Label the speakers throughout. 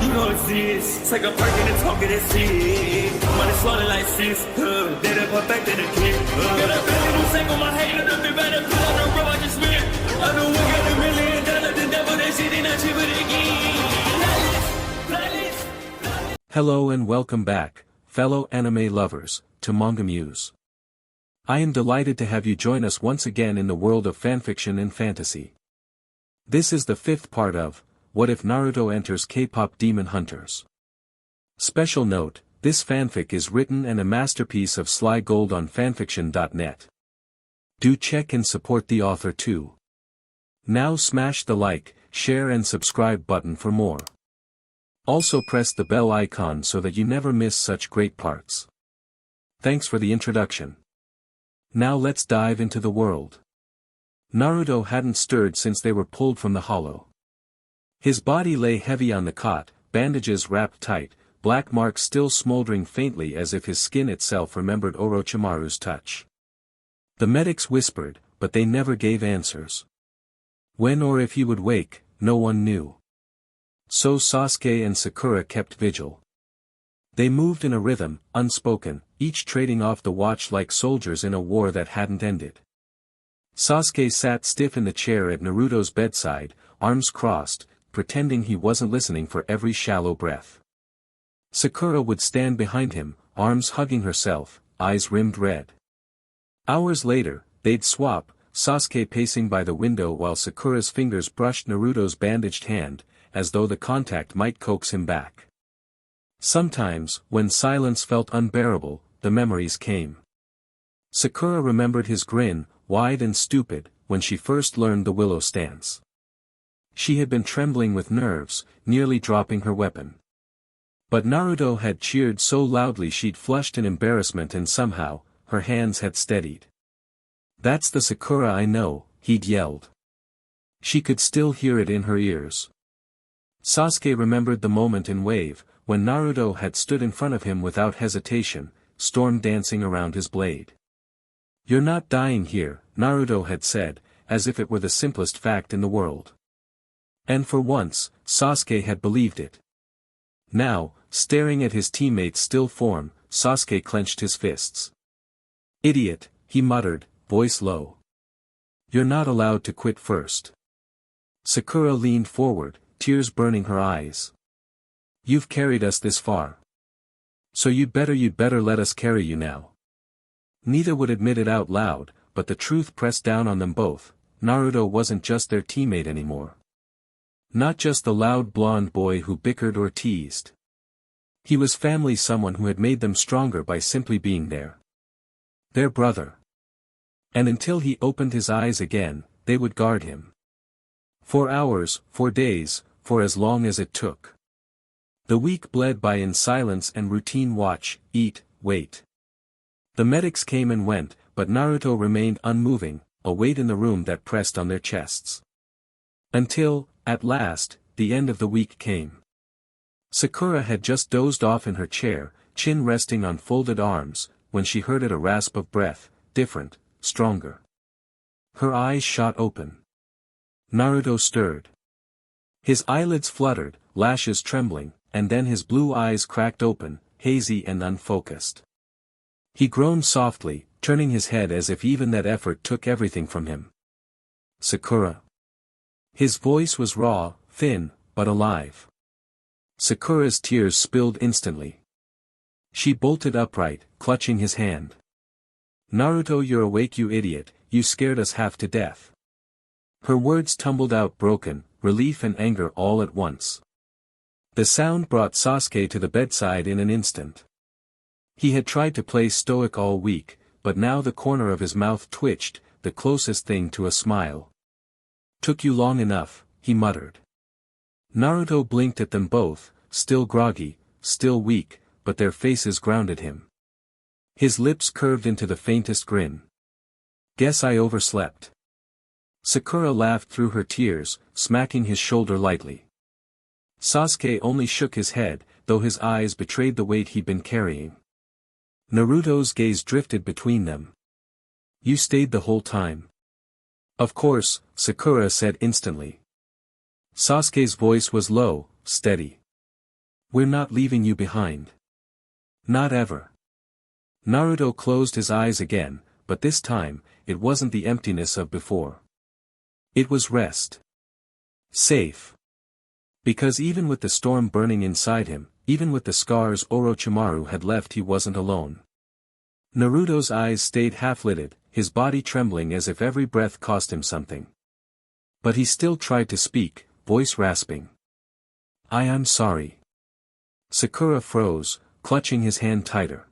Speaker 1: You know it's this. Take a perk and a talk of that shit. Money swallowing like sis. Did it perfect in the kid. Got a billion who sang on my head. Look up better put on the road I just spent. I know we got $1 million. The devil that shit ain't not cheaper again.
Speaker 2: Hello and welcome back, fellow anime lovers, to MangaMuse. I am delighted to have you join us once again in the world of fanfiction and fantasy. This is the 5th part of What If Naruto Enters K-Pop Demon Hunters. Special note, this fanfic is written and a masterpiece of Slygold on FANFICTIONnet. Do check and support the author too. Now smash the like, share and subscribe button for more. Also press the bell icon so that you never miss such great parts. Thanks for the introduction. Now let's dive into the world. Naruto hadn't stirred since they were pulled from the hollow. His body lay heavy on the cot, bandages wrapped tight, black marks still smoldering faintly as if his skin itself remembered Orochimaru's touch. The medics whispered, but they never gave answers. When or if he would wake, no one knew. So Sasuke and Sakura kept vigil. They moved in a rhythm, unspoken, each trading off the watch like soldiers in a war that hadn't ended. Sasuke sat stiff in the chair at Naruto's bedside, arms crossed, pretending he wasn't listening for every shallow breath. Sakura would stand behind him, arms hugging herself, eyes rimmed red. Hours later, they'd swap, Sasuke pacing by the window while Sakura's fingers brushed Naruto's bandaged hand, as though the contact might coax him back. Sometimes, when silence felt unbearable, the memories came. Sakura remembered his grin, wide and stupid, when she first learned the willow stance. She had been trembling with nerves, nearly dropping her weapon. But Naruto had cheered so loudly she'd flushed in embarrassment and somehow, her hands had steadied. "That's the Sakura I know," he'd yelled. She could still hear it in her ears. Sasuke remembered the moment in Wave, when Naruto had stood in front of him without hesitation, storm dancing around his blade. "You're not dying here," Naruto had said, as if it were the simplest fact in the world. And for once, Sasuke had believed it. Now, staring at his teammate's still form, Sasuke clenched his fists. "Idiot," he muttered, voice low. "You're not allowed to quit first." Sakura leaned forward, tears burning her eyes. "You've carried us this far. So you'd better let us carry you now." Neither would admit it out loud, but the truth pressed down on them both. Naruto wasn't just their teammate anymore. Not just the loud blonde boy who bickered or teased. He was family, someone who had made them stronger by simply being there. Their brother. And until he opened his eyes again, they would guard him. For hours, for days, for as long as it took. The week bled by in silence and routine: watch, eat, wait. The medics came and went, but Naruto remained unmoving, a weight in the room that pressed on their chests. Until, at last, the end of the week came. Sakura had just dozed off in her chair, chin resting on folded arms, when she heard a rasp of breath, different, stronger. Her eyes shot open. Naruto stirred. His eyelids fluttered, lashes trembling, and then his blue eyes cracked open, hazy and unfocused. He groaned softly, turning his head as if even that effort took everything from him. "Sakura." His voice was raw, thin, but alive. Sakura's tears spilled instantly. She bolted upright, clutching his hand. "Naruto, you're awake, you idiot, you scared us half to death." Her words tumbled out broken, relief and anger all at once. The sound brought Sasuke to the bedside in an instant. He had tried to play stoic all week, but now the corner of his mouth twitched, the closest thing to a smile. "Took you long enough," he muttered. Naruto blinked at them both, still groggy, still weak, but their faces grounded him. His lips curved into the faintest grin. "Guess I overslept." Sakura laughed through her tears, smacking his shoulder lightly. Sasuke only shook his head, though his eyes betrayed the weight he'd been carrying. Naruto's gaze drifted between them. "You stayed the whole time?" "Of course," Sakura said instantly. Sasuke's voice was low, steady. We're not leaving you behind. Not ever. Naruto closed his eyes again, but this time, it wasn't the emptiness of before. It was rest. Safe. Because even with the storm burning inside him, even with the scars Orochimaru had left, he wasn't alone. Naruto's eyes stayed half-lidded, his body trembling as if every breath cost him something. But he still tried to speak, voice rasping. I am sorry. Sakura froze, clutching his hand tighter.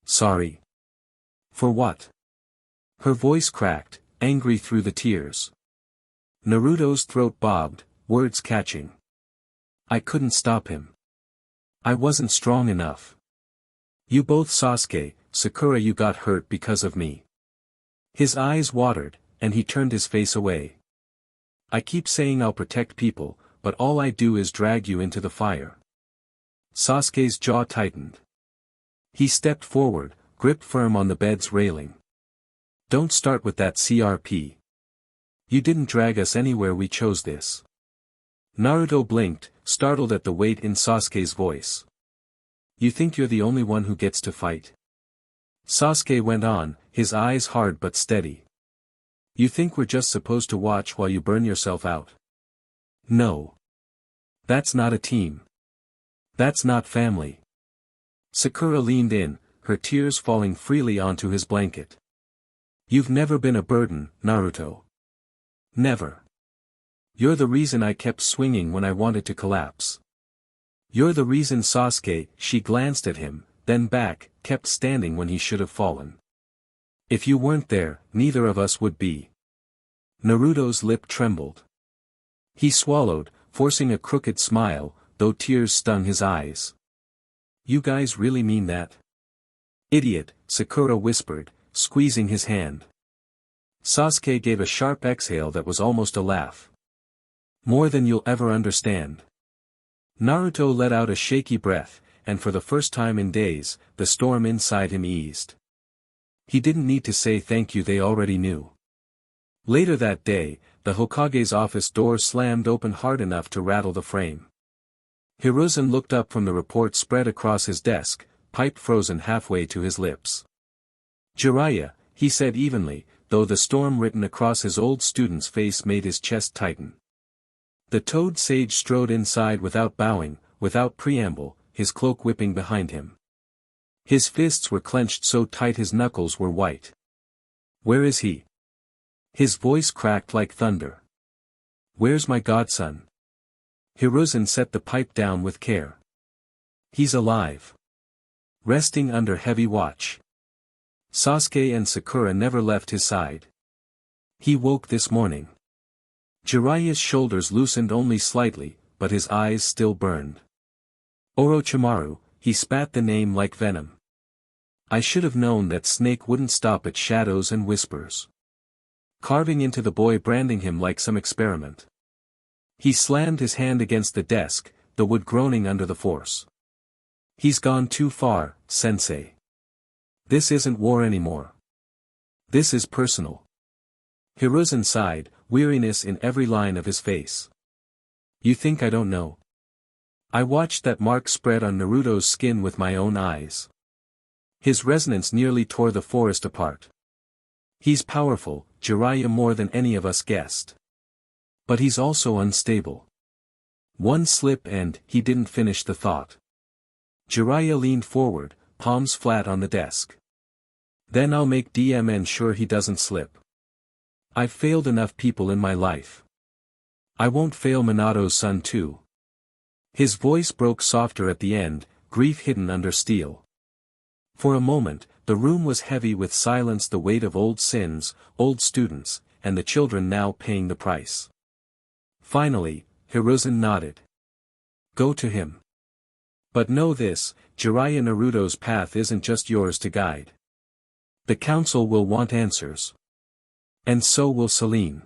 Speaker 2: Sorry. For what? Her voice cracked, angry through the tears. Naruto's throat bobbed, words catching. I couldn't stop him. I wasn't strong enough. You both Sasuke, Sakura, you got hurt because of me. His eyes watered, and he turned his face away. I keep saying I'll protect people, but all I do is drag you into the fire. Sasuke's jaw tightened. He stepped forward, gripped firm on the bed's railing. Don't start with that CRP. You didn't drag us anywhere, we chose this. Naruto blinked, startled at the weight in Sasuke's voice. You think you're the only one who gets to fight? Sasuke went on, his eyes hard but steady. You think we're just supposed to watch while you burn yourself out? No. That's not a team. That's not family. Sakura leaned in, her tears falling freely onto his blanket. You've never been a burden, Naruto. Never. You're the reason I kept swinging when I wanted to collapse. You're the reason Sasuke, she glanced at him, then back, kept standing when he should have fallen. If you weren't there, neither of us would be. Naruto's lip trembled. He swallowed, forcing a crooked smile, though tears stung his eyes. You guys really mean that? Idiot, Sakura whispered, squeezing his hand. Sasuke gave a sharp exhale that was almost a laugh. More than you'll ever understand. Naruto let out a shaky breath, and for the first time in days, the storm inside him eased. He didn't need to say thank you, they already knew. Later that day, the Hokage's office door slammed open hard enough to rattle the frame. Hiruzen looked up from the report spread across his desk, pipe frozen halfway to his lips. Jiraiya, he said evenly, though the storm written across his old student's face made his chest tighten. The toad sage strode inside without bowing, without preamble, his cloak whipping behind him. His fists were clenched so tight his knuckles were white. Where is he? His voice cracked like thunder. Where's my godson? Hiruzen set the pipe down with care. He's alive. Resting under heavy watch. Sasuke and Sakura never left his side. He woke this morning. Jiraiya's shoulders loosened only slightly, but his eyes still burned. Orochimaru, he spat the name like venom. I should have known that snake wouldn't stop at shadows and whispers. Carving into the boy, branding him like some experiment. He slammed his hand against the desk, the wood groaning under the force. He's gone too far, sensei. This isn't war anymore. This is personal. Hiruzen sighed, weariness in every line of his face. You think I don't know? I watched that mark spread on Naruto's skin with my own eyes. His resonance nearly tore the forest apart. He's powerful, Jiraiya, more than any of us guessed. But he's also unstable. One slip and, he didn't finish the thought. Jiraiya leaned forward, palms flat on the desk. Then I'll make DMN sure he doesn't slip. I've failed enough people in my life. I won't fail Minato's son too. His voice broke softer at the end, grief hidden under steel. For a moment, the room was heavy with silence, the weight of old sins, old students, and the children now paying the price. Finally, Hiruzen nodded. Go to him. But know this, Jiraiya, Naruto's path isn't just yours to guide. The council will want answers. And so will Selene.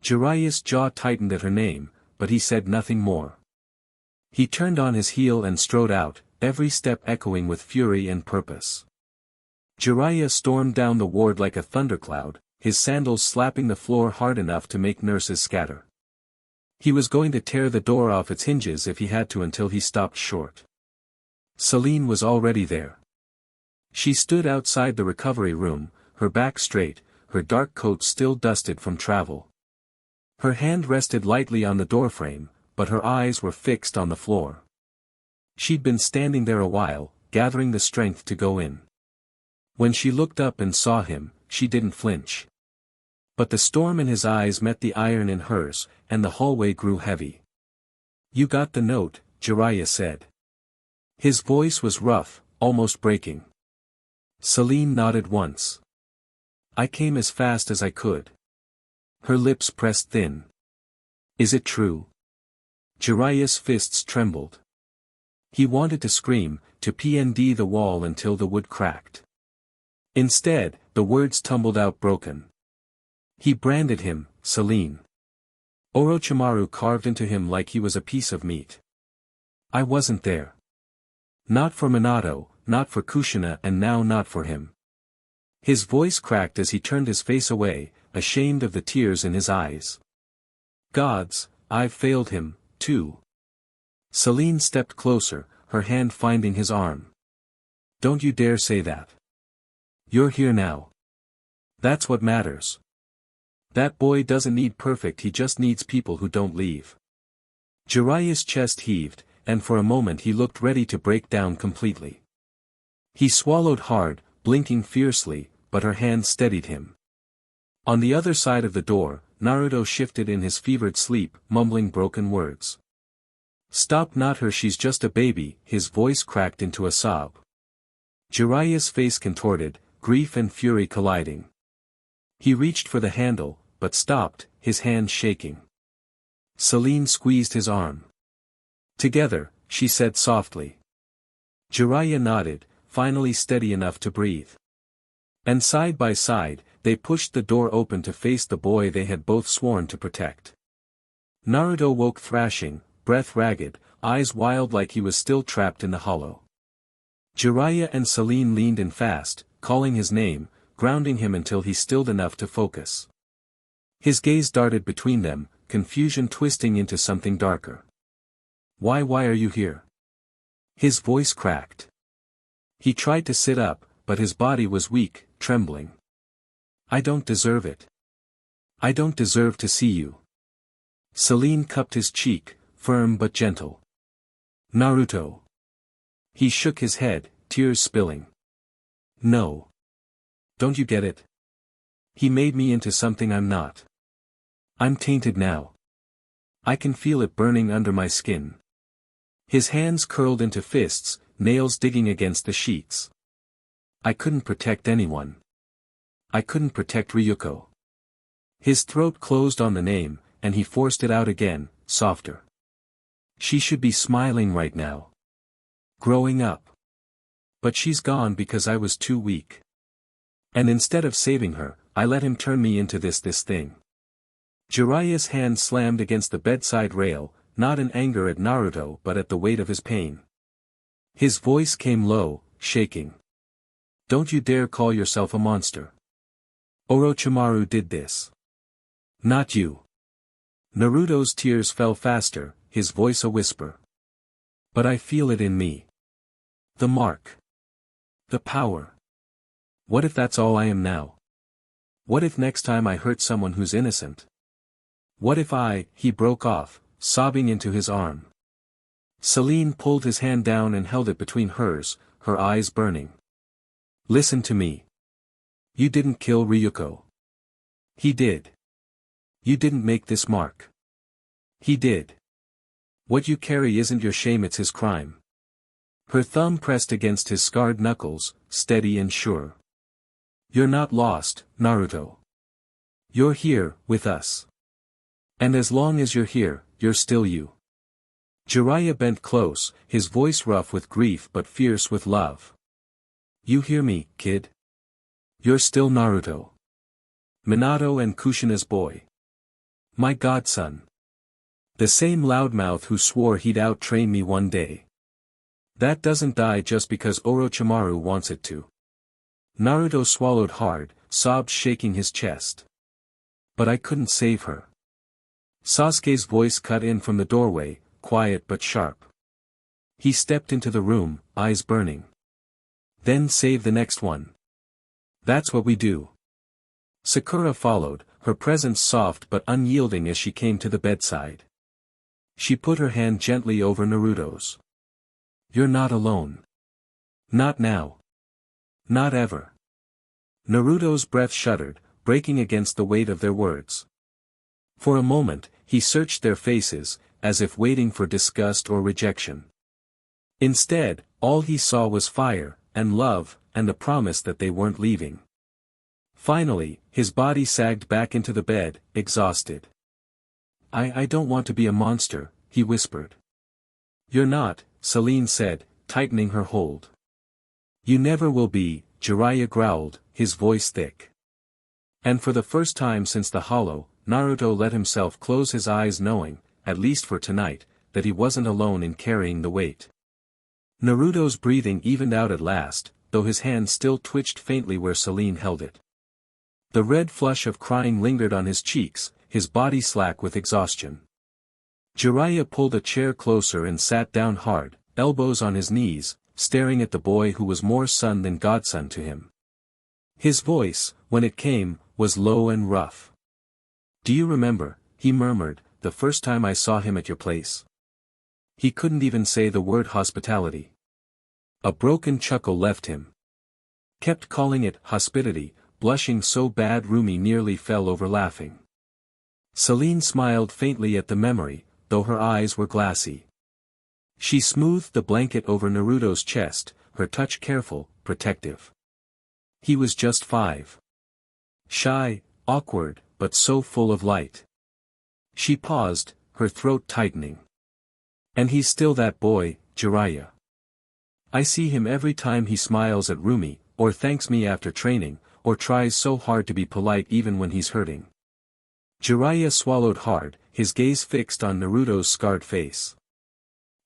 Speaker 2: Jiraiya's jaw tightened at her name, but he said nothing more. He turned on his heel and strode out, every step echoing with fury and purpose. Jiraiya stormed down the ward like a thundercloud, his sandals slapping the floor hard enough to make nurses scatter. He was going to tear the door off its hinges if he had to until he stopped short. Celine was already there. She stood outside the recovery room, her back straight, her dark coat still dusted from travel. Her hand rested lightly on the doorframe, but her eyes were fixed on the floor. She'd been standing there a while, gathering the strength to go in. When she looked up and saw him, she didn't flinch. But the storm in his eyes met the iron in hers, and the hallway grew heavy. "You got the note," Jiraiya said. His voice was rough, almost breaking. Celine nodded once. "I came as fast as I could." Her lips pressed thin. "Is it true?" Jiraiya's fists trembled. He wanted to scream, to PND the wall until the wood cracked. Instead, the words tumbled out broken. He branded him, Celine. Orochimaru carved into him like he was a piece of meat. "I wasn't there. Not for Minato, not for Kushina, and now not for him." His voice cracked as he turned his face away, ashamed of the tears in his eyes. "Gods, I've failed him, too." Celine stepped closer, her hand finding his arm. "Don't you dare say that. You're here now. That's what matters. That boy doesn't need perfect, he just needs people who don't leave." Jiraiya's chest heaved, and for a moment he looked ready to break down completely. He swallowed hard, blinking fiercely, but her hand steadied him. On the other side of the door, Naruto shifted in his fevered sleep, mumbling broken words. "Stop, not her, she's just a baby," his voice cracked into a sob. Jiraiya's face contorted, grief and fury colliding. He reached for the handle, but stopped, his hand shaking. Celine squeezed his arm. "Together," she said softly. Jiraiya nodded, finally steady enough to breathe. And side by side, they pushed the door open to face the boy they had both sworn to protect. Naruto woke thrashing, breath ragged, eyes wild like he was still trapped in the hollow. Jiraiya and Celine leaned in fast, calling his name, grounding him until he stilled enough to focus. His gaze darted between them, confusion twisting into something darker. Why are you here?" His voice cracked. He tried to sit up, but his body was weak, trembling. "I don't deserve it. I don't deserve to see you." Celine cupped his cheek, firm but gentle. "Naruto." He shook his head, tears spilling. "No. Don't you get it? He made me into something I'm not. I'm tainted now. I can feel it burning under my skin." His hands curled into fists, nails digging against the sheets. "I couldn't protect anyone. I couldn't protect Ryuko." His throat closed on the name, and he forced it out again, softer. "She should be smiling right now. Growing up. But she's gone because I was too weak. And instead of saving her, I let him turn me into this thing." Jiraiya's hand slammed against the bedside rail, not in anger at Naruto but at the weight of his pain. His voice came low, shaking. "Don't you dare call yourself a monster. Orochimaru did this. Not you." Naruto's tears fell faster, his voice a whisper. "But I feel it in me. The mark. The power. What if that's all I am now? What if next time I hurt someone who's innocent? What if He broke off, sobbing into his arm. Celine pulled his hand down and held it between hers, her eyes burning. "Listen to me. You didn't kill Ryuko. He did. You didn't make this mark. He did. What you carry isn't your shame, it's his crime." Her thumb pressed against his scarred knuckles, steady and sure. "You're not lost, Naruto. You're here, with us. And as long as you're here, you're still you." Jiraiya bent close, his voice rough with grief but fierce with love. "You hear me, kid? You're still Naruto. Minato and Kushina's boy. My godson. The same loudmouth who swore he'd out-train me one day. That doesn't die just because Orochimaru wants it to." Naruto swallowed hard, sobs shaking his chest. "But I couldn't save her." Sasuke's voice cut in from the doorway, quiet but sharp. He stepped into the room, eyes burning. Then save the next one. That's what we do. Sakura followed, her presence soft but unyielding as she came to the bedside. She put her hand gently over Naruto's. You're not alone. Not now. Not ever. Naruto's breath shuddered, breaking against the weight of their words. For a moment, he searched their faces, as if waiting for disgust or rejection. Instead, all he saw was fire, and love, and the promise that they weren't leaving. Finally, his body sagged back into the bed, exhausted. I don't want to be a monster, he whispered. You're not, Celine said, tightening her hold. You never will be, Jiraiya growled, his voice thick. And for the first time since the hollow, Naruto let himself close his eyes knowing, at least for tonight, that he wasn't alone in carrying the weight. Naruto's breathing evened out at last, though his hand still twitched faintly where Celine held it. The red flush of crying lingered on his cheeks, his body slack with exhaustion. Jiraiya pulled a chair closer and sat down hard, elbows on his knees, staring at the boy who was more son than godson to him. His voice, when it came, was low and rough. Do you remember, he murmured, the first time I saw him at your place? He couldn't even say the word hospitality. A broken chuckle left him. Kept calling it hospitality, blushing so bad Rumi nearly fell over laughing. Celine smiled faintly at the memory, though her eyes were glassy. She smoothed the blanket over Naruto's chest, her touch careful, protective. He was just 5. Shy, awkward, but so full of light. She paused, her throat tightening. And he's still that boy, Jiraiya. I see him every time he smiles at Rumi, or thanks me after training, or tries so hard to be polite even when he's hurting. Jiraiya swallowed hard, his gaze fixed on Naruto's scarred face.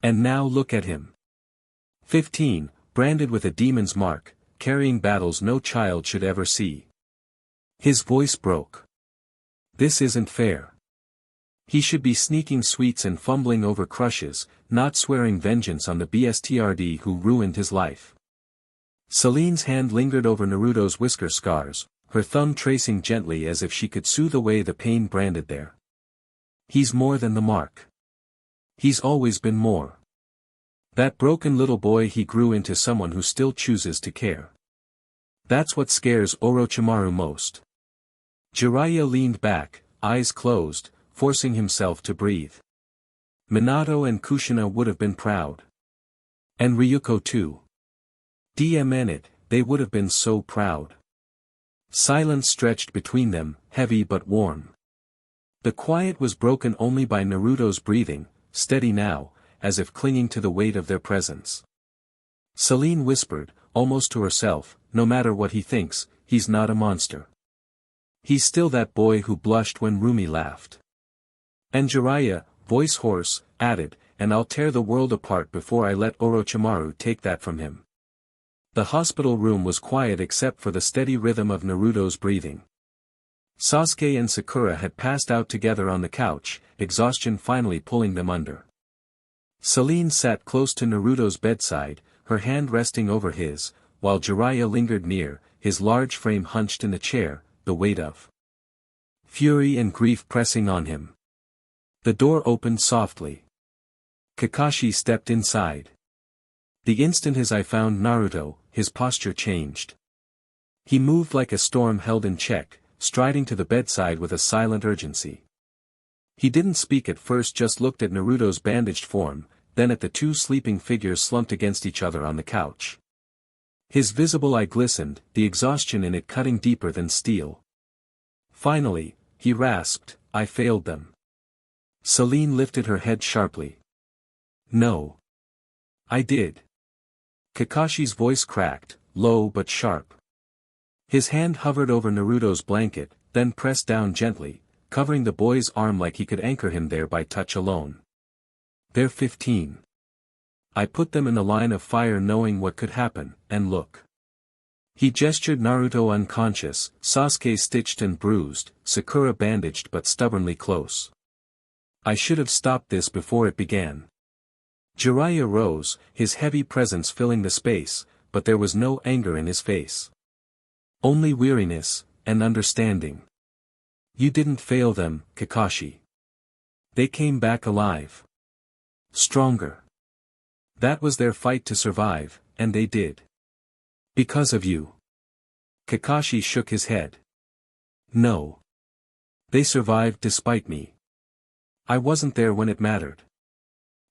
Speaker 2: And now look at him. 15, branded with a demon's mark, carrying battles no child should ever see. His voice broke. This isn't fair. He should be sneaking sweets and fumbling over crushes, not swearing vengeance on the BSTRD who ruined his life. Celine's hand lingered over Naruto's whisker scars, her thumb tracing gently as if she could soothe away the pain branded there. He's more than the mark. He's always been more. That broken little boy, he grew into someone who still chooses to care. That's what scares Orochimaru most. Jiraiya leaned back, eyes closed, forcing himself to breathe. Minato and Kushina would have been proud. And Ryuko too. DMN, they would have been so proud. Silence stretched between them, heavy but warm. The quiet was broken only by Naruto's breathing, steady now, as if clinging to the weight of their presence. Celine whispered, almost to herself, no matter what he thinks, he's not a monster. He's still that boy who blushed when Rumi laughed. And Jiraiya, voice hoarse, added, and I'll tear the world apart before I let Orochimaru take that from him. The hospital room was quiet except for the steady rhythm of Naruto's breathing. Sasuke and Sakura had passed out together on the couch, exhaustion finally pulling them under. Celine sat close to Naruto's bedside, her hand resting over his, while Jiraiya lingered near, his large frame hunched in a chair, the weight of fury and grief pressing on him. The door opened softly. Kakashi stepped inside. The instant his eye found Naruto, his posture changed. He moved like a storm held in check, striding to the bedside with a silent urgency. He didn't speak at first, just looked at Naruto's bandaged form, then at the two sleeping figures slumped against each other on the couch. His visible eye glistened, the exhaustion in it cutting deeper than steel. Finally, he rasped, I failed them. Celine lifted her head sharply. No. I did. Kakashi's voice cracked, low but sharp. His hand hovered over Naruto's blanket, then pressed down gently, covering the boy's arm like he could anchor him there by touch alone. They're 15. I put them in the line of fire knowing what could happen, and look. He gestured Naruto unconscious, Sasuke stitched and bruised, Sakura bandaged but stubbornly close. I should have stopped this before it began. Jiraiya rose, his heavy presence filling the space, but there was no anger in his face. Only weariness, and understanding. You didn't fail them, Kakashi. They came back alive. Stronger. That was their fight to survive, and they did. Because of you. Kakashi shook his head. No. They survived despite me. I wasn't there when it mattered.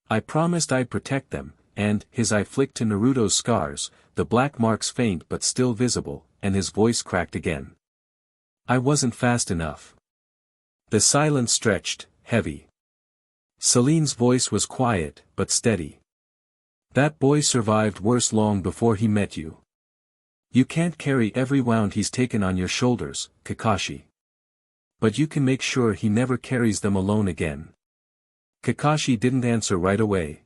Speaker 2: I promised I'd protect them, and his eye flicked to Naruto's scars, the black marks faint but still visible, and his voice cracked again. I wasn't fast enough. The silence stretched, heavy. Celine's voice was quiet, but steady. That boy survived worse long before he met you. You can't carry every wound he's taken on your shoulders, Kakashi. But you can make sure he never carries them alone again. Kakashi didn't answer right away.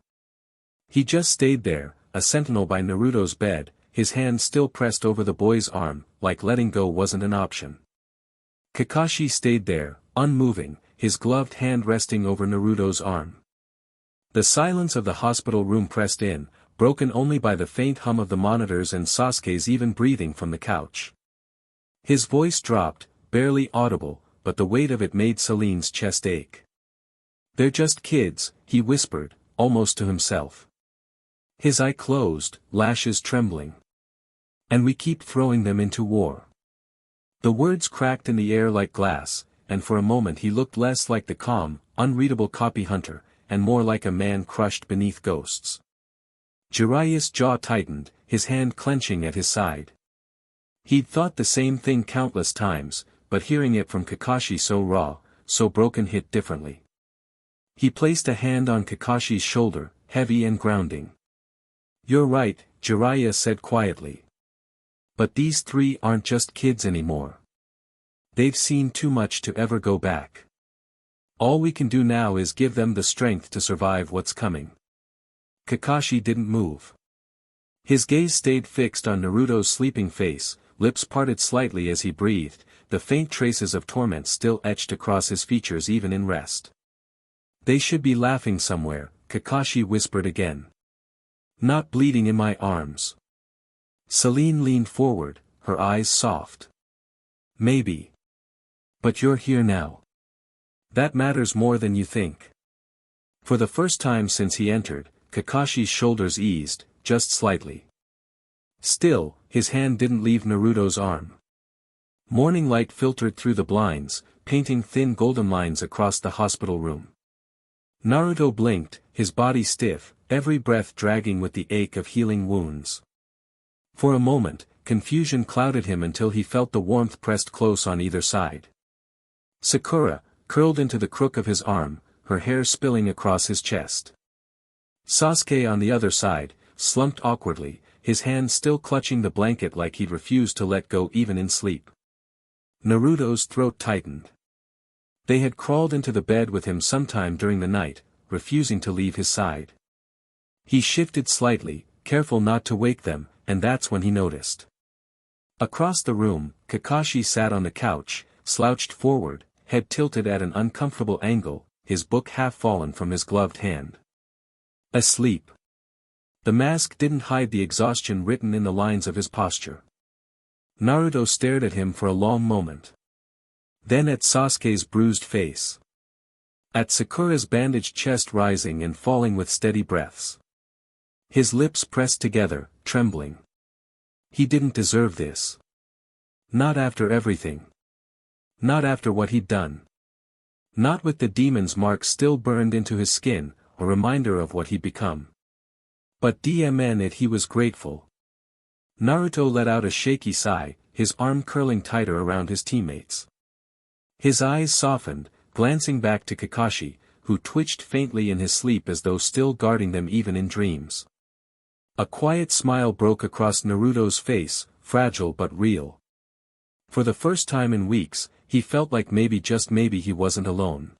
Speaker 2: He just stayed there, a sentinel by Naruto's bed, his hand still pressed over the boy's arm, like letting go wasn't an option. Kakashi stayed there, unmoving, his gloved hand resting over Naruto's arm. The silence of the hospital room pressed in, broken only by the faint hum of the monitors and Sasuke's even breathing from the couch. His voice dropped, barely audible, but the weight of it made Celine's chest ache. They're just kids, he whispered, almost to himself. His eye closed, lashes trembling. And we keep throwing them into war. The words cracked in the air like glass, and for a moment he looked less like the calm, unreadable copy hunter, and more like a man crushed beneath ghosts. Jiraiya's jaw tightened, his hand clenching at his side. He'd thought the same thing countless times, but hearing it from Kakashi so raw, so broken hit differently. He placed a hand on Kakashi's shoulder, heavy and grounding. You're right, Jiraiya said quietly. But these three aren't just kids anymore. They've seen too much to ever go back. All we can do now is give them the strength to survive what's coming. Kakashi didn't move. His gaze stayed fixed on Naruto's sleeping face, lips parted slightly as he breathed, the faint traces of torment still etched across his features even in rest. They should be laughing somewhere, Kakashi whispered again. Not bleeding in my arms. Celine leaned forward, her eyes soft. Maybe. But you're here now. That matters more than you think. For the first time since he entered, Kakashi's shoulders eased, just slightly. Still, his hand didn't leave Naruto's arm. Morning light filtered through the blinds, painting thin golden lines across the hospital room. Naruto blinked, his body stiff, every breath dragging with the ache of healing wounds. For a moment, confusion clouded him until he felt the warmth pressed close on either side. Sakura, curled into the crook of his arm, her hair spilling across his chest. Sasuke on the other side, slumped awkwardly, his hand still clutching the blanket like he'd refused to let go even in sleep. Naruto's throat tightened. They had crawled into the bed with him sometime during the night, refusing to leave his side. He shifted slightly, careful not to wake them, and that's when he noticed. Across the room, Kakashi sat on the couch, slouched forward, head tilted at an uncomfortable angle, his book half fallen from his gloved hand. Asleep. The mask didn't hide the exhaustion written in the lines of his posture. Naruto stared at him for a long moment. Then at Sasuke's bruised face. At Sakura's bandaged chest rising and falling with steady breaths. His lips pressed together, trembling. He didn't deserve this. Not after everything. Not after what he'd done. Not with the demon's mark still burned into his skin, a reminder of what he'd become. But DMN he was grateful. Naruto let out a shaky sigh, his arm curling tighter around his teammates. His eyes softened, glancing back to Kakashi, who twitched faintly in his sleep as though still guarding them even in dreams. A quiet smile broke across Naruto's face, fragile but real. For the first time in weeks, he felt like maybe just maybe he wasn't alone.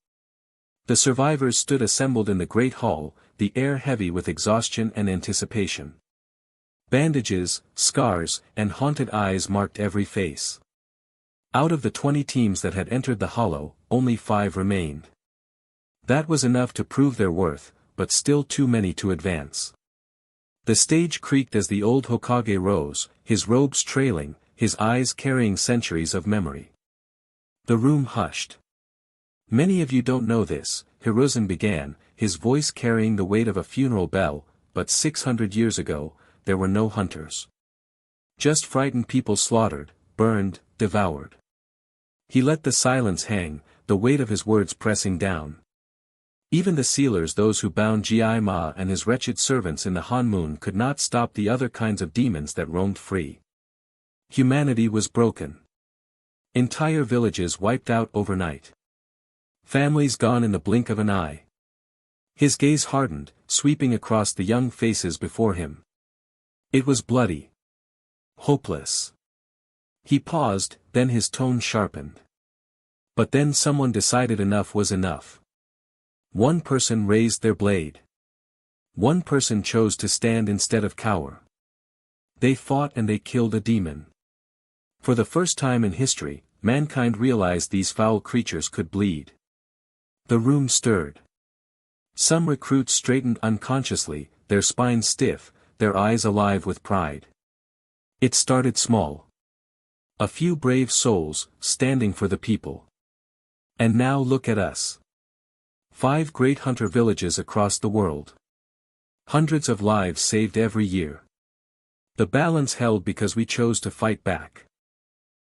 Speaker 2: The survivors stood assembled in the great hall, the air heavy with exhaustion and anticipation. Bandages, scars, and haunted eyes marked every face. Out of the 20 teams that had entered the hollow, only 5 remained. That was enough to prove their worth, but still too many to advance. The stage creaked as the old Hokage rose, his robes trailing, his eyes carrying centuries of memory. The room hushed. Many of you don't know this, Hiruzen began, his voice carrying the weight of a funeral bell, but 600 years ago, there were no hunters. Just frightened people slaughtered, burned, devoured. He let the silence hang, the weight of his words pressing down. Even the sealers, those who bound Jiraiya and his wretched servants in the Han Moon, could not stop the other kinds of demons that roamed free. Humanity was broken. Entire villages wiped out overnight. Families gone in the blink of an eye. His gaze hardened, sweeping across the young faces before him. It was bloody. Hopeless. He paused, then his tone sharpened. But then someone decided enough was enough. One person raised their blade. One person chose to stand instead of cower. They fought and they killed a demon. For the first time in history, mankind realized these foul creatures could bleed. The room stirred. Some recruits straightened unconsciously, their spines stiff, their eyes alive with pride. It started small. A few brave souls, standing for the people. And now look at us. 5 great hunter villages across the world. Hundreds of lives saved every year. The balance held because we chose to fight back.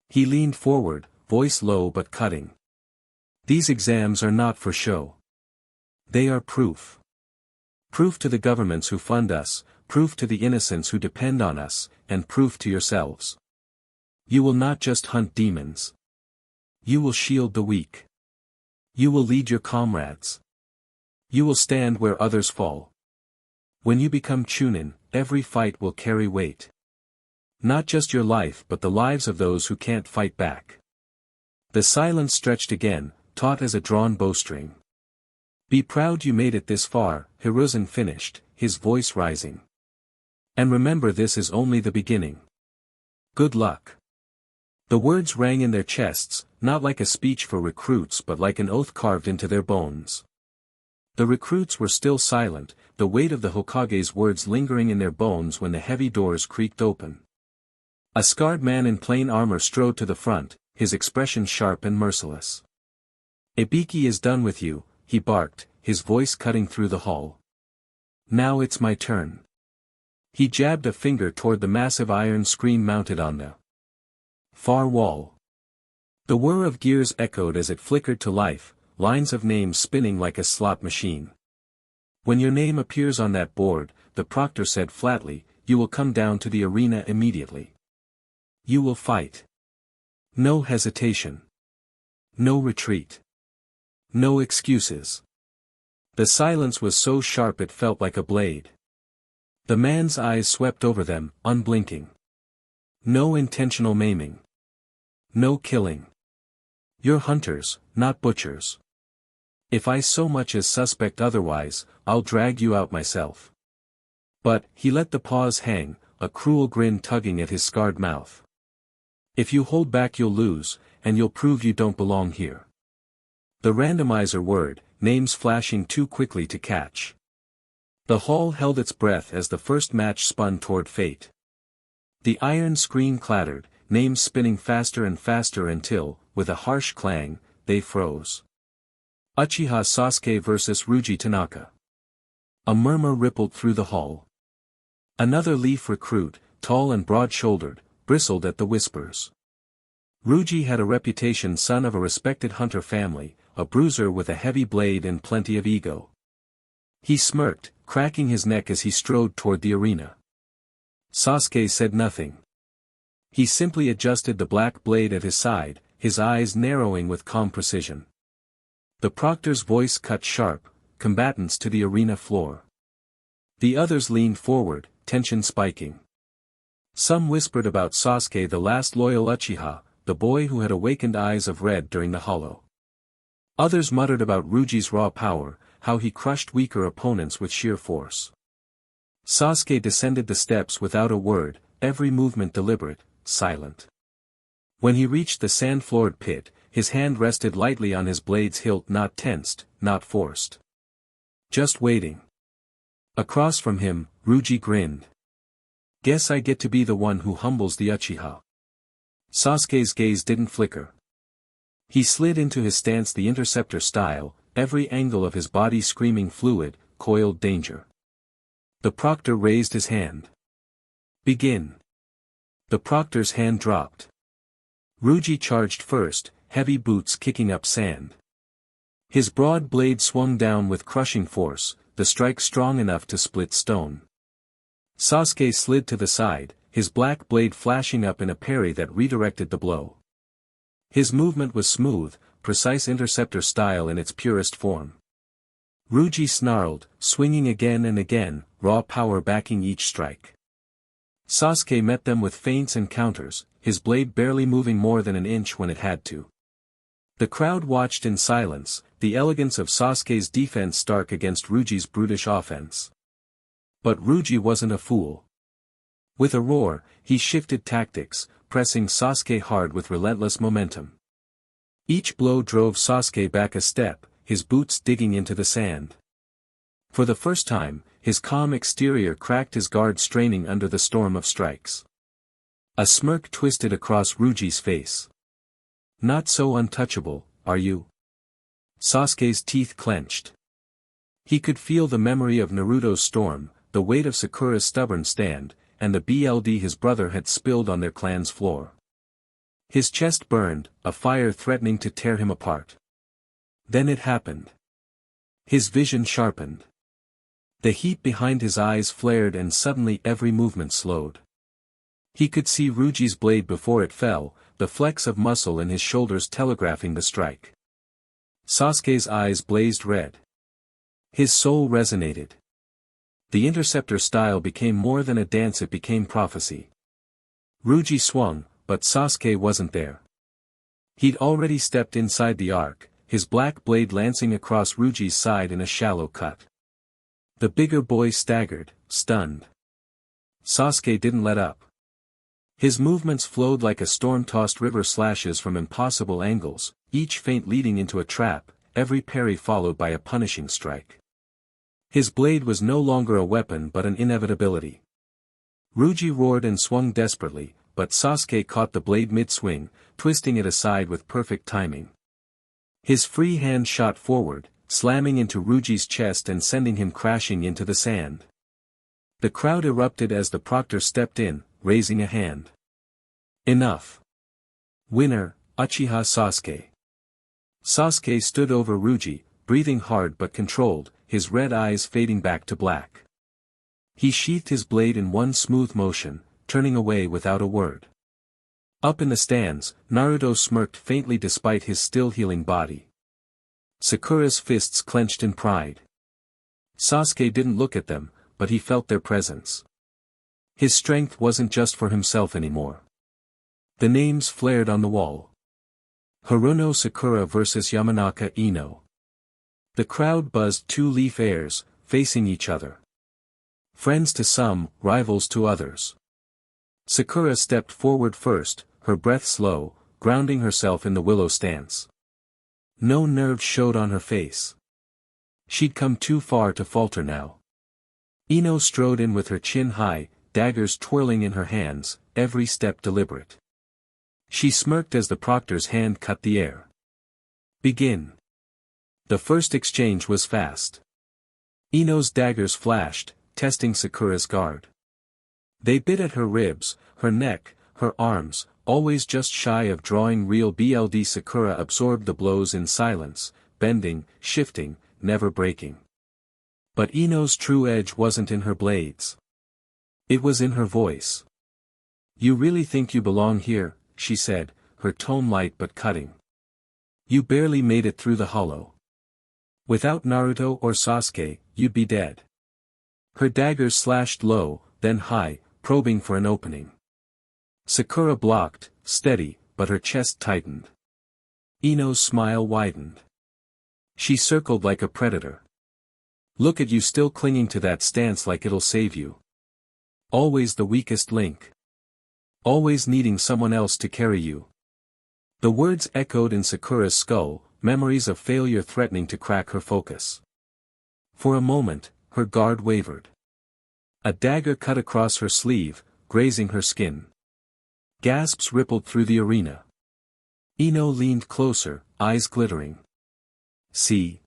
Speaker 2: He leaned forward, voice low but cutting. These exams are not for show. They are proof. Proof to the governments who fund us, proof to the innocents who depend on us, and proof to yourselves. You will not just hunt demons. You will shield the weak. You will lead your comrades. You will stand where others fall. When you become Chunin, every fight will carry weight. Not just your life but the lives of those who can't fight back. The silence stretched again, taut as a drawn bowstring. Be proud you made it this far, Hiruzen finished, his voice rising. And remember, this is only the beginning. Good luck. The words rang in their chests, not like a speech for recruits but like an oath carved into their bones. The recruits were still silent, the weight of the Hokage's words lingering in their bones when the heavy doors creaked open. A scarred man in plain armor strode to the front, his expression sharp and merciless. "Ibiki is done with you," he barked, his voice cutting through the hall. "Now it's my turn." He jabbed a finger toward the massive iron screen mounted on the far wall. The whir of gears echoed as it flickered to life, lines of names spinning like a slot machine. "When your name appears on that board," the proctor said flatly, "you will come down to the arena immediately. You will fight. No hesitation. No retreat. No excuses." The silence was so sharp it felt like a blade. The man's eyes swept over them, unblinking. No intentional maiming. No killing. You're hunters, not butchers. If I so much as suspect otherwise, I'll drag you out myself. But, he let the pause hang, a cruel grin tugging at his scarred mouth. If you hold back you'll lose, and you'll prove you don't belong here. The randomizer word, names flashing too quickly to catch. The hall held its breath as the first match spun toward fate. The iron screen clattered, names spinning faster and faster until, with a harsh clang, they froze. Uchiha Sasuke vs. Ryuji Tanaka. A murmur rippled through the hall. Another Leaf recruit, tall and broad-shouldered, bristled at the whispers. Ryuji had a reputation, son of a respected hunter family, a bruiser with a heavy blade and plenty of ego. He smirked, cracking his neck as he strode toward the arena. Sasuke said nothing. He simply adjusted the black blade at his side, his eyes narrowing with calm precision. The proctor's voice cut sharp, combatants to the arena floor. The others leaned forward, tension spiking. Some whispered about Sasuke, the last loyal Uchiha, the boy who had awakened eyes of red during the hollow. Others muttered about Ryuji's raw power, how he crushed weaker opponents with sheer force. Sasuke descended the steps without a word, every movement deliberate, silent. When he reached the sand-floored pit, his hand rested lightly on his blade's hilt, not tensed, not forced. Just waiting. Across from him, Ryuji grinned. Guess I get to be the one who humbles the Uchiha. Sasuke's gaze didn't flicker. He slid into his stance, the interceptor style, every angle of his body screaming fluid, coiled danger. The proctor raised his hand. Begin. The proctor's hand dropped. Ryuji charged first, heavy boots kicking up sand. His broad blade swung down with crushing force, the strike strong enough to split stone. Sasuke slid to the side, his black blade flashing up in a parry that redirected the blow. His movement was smooth, precise interceptor style in its purest form. Ryuji snarled, swinging again and again, raw power backing each strike. Sasuke met them with feints and counters, his blade barely moving more than an inch when it had to. The crowd watched in silence, the elegance of Sasuke's defense stark against Ryuji's brutish offense. But Ryuji wasn't a fool. With a roar, he shifted tactics, pressing Sasuke hard with relentless momentum. Each blow drove Sasuke back a step, his boots digging into the sand. For the first time, his calm exterior cracked, his guard straining under the storm of strikes. A smirk twisted across Ryuji's face. Not so untouchable, are you? Sasuke's teeth clenched. He could feel the memory of Naruto's storm, the weight of Sakura's stubborn stand, and the blood his brother had spilled on their clan's floor. His chest burned, a fire threatening to tear him apart. Then it happened. His vision sharpened. The heat behind his eyes flared, and suddenly every movement slowed. He could see Ryuji's blade before it fell, the flecks of muscle in his shoulders telegraphing the strike. Sasuke's eyes blazed red. His soul resonated. The interceptor style became more than a dance, it became prophecy. Ryuji swung, but Sasuke wasn't there. He'd already stepped inside the arc, his black blade lancing across Ryuji's side in a shallow cut. The bigger boy staggered, stunned. Sasuke didn't let up. His movements flowed like a storm-tossed river, slashes from impossible angles, each feint leading into a trap, every parry followed by a punishing strike. His blade was no longer a weapon but an inevitability. Ryuji roared and swung desperately, but Sasuke caught the blade mid-swing, twisting it aside with perfect timing. His free hand shot forward, slamming into Ryuji's chest and sending him crashing into the sand. The crowd erupted as the proctor stepped in, raising a hand. Enough. Winner, Uchiha Sasuke. Sasuke stood over Ryuji, breathing hard but controlled, his red eyes fading back to black. He sheathed his blade in one smooth motion, turning away without a word. Up in the stands, Naruto smirked faintly despite his still healing body. Sakura's fists clenched in pride. Sasuke didn't look at them, but he felt their presence. His strength wasn't just for himself anymore. The names flared on the wall. Haruno Sakura vs Yamanaka Ino. The crowd buzzed, two leaf heirs, facing each other. Friends to some, rivals to others. Sakura stepped forward first, her breath slow, grounding herself in the willow stance. No nerve showed on her face. She'd come too far to falter now. Ino strode in with her chin high, daggers twirling in her hands, every step deliberate. She smirked as the proctor's hand cut the air. Begin. The first exchange was fast. Ino's daggers flashed, testing Sakura's guard. They bit at her ribs, her neck, her arms, always just shy of drawing real blood. Sakura absorbed the blows in silence, bending, shifting, never breaking. But Ino's true edge wasn't in her blades. It was in her voice. "You really think you belong here?" she said, her tone light but cutting. "You barely made it through the hollow. Without Naruto or Sasuke, you'd be dead." Her daggers slashed low, then high, probing for an opening. Sakura blocked, steady, but her chest tightened. Ino's smile widened. She circled like a predator. "Look at you, still clinging to that stance like it'll save you. Always the weakest link. Always needing someone else to carry you." The words echoed in Sakura's skull, memories of failure threatening to crack her focus. For a moment, her guard wavered. A dagger cut across her sleeve, grazing her skin. Gasps rippled through the arena. Ino leaned closer, eyes glittering. See?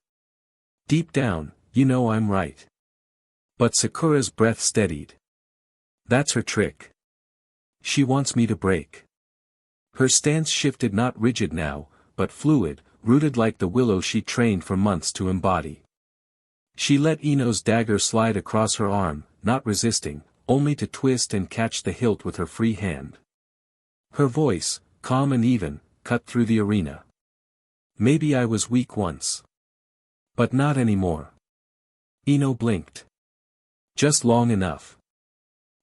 Speaker 2: Deep down, you know I'm right. But Sakura's breath steadied. That's her trick. She wants me to break. Her stance shifted, not rigid now, but fluid, rooted like the willow she trained for months to embody. She let Ino's dagger slide across her arm, not resisting, only to twist and catch the hilt with her free hand. Her voice, calm and even, cut through the arena. Maybe I was weak once. But not anymore. Ino blinked. Just long enough.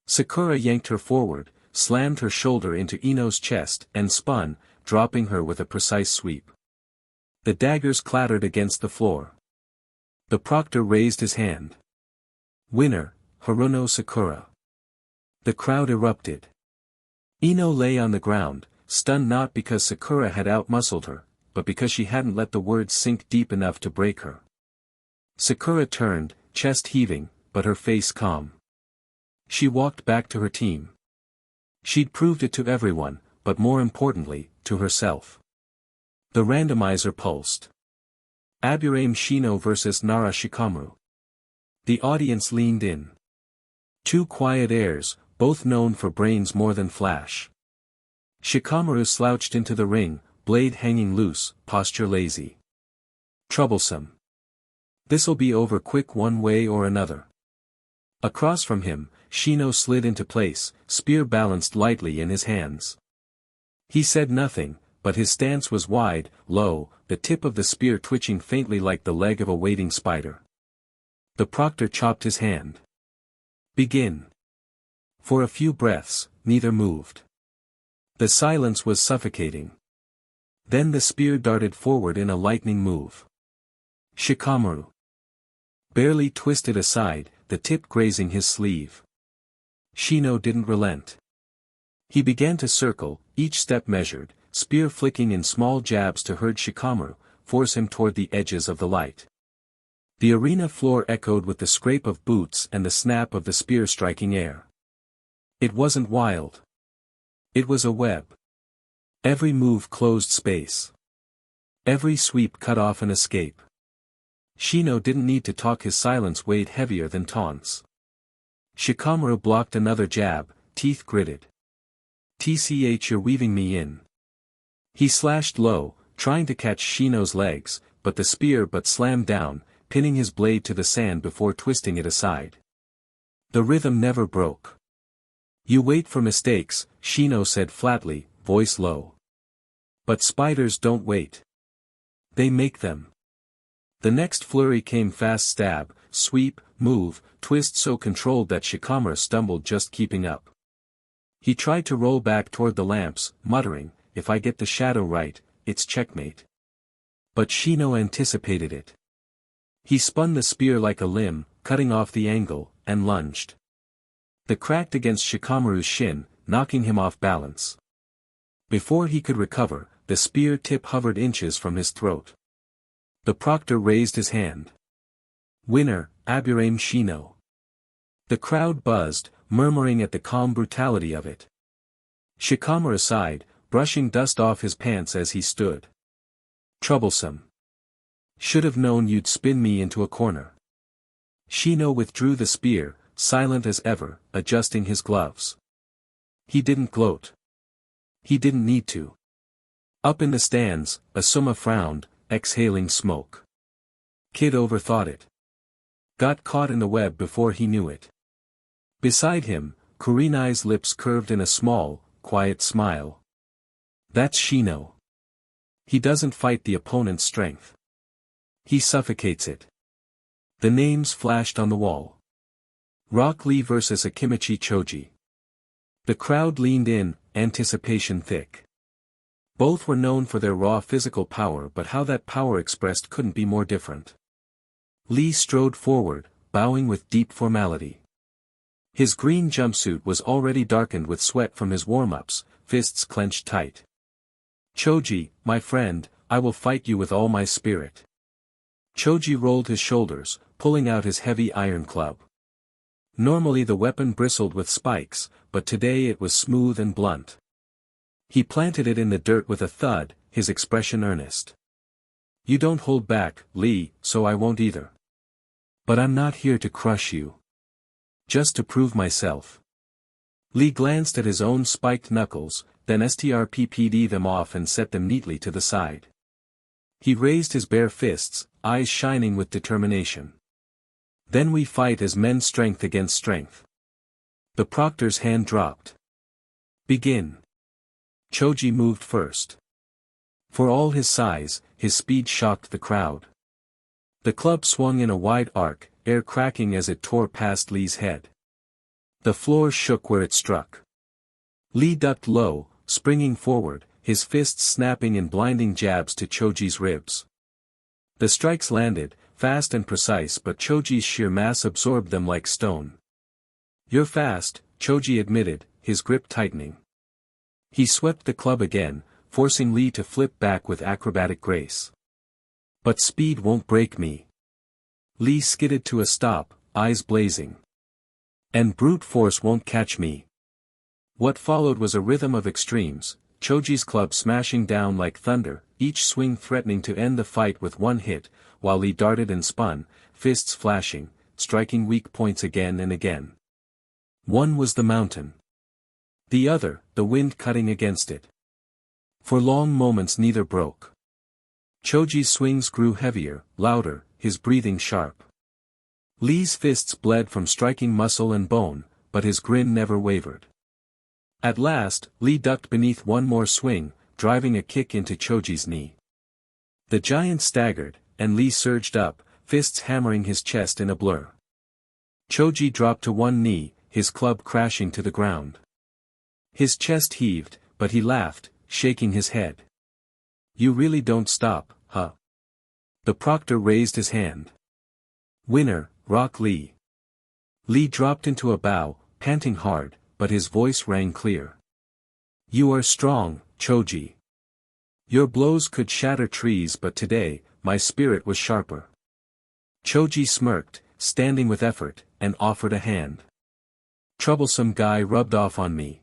Speaker 2: Sakura yanked her forward, slammed her shoulder into Ino's chest and spun, dropping her with a precise sweep. The daggers clattered against the floor. The proctor raised his hand. Winner, Haruno Sakura. The crowd erupted. Ino lay on the ground, stunned not because Sakura had outmuscled her, but because she hadn't let the words sink deep enough to break her. Sakura turned, chest heaving, but her face calm. She walked back to her team. She'd proved it to everyone, but more importantly, to herself. The randomizer pulsed. Aburame Shino versus Nara Shikamaru. The audience leaned in. Two quiet heirs, both known for brains more than flash. Shikamaru slouched into the ring, blade hanging loose, posture lazy. Troublesome. This'll be over quick one way or another. Across from him, Shino slid into place, spear balanced lightly in his hands. He said nothing, but his stance was wide, low, the tip of the spear twitching faintly like the leg of a waiting spider. The proctor chopped his hand. Begin. For a few breaths, neither moved. The silence was suffocating. Then the spear darted forward in a lightning move. Shikamaru barely twisted aside, the tip grazing his sleeve. Shino didn't relent. He began to circle, each step measured, spear flicking in small jabs to herd Shikamaru, force him toward the edges of the light. The arena floor echoed with the scrape of boots and the snap of the spear striking air. It wasn't wild. It was a web. Every move closed space. Every sweep cut off an escape. Shino didn't need to talk, his silence weighed heavier than taunts. Shikamaru blocked another jab, teeth gritted. "TCH, you're weaving me in." He slashed low, trying to catch Shino's legs, but the spear slammed down, pinning his blade to the sand before twisting it aside. The rhythm never broke. "You wait for mistakes," Shino said flatly, voice low. "But spiders don't wait. They make them." The next flurry came, fast stab, sweep, move, twist, so controlled that Shikamaru stumbled just keeping up. He tried to roll back toward the lamps, muttering, "If I get the shadow right, it's checkmate." But Shino anticipated it. He spun the spear like a limb, cutting off the angle, and lunged. The cracked against Shikamaru's shin, knocking him off balance. Before he could recover, the spear tip hovered inches from his throat. The proctor raised his hand. Winner, Aburame Shino. The crowd buzzed, murmuring at the calm brutality of it. Shikamaru sighed, brushing dust off his pants as he stood. Troublesome. Should have known you'd spin me into a corner. Shino withdrew the spear, silent as ever, adjusting his gloves. He didn't gloat. He didn't need to. Up in the stands, Asuma frowned, exhaling smoke. Kid overthought it. Got caught in the web before he knew it. Beside him, Kurenai's lips curved in a small, quiet smile. That's Shino. He doesn't fight the opponent's strength. He suffocates it. The names flashed on the wall. Rock Lee versus Akimichi Choji. The crowd leaned in, anticipation thick. Both were known for their raw physical power, but how that power expressed couldn't be more different. Lee strode forward, bowing with deep formality. His green jumpsuit was already darkened with sweat from his warm-ups, fists clenched tight. Choji, my friend, I will fight you with all my spirit. Choji rolled his shoulders, pulling out his heavy iron club. Normally the weapon bristled with spikes, but today it was smooth and blunt. He planted it in the dirt with a thud, his expression earnest. You don't hold back, Lee, so I won't either. But I'm not here to crush you. Just to prove myself. Lee glanced at his own spiked knuckles, then strpped them off and set them neatly to the side. He raised his bare fists, eyes shining with determination. Then we fight as men, strength against strength. The proctor's hand dropped. Begin. Choji moved first. For all his size, his speed shocked the crowd. The club swung in a wide arc, air cracking as it tore past Lee's head. The floor shook where it struck. Lee ducked low, springing forward, his fists snapping in blinding jabs to Choji's ribs. The strikes landed, fast and precise, but Choji's sheer mass absorbed them like stone. You're fast, Choji admitted, his grip tightening. He swept the club again, forcing Lee to flip back with acrobatic grace. But speed won't break me. Lee skidded to a stop, eyes blazing. And brute force won't catch me. What followed was a rhythm of extremes, Choji's club smashing down like thunder, each swing threatening to end the fight with one hit, while Lee darted and spun, fists flashing, striking weak points again and again. One was the mountain. The other, the wind cutting against it. For long moments neither broke. Choji's swings grew heavier, louder, his breathing sharp. Lee's fists bled from striking muscle and bone, but his grin never wavered. At last, Lee ducked beneath one more swing, driving a kick into Choji's knee. The giant staggered, and Lee surged up, fists hammering his chest in a blur. Choji dropped to one knee, his club crashing to the ground. His chest heaved, but he laughed, shaking his head. You really don't stop, huh? The proctor raised his hand. Winner, Rock Lee. Lee dropped into a bow, panting hard, but his voice rang clear. You are strong, Choji. Your blows could shatter trees, but today, my spirit was sharper. Choji smirked, standing with effort, and offered a hand. Troublesome guy rubbed off on me.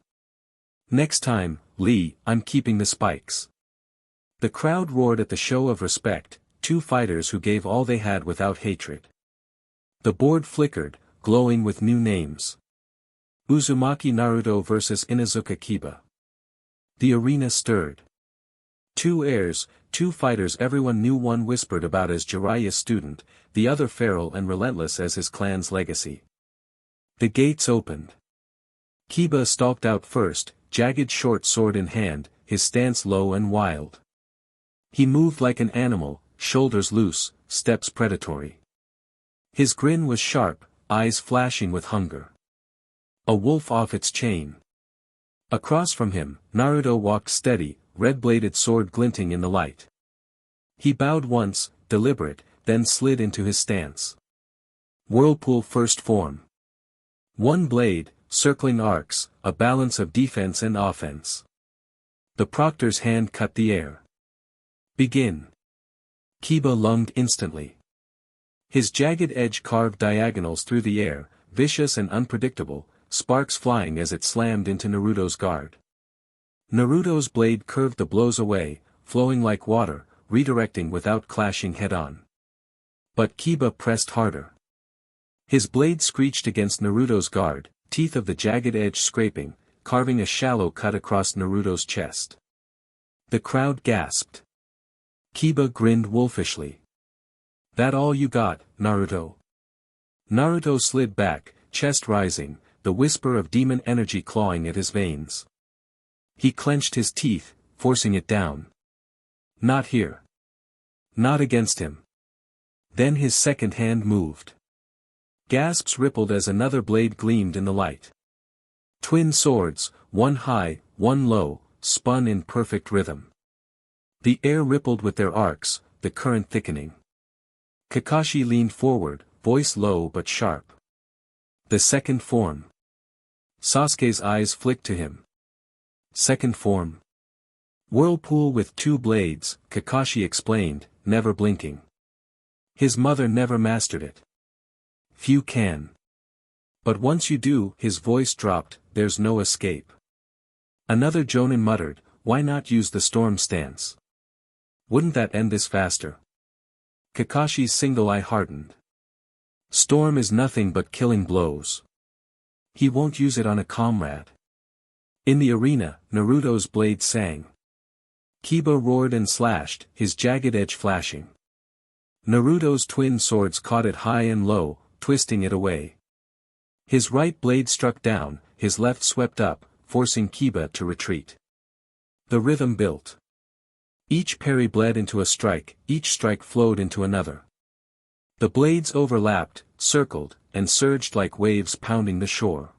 Speaker 2: Next time, Lee, I'm keeping the spikes. The crowd roared at the show of respect, two fighters who gave all they had without hatred. The board flickered, glowing with new names. Uzumaki Naruto vs Inuzuka Kiba. The arena stirred. Two heirs, two fighters everyone knew, one whispered about as Jiraiya's student, the other feral and relentless as his clan's legacy. The gates opened. Kiba stalked out first, jagged short sword in hand, his stance low and wild. He moved like an animal, shoulders loose, steps predatory. His grin was sharp, eyes flashing with hunger. A wolf off its chain. Across from him, Naruto walked steady, red-bladed sword glinting in the light. He bowed once, deliberate, then slid into his stance. Whirlpool first form. One blade, circling arcs, a balance of defense and offense. The proctor's hand cut the air. Begin. Kiba lunged instantly. His jagged edge carved diagonals through the air, vicious and unpredictable, sparks flying as it slammed into Naruto's guard. Naruto's blade curved the blows away, flowing like water, redirecting without clashing head-on. But Kiba pressed harder. His blade screeched against Naruto's guard, teeth of the jagged edge scraping, carving a shallow cut across Naruto's chest. The crowd gasped. Kiba grinned wolfishly. That all you got, Naruto? Naruto slid back, chest rising, the whisper of demon energy clawing at his veins. He clenched his teeth, forcing it down. Not here. Not against him. Then his second hand moved. Gasps rippled as another blade gleamed in the light. Twin swords, one high, one low, spun in perfect rhythm. The air rippled with their arcs, the current thickening. Kakashi leaned forward, voice low but sharp. The second form. Sasuke's eyes flicked to him. Second form. Whirlpool with 2 blades, Kakashi explained, never blinking. His mother never mastered it. Few can. But once you do, his voice dropped, there's no escape. Another Jonin muttered, why not use the storm stance? Wouldn't that end this faster? Kakashi's single eye hardened. Storm is nothing but killing blows. He won't use it on a comrade. In the arena, Naruto's blade sang. Kiba roared and slashed, his jagged edge flashing. Naruto's twin swords caught it high and low, twisting it away. His right blade struck down, his left swept up, forcing Kiba to retreat. The rhythm built. Each parry bled into a strike, each strike flowed into another. The blades overlapped, circled, and surged like waves pounding the shore.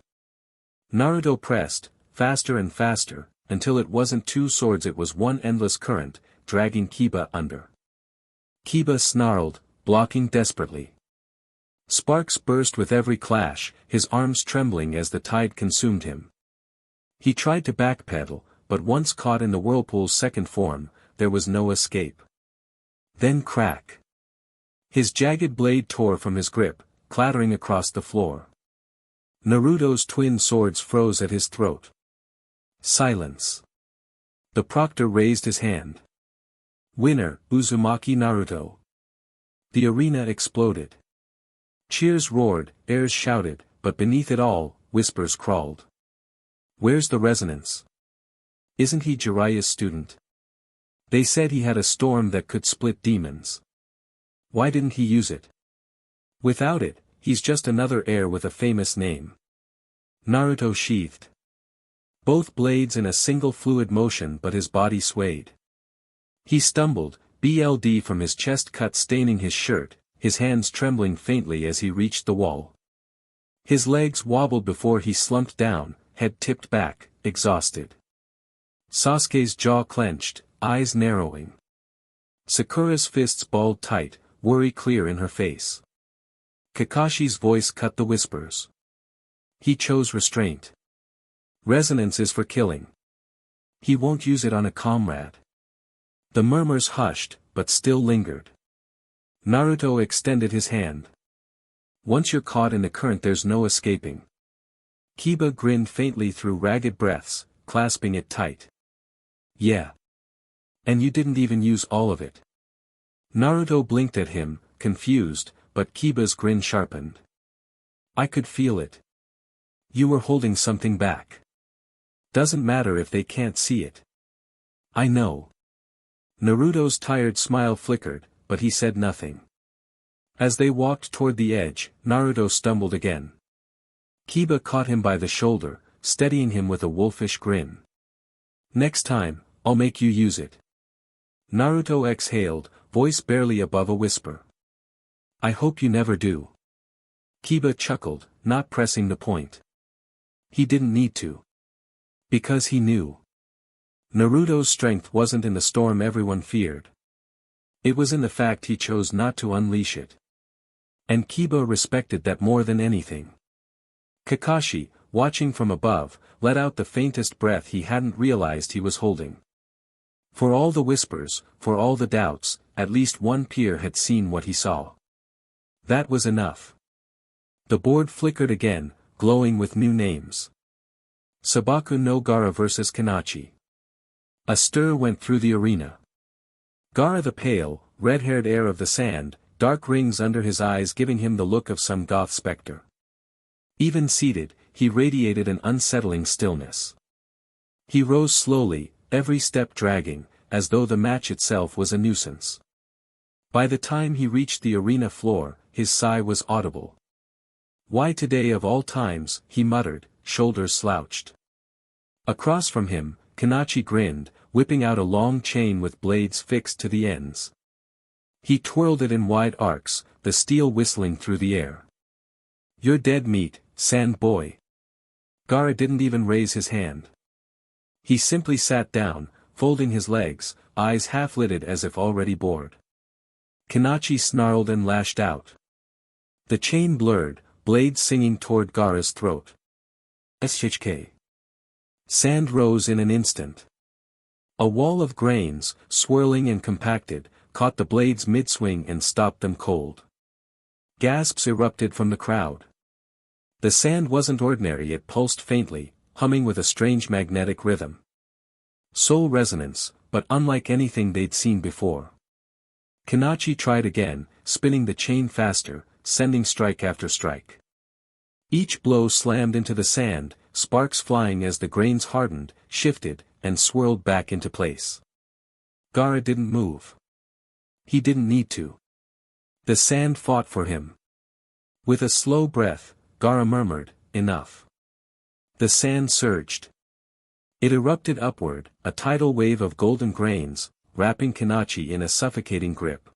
Speaker 2: Naruto pressed, faster and faster, until it wasn't 2 swords, it was one endless current, dragging Kiba under. Kiba snarled, blocking desperately. Sparks burst with every clash, his arms trembling as the tide consumed him. He tried to backpedal, but once caught in the whirlpool's second form, there was no escape. Then crack. His jagged blade tore from his grip, clattering across the floor. Naruto's twin swords froze at his throat. Silence. The proctor raised his hand. Winner, Uzumaki Naruto. The arena exploded. Cheers roared, heirs shouted, but beneath it all, whispers crawled. Where's the resonance? Isn't he Jiraiya's student? They said he had a storm that could split demons. Why didn't he use it? Without it, he's just another heir with a famous name. Naruto sheathed. Both blades in a single fluid motion, but his body swayed. He stumbled, BLD from his chest cut staining his shirt, his hands trembling faintly as he reached the wall. His legs wobbled before he slumped down, head tipped back, exhausted. Sasuke's jaw clenched, eyes narrowing. Sakura's fists balled tight, worry clear in her face. Kakashi's voice cut the whispers. He chose restraint. Resonance is for killing. He won't use it on a comrade. The murmurs hushed, but still lingered. Naruto extended his hand. Once you're caught in the current, there's no escaping. Kiba grinned faintly through ragged breaths, clasping it tight. Yeah. And you didn't even use all of it. Naruto blinked at him, confused, but Kiba's grin sharpened. I could feel it. You were holding something back. Doesn't matter if they can't see it. I know. Naruto's tired smile flickered, but he said nothing. As they walked toward the edge, Naruto stumbled again. Kiba caught him by the shoulder, steadying him with a wolfish grin. Next time, I'll make you use it. Naruto exhaled, voice barely above a whisper. I hope you never do. Kiba chuckled, not pressing the point. He didn't need to. Because he knew. Naruto's strength wasn't in the storm everyone feared. It was in the fact he chose not to unleash it. And Kiba respected that more than anything. Kakashi, watching from above, let out the faintest breath he hadn't realized he was holding. For all the whispers, for all the doubts, at least one peer had seen what he saw. That was enough. The board flickered again, glowing with new names. Sabaku no Gaara vs Kanachi. A stir went through the arena. Gaara the pale, red-haired heir of the sand, dark rings under his eyes giving him the look of some goth specter. Even seated, he radiated an unsettling stillness. He rose slowly, every step dragging, as though the match itself was a nuisance. By the time he reached the arena floor, his sigh was audible. Why today of all times, he muttered, shoulders slouched. Across from him, Kanachi grinned, whipping out a long chain with blades fixed to the ends. He twirled it in wide arcs, the steel whistling through the air. You're dead meat, sand boy. Gaara didn't even raise his hand. He simply sat down, folding his legs, eyes half-lidded as if already bored. Kanachi snarled and lashed out. The chain blurred, blades singing toward Gaara's throat. SHK. Sand rose in an instant. A wall of grains, swirling and compacted, caught the blades mid-swing and stopped them cold. Gasps erupted from the crowd. The sand wasn't ordinary, it pulsed faintly, humming with a strange magnetic rhythm. Soul resonance, but unlike anything they'd seen before. Kakashi tried again, spinning the chain faster, sending strike after strike. Each blow slammed into the sand, sparks flying as the grains hardened, shifted, and swirled back into place. Gaara didn't move. He didn't need to. The sand fought for him. With a slow breath, Gaara murmured, "Enough." The sand surged. It erupted upward, a tidal wave of golden grains, wrapping Kakashi in a suffocating grip.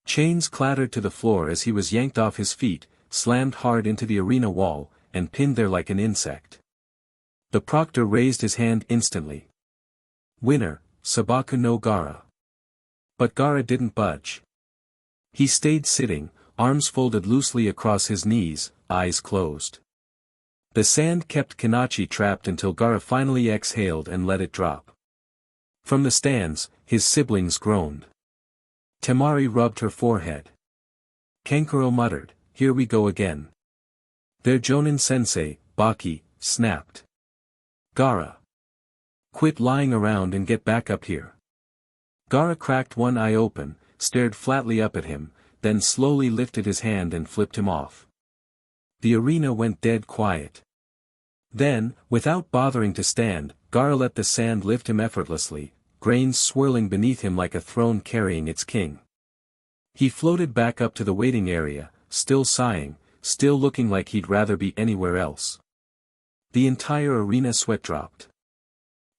Speaker 2: Chains clattered to the floor as he was yanked off his feet, slammed hard into the arena wall, and pinned there like an insect. The proctor raised his hand instantly. "Winner, Sabaku no Gaara." But Gaara didn't budge. He stayed sitting, arms folded loosely across his knees, eyes closed. The sand kept Kakashi trapped until Gaara finally exhaled and let it drop. From the stands, his siblings groaned. Temari rubbed her forehead. Kankuro muttered, "Here we go again." Their Jonin-sensei, Baki, snapped. "Gaara! Quit lying around and get back up here." Gaara cracked one eye open, stared flatly up at him, then slowly lifted his hand and flipped him off. The arena went dead quiet. Then, without bothering to stand, Gaara let the sand lift him effortlessly, grains swirling beneath him like a throne carrying its king. He floated back up to the waiting area, still sighing, still looking like he'd rather be anywhere else. The entire arena sweat dropped.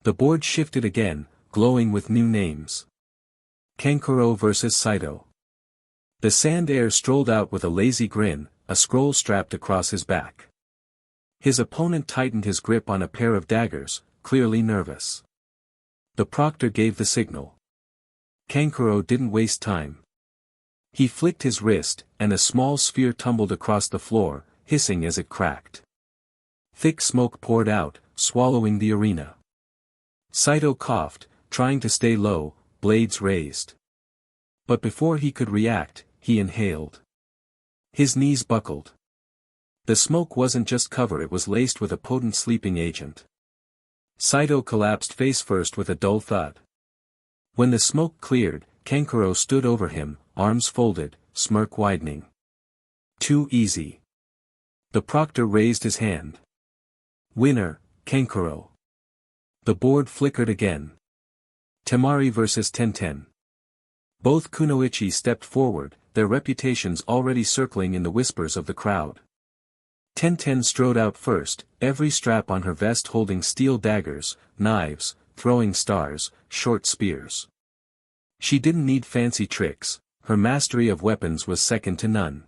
Speaker 2: The board shifted again, glowing with new names. Kankuro versus Saito. The sand heir strolled out with a lazy grin, a scroll strapped across his back. His opponent tightened his grip on a pair of daggers, clearly nervous. The proctor gave the signal. Kankuro didn't waste time. He flicked his wrist, and a small sphere tumbled across the floor, hissing as it cracked. Thick smoke poured out, swallowing the arena. Saito coughed, trying to stay low, blades raised. But before he could react, he inhaled. His knees buckled. The smoke wasn't just cover, it was laced with a potent sleeping agent. Saito collapsed face first with a dull thud. When the smoke cleared, Kankuro stood over him, arms folded, smirk widening. "Too easy." The proctor raised his hand. "Winner, Kankuro." The board flickered again. Temari versus Tenten. Both kunoichi stepped forward, their reputations already circling in the whispers of the crowd. Tenten strode out first, every strap on her vest holding steel daggers, knives, throwing stars, short spears. She didn't need fancy tricks, her mastery of weapons was second to none.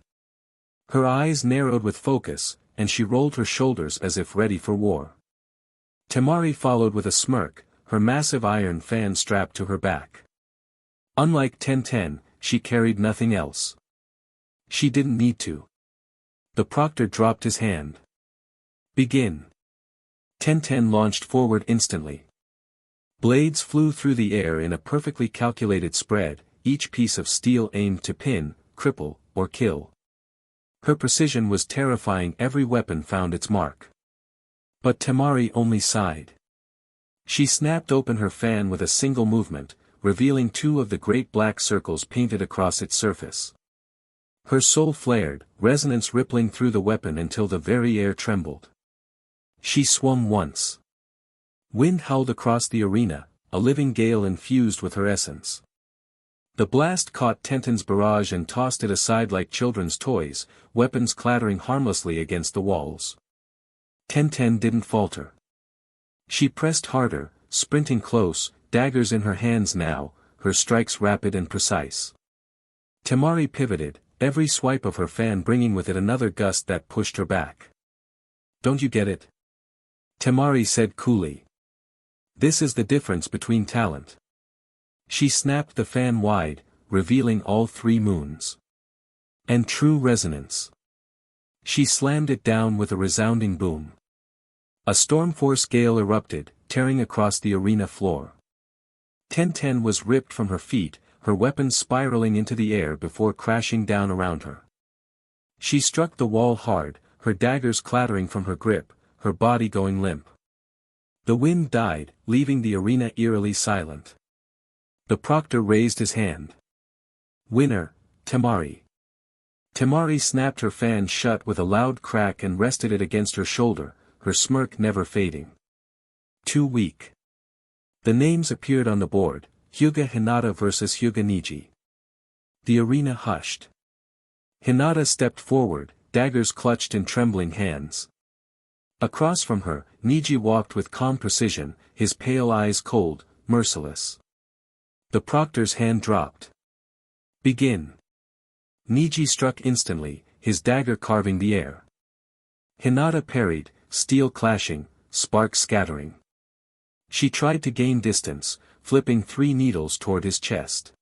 Speaker 2: Her eyes narrowed with focus, and she rolled her shoulders as if ready for war. Temari followed with a smirk, her massive iron fan strapped to her back. Unlike Tenten, she carried nothing else. She didn't need to. The proctor dropped his hand. "Begin." Tenten launched forward instantly. Blades flew through the air in a perfectly calculated spread, each piece of steel aimed to pin, cripple, or kill. Her precision was terrifying, every weapon found its mark. But Temari only sighed. She snapped open her fan with a single movement, revealing two of the great black circles painted across its surface. Her soul flared, resonance rippling through the weapon until the very air trembled. She swung once. Wind howled across the arena, a living gale infused with her essence. The blast caught Tenten's barrage and tossed it aside like children's toys, weapons clattering harmlessly against the walls. Tenten didn't falter. She pressed harder, sprinting close, daggers in her hands now, her strikes rapid and precise. Temari pivoted, every swipe of her fan bringing with it another gust that pushed her back. "Don't you get it?" Temari said coolly. "This is the difference between talent." She snapped the fan wide, revealing all three moons. And true resonance. She slammed it down with a resounding boom. A storm force gale erupted, tearing across the arena floor. Ten was ripped from her feet, her weapons spiraling into the air before crashing down around her. She struck the wall hard, her daggers clattering from her grip, her body going limp. The wind died, leaving the arena eerily silent. The proctor raised his hand. Winner, Temari. Temari snapped her fan shut with a loud crack and rested it against her shoulder, her smirk never fading. Too weak. The names appeared on the board, Hyuga Hinata vs Hyuga Niji. The arena hushed. Hinata stepped forward, daggers clutched in trembling hands. Across from her, Niji walked with calm precision, his pale eyes cold, merciless. The proctor's hand dropped. Begin. Niji struck instantly, his dagger carving the air. Hinata parried, steel clashing, sparks scattering. She tried to gain distance, flipping 3 needles toward his chest.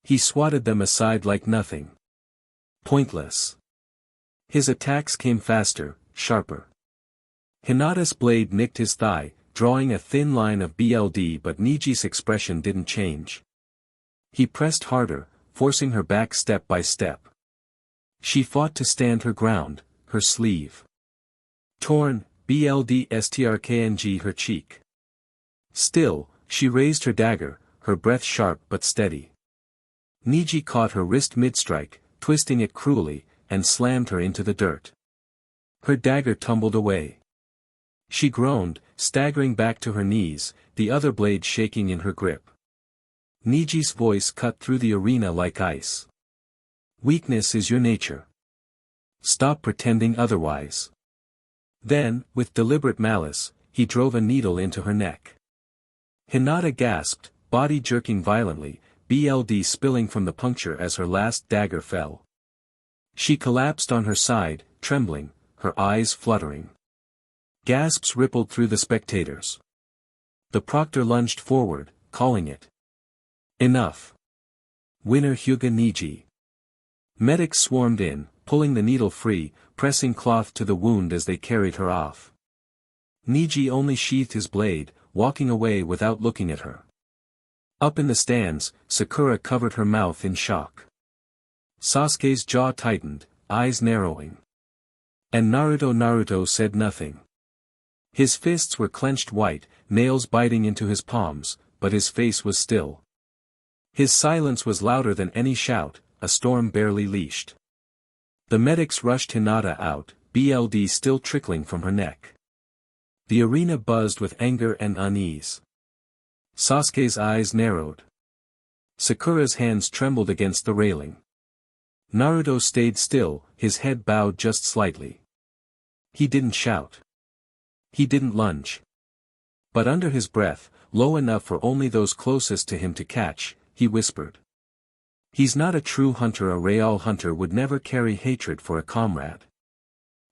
Speaker 2: He swatted them aside like nothing. Pointless. His attacks came faster, sharper. Hinata's blade nicked his thigh, drawing a thin line of BLD, but Niji's expression didn't change. He pressed harder, forcing her back step by step. She fought to stand her ground, her sleeve torn, BLD strkng her cheek. Still, she raised her dagger, her breath sharp but steady. Niji caught her wrist mid-strike, twisting it cruelly, and slammed her into the dirt. Her dagger tumbled away. She groaned, staggering back to her knees, the other blade shaking in her grip. Niji's voice cut through the arena like ice. Weakness is your nature. Stop pretending otherwise. Then, with deliberate malice, he drove a needle into her neck. Hinata gasped, body jerking violently, BLD spilling from the puncture as her last dagger fell. She collapsed on her side, trembling, her eyes fluttering. Gasps rippled through the spectators. The proctor lunged forward, calling it. Enough. Winner Hyuga Niji. Medics swarmed in, pulling the needle free, pressing cloth to the wound as they carried her off. Niji only sheathed his blade, walking away without looking at her. Up in the stands, Sakura covered her mouth in shock. Sasuke's jaw tightened, eyes narrowing. And Naruto said nothing. His fists were clenched white, nails biting into his palms, but his face was still. His silence was louder than any shout, a storm barely leashed. The medics rushed Hinata out, BLD still trickling from her neck. The arena buzzed with anger and unease. Sasuke's eyes narrowed. Sakura's hands trembled against the railing. Naruto stayed still, his head bowed just slightly. He didn't shout. He didn't lunge. But under his breath, low enough for only those closest to him to catch, he whispered. He's not a true hunter. A real hunter would never carry hatred for a comrade.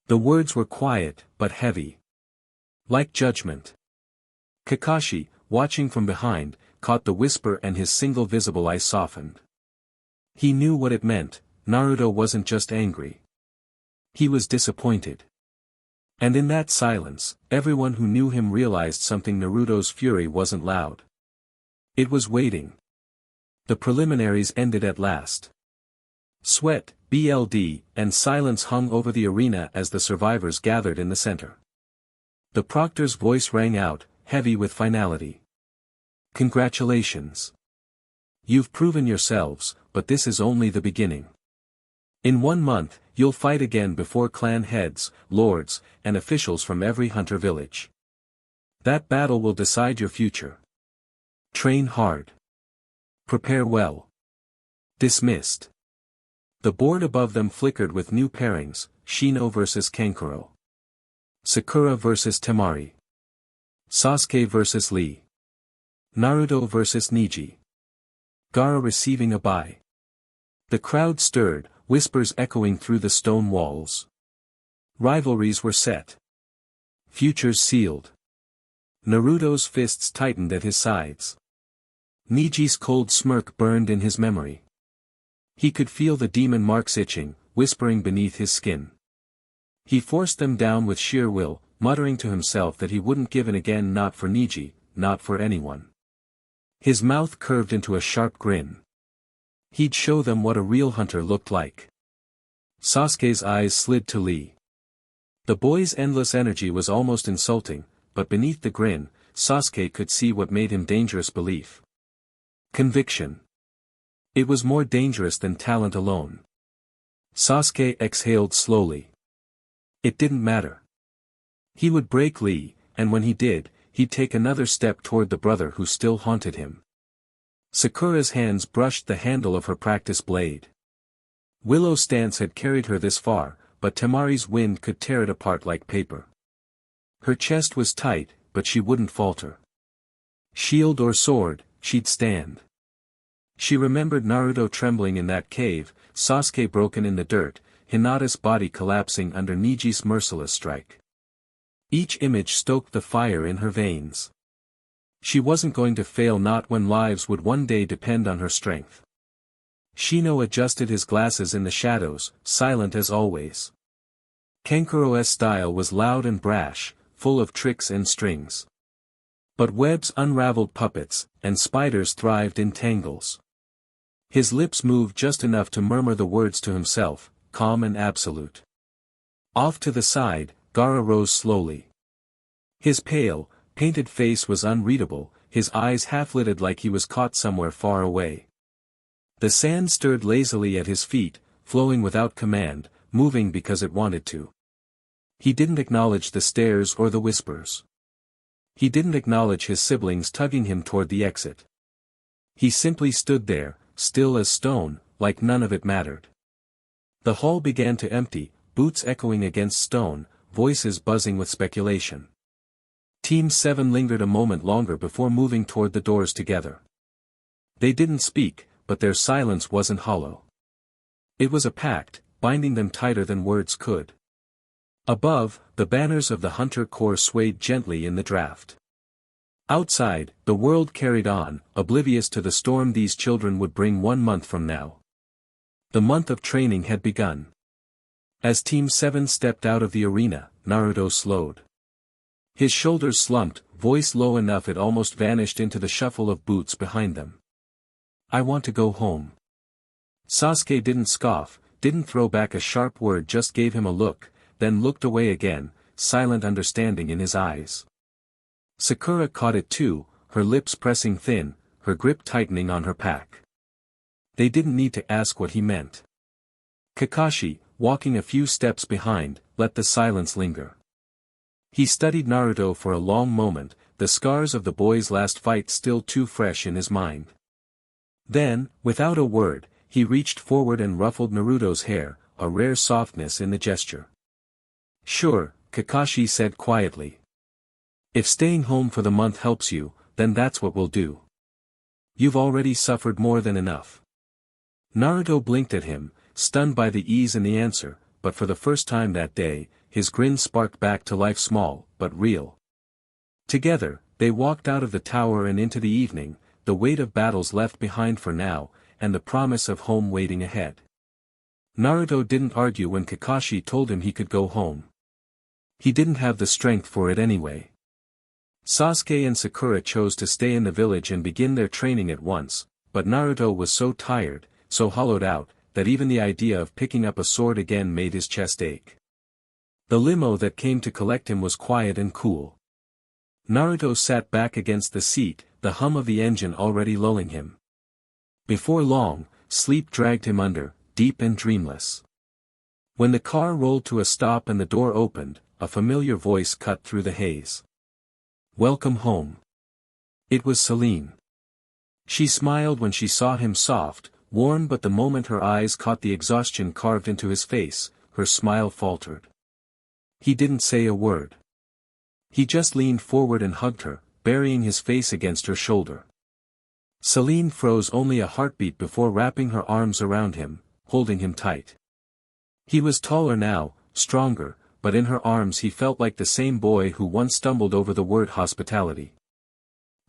Speaker 2: The words were quiet, but heavy. Like judgment. Kakashi, watching from behind, caught the whisper and his single visible eye softened. He knew what it meant, Naruto wasn't just angry. He was disappointed. And in that silence, everyone who knew him realized something. Naruto's fury wasn't loud. It was waiting. The preliminaries ended at last. Sweat, BLD, and silence hung over the arena as the survivors gathered in the center. The proctor's voice rang out, heavy with finality. Congratulations. You've proven yourselves, but this is only the beginning. In 1 month, you'll fight again before clan heads, lords, and officials from every hunter village. That battle will decide your future. Train hard. Prepare well. Dismissed. The board above them flickered with new pairings, Shino vs Kankuro. Sakura vs Temari. Sasuke vs Lee. Naruto vs Niji. Gaara receiving a bye. The crowd stirred, whispers echoing through the stone walls. Rivalries were set. Futures sealed. Naruto's fists tightened at his sides. Niji's cold smirk burned in his memory. He could feel the demon marks itching, whispering beneath his skin. He forced them down with sheer will, muttering to himself that he wouldn't give in again, not for Niji, not for anyone. His mouth curved into a sharp grin. He'd show them what a real hunter looked like. Sasuke's eyes slid to Lee. The boy's endless energy was almost insulting, but beneath the grin, Sasuke could see what made him dangerous: belief. Conviction. It was more dangerous than talent alone. Sasuke exhaled slowly. It didn't matter. He would break Lee, and when he did, he'd take another step toward the brother who still haunted him. Sakura's hands brushed the handle of her practice blade. Willow's stance had carried her this far, but Temari's wind could tear it apart like paper. Her chest was tight, but she wouldn't falter. Shield or sword, she'd stand. She remembered Naruto trembling in that cave, Sasuke broken in the dirt, Hinata's body collapsing under Niji's merciless strike. Each image stoked the fire in her veins. She wasn't going to fail, not when lives would one day depend on her strength. Shino adjusted his glasses in the shadows, silent as always. Kankuro's style was loud and brash, full of tricks and strings. But webs unraveled puppets, and spiders thrived in tangles. His lips moved just enough to murmur the words to himself, calm and absolute. Off to the side, Gaara rose slowly. His pale, painted face was unreadable, his eyes half-lidded like he was caught somewhere far away. The sand stirred lazily at his feet, flowing without command, moving because it wanted to. He didn't acknowledge the stares or the whispers. He didn't acknowledge his siblings tugging him toward the exit. He simply stood there, still as stone, like none of it mattered. The hall began to empty, boots echoing against stone, voices buzzing with speculation. Team 7 lingered a moment longer before moving toward the doors together. They didn't speak, but their silence wasn't hollow. It was a pact, binding them tighter than words could. Above, the banners of the Hunter Corps swayed gently in the draft. Outside, the world carried on, oblivious to the storm these children would bring 1 month from now. The month of training had begun. As Team 7 stepped out of the arena, Naruto slowed. His shoulders slumped, voice low enough it almost vanished into the shuffle of boots behind them. I want to go home. Sasuke didn't scoff, didn't throw back a sharp word, just gave him a look, then looked away again, silent understanding in his eyes. Sakura caught it too, her lips pressing thin, her grip tightening on her pack. They didn't need to ask what he meant. Kakashi, walking a few steps behind, let the silence linger. He studied Naruto for a long moment, the scars of the boy's last fight still too fresh in his mind. Then, without a word, he reached forward and ruffled Naruto's hair, a rare softness in the gesture. Sure, Kakashi said quietly. If staying home for the month helps you, then that's what we'll do. You've already suffered more than enough. Naruto blinked at him, stunned by the ease in the answer, but for the first time that day, his grin sparked back to life, small, but real. Together, they walked out of the tower and into the evening, the weight of battles left behind for now, and the promise of home waiting ahead. Naruto didn't argue when Kakashi told him he could go home. He didn't have the strength for it anyway. Sasuke and Sakura chose to stay in the village and begin their training at once, but Naruto was so tired, so hollowed out, that even the idea of picking up a sword again made his chest ache. The limo that came to collect him was quiet and cool. Naruto sat back against the seat, the hum of the engine already lulling him. Before long, sleep dragged him under, deep and dreamless. When the car rolled to a stop and the door opened, a familiar voice cut through the haze. Welcome home. It was Celine. She smiled when she saw him, soft, warm, but the moment her eyes caught the exhaustion carved into his face, her smile faltered. He didn't say a word. He just leaned forward and hugged her, burying his face against her shoulder. Celine froze only a heartbeat before wrapping her arms around him, holding him tight. He was taller now, stronger, but in her arms he felt like the same boy who once stumbled over the word hospitality.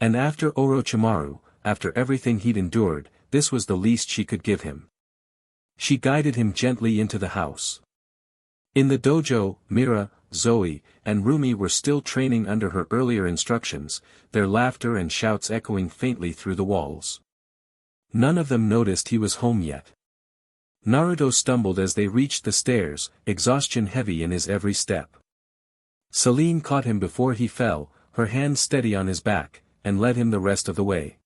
Speaker 2: And after Orochimaru, after everything he'd endured, this was the least she could give him. She guided him gently into the house. In the dojo, Mira, Zoe, and Rumi were still training under her earlier instructions, their laughter and shouts echoing faintly through the walls. None of them noticed he was home yet. Naruto stumbled as they reached the stairs, exhaustion heavy in his every step. Celine caught him before he fell, her hand steady on his back, and led him the rest of the way.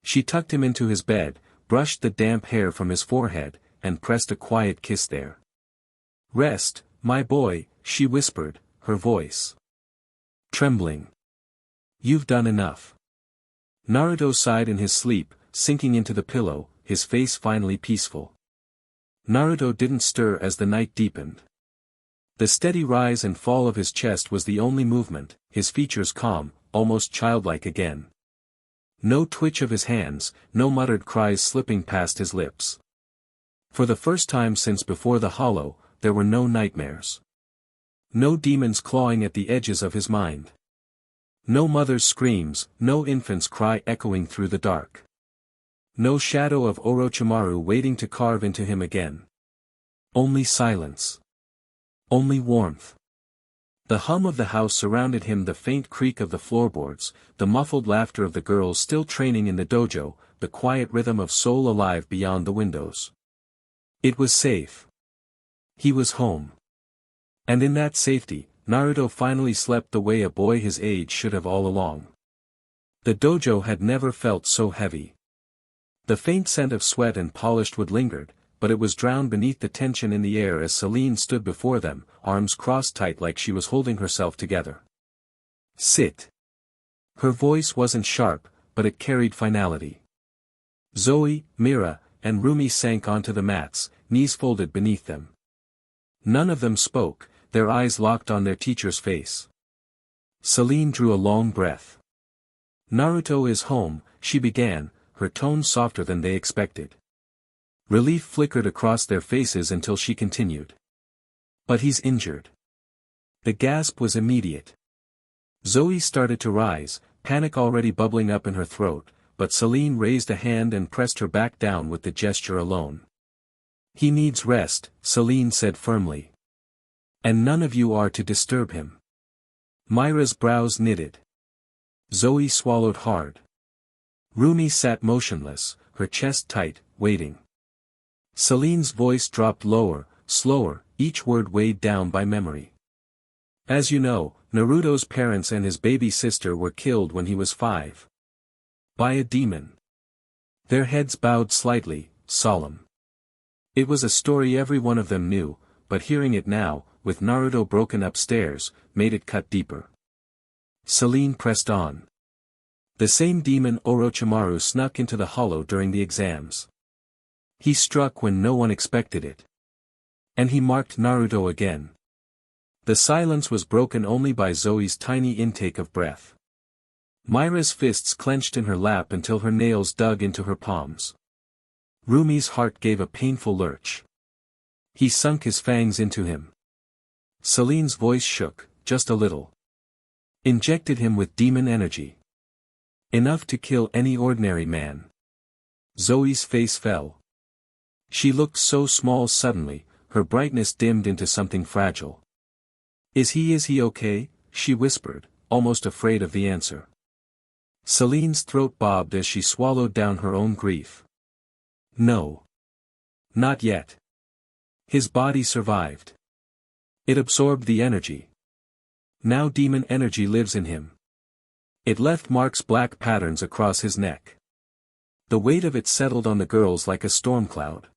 Speaker 2: She tucked him into his bed, brushed the damp hair from his forehead, and pressed a quiet kiss there. "Rest, my boy," she whispered, her voice trembling. "You've done enough." Naruto sighed in his sleep, sinking into the pillow, his face finally peaceful. Naruto didn't stir as the night deepened. The steady rise and fall of his chest was the only movement, his features calm, almost childlike again. No twitch of his hands, no muttered cries slipping past his lips. For the first time since before the hollow, there were no nightmares. No demons clawing at the edges of his mind. No mother's screams, no infant's cry echoing through the dark. No shadow of Orochimaru waiting to carve into him again. Only silence. Only warmth. The hum of the house surrounded him, the faint creak of the floorboards, the muffled laughter of the girls still training in the dojo, the quiet rhythm of soul alive beyond the windows. It was safe. He was home. And in that safety, Naruto finally slept the way a boy his age should have all along. The dojo had never felt so heavy. The faint scent of sweat and polished wood lingered, but it was drowned beneath the tension in the air as Celine stood before them, arms crossed tight like she was holding herself together. "Sit." Her voice wasn't sharp, but it carried finality. Zoe, Mira, and Rumi sank onto the mats, knees folded beneath them. None of them spoke, their eyes locked on their teacher's face. Celine drew a long breath. "Naruto is home," she began, her tone softer than they expected. Relief flickered across their faces until she continued. "But he's injured." The gasp was immediate. Zoe started to rise, panic already bubbling up in her throat, but Celine raised a hand and pressed her back down with the gesture alone. "He needs rest," Celine said firmly. "And none of you are to disturb him." Myra's brows knitted. Zoe swallowed hard. Rumi sat motionless, her chest tight, waiting. Celine's voice dropped lower, slower, each word weighed down by memory. "As you know, Naruto's parents and his baby sister were killed when he was 5. By a demon." Their heads bowed slightly, solemn. It was a story every one of them knew, but hearing it now, with Naruto broken upstairs, made it cut deeper. Celine pressed on. "The same demon Orochimaru snuck into the hollow during the exams. He struck when no one expected it. And he marked Naruto again." The silence was broken only by Zoe's tiny intake of breath. Myra's fists clenched in her lap until her nails dug into her palms. Rumi's heart gave a painful lurch. He sunk his fangs into him. Celine's voice shook, just a little. "Injected him with demon energy. Enough to kill any ordinary man." Zoe's face fell. She looked so small suddenly, her brightness dimmed into something fragile. Is he okay?" she whispered, almost afraid of the answer. Celine's throat bobbed as she swallowed down her own grief. "No. Not yet. His body survived. It absorbed the energy. Now demon energy lives in him. It left marks, black patterns across his neck. The weight of it settled on the girls like a storm cloud."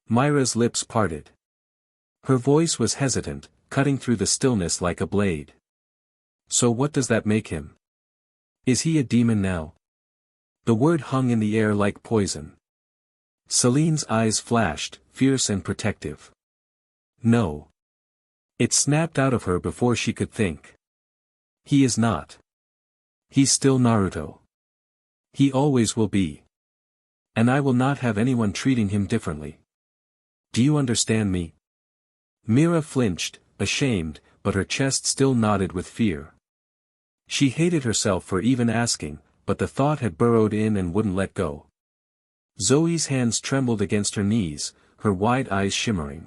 Speaker 2: Myra's lips parted. Her voice was hesitant, cutting through the stillness like a blade. "So what does that make him? Is he a demon now?" The word hung in the air like poison. Celine's eyes flashed, fierce and protective. "No." It snapped out of her before she could think. "He is not. He's still Naruto. He always will be. And I will not have anyone treating him differently. Do you understand me?" Mira flinched, ashamed, but her chest still nodded with fear. She hated herself for even asking, but the thought had burrowed in and wouldn't let go. Zoe's hands trembled against her knees, her wide eyes shimmering.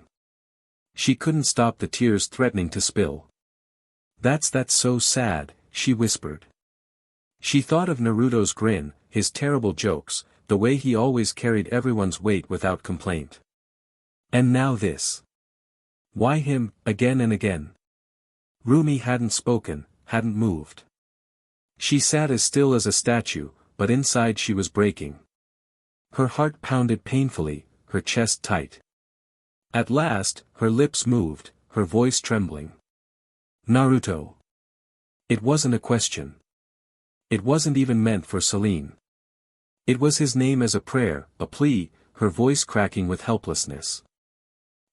Speaker 2: She couldn't stop the tears threatening to spill. That's so sad," she whispered. She thought of Naruto's grin, his terrible jokes, the way he always carried everyone's weight without complaint. And now this. Why him, again and again? Rumi hadn't spoken, hadn't moved. She sat as still as a statue, but inside she was breaking. Her heart pounded painfully, her chest tight. At last, her lips moved, her voice trembling. "Naruto." It wasn't a question. It wasn't even meant for Celine. It was his name as a prayer, a plea, her voice cracking with helplessness.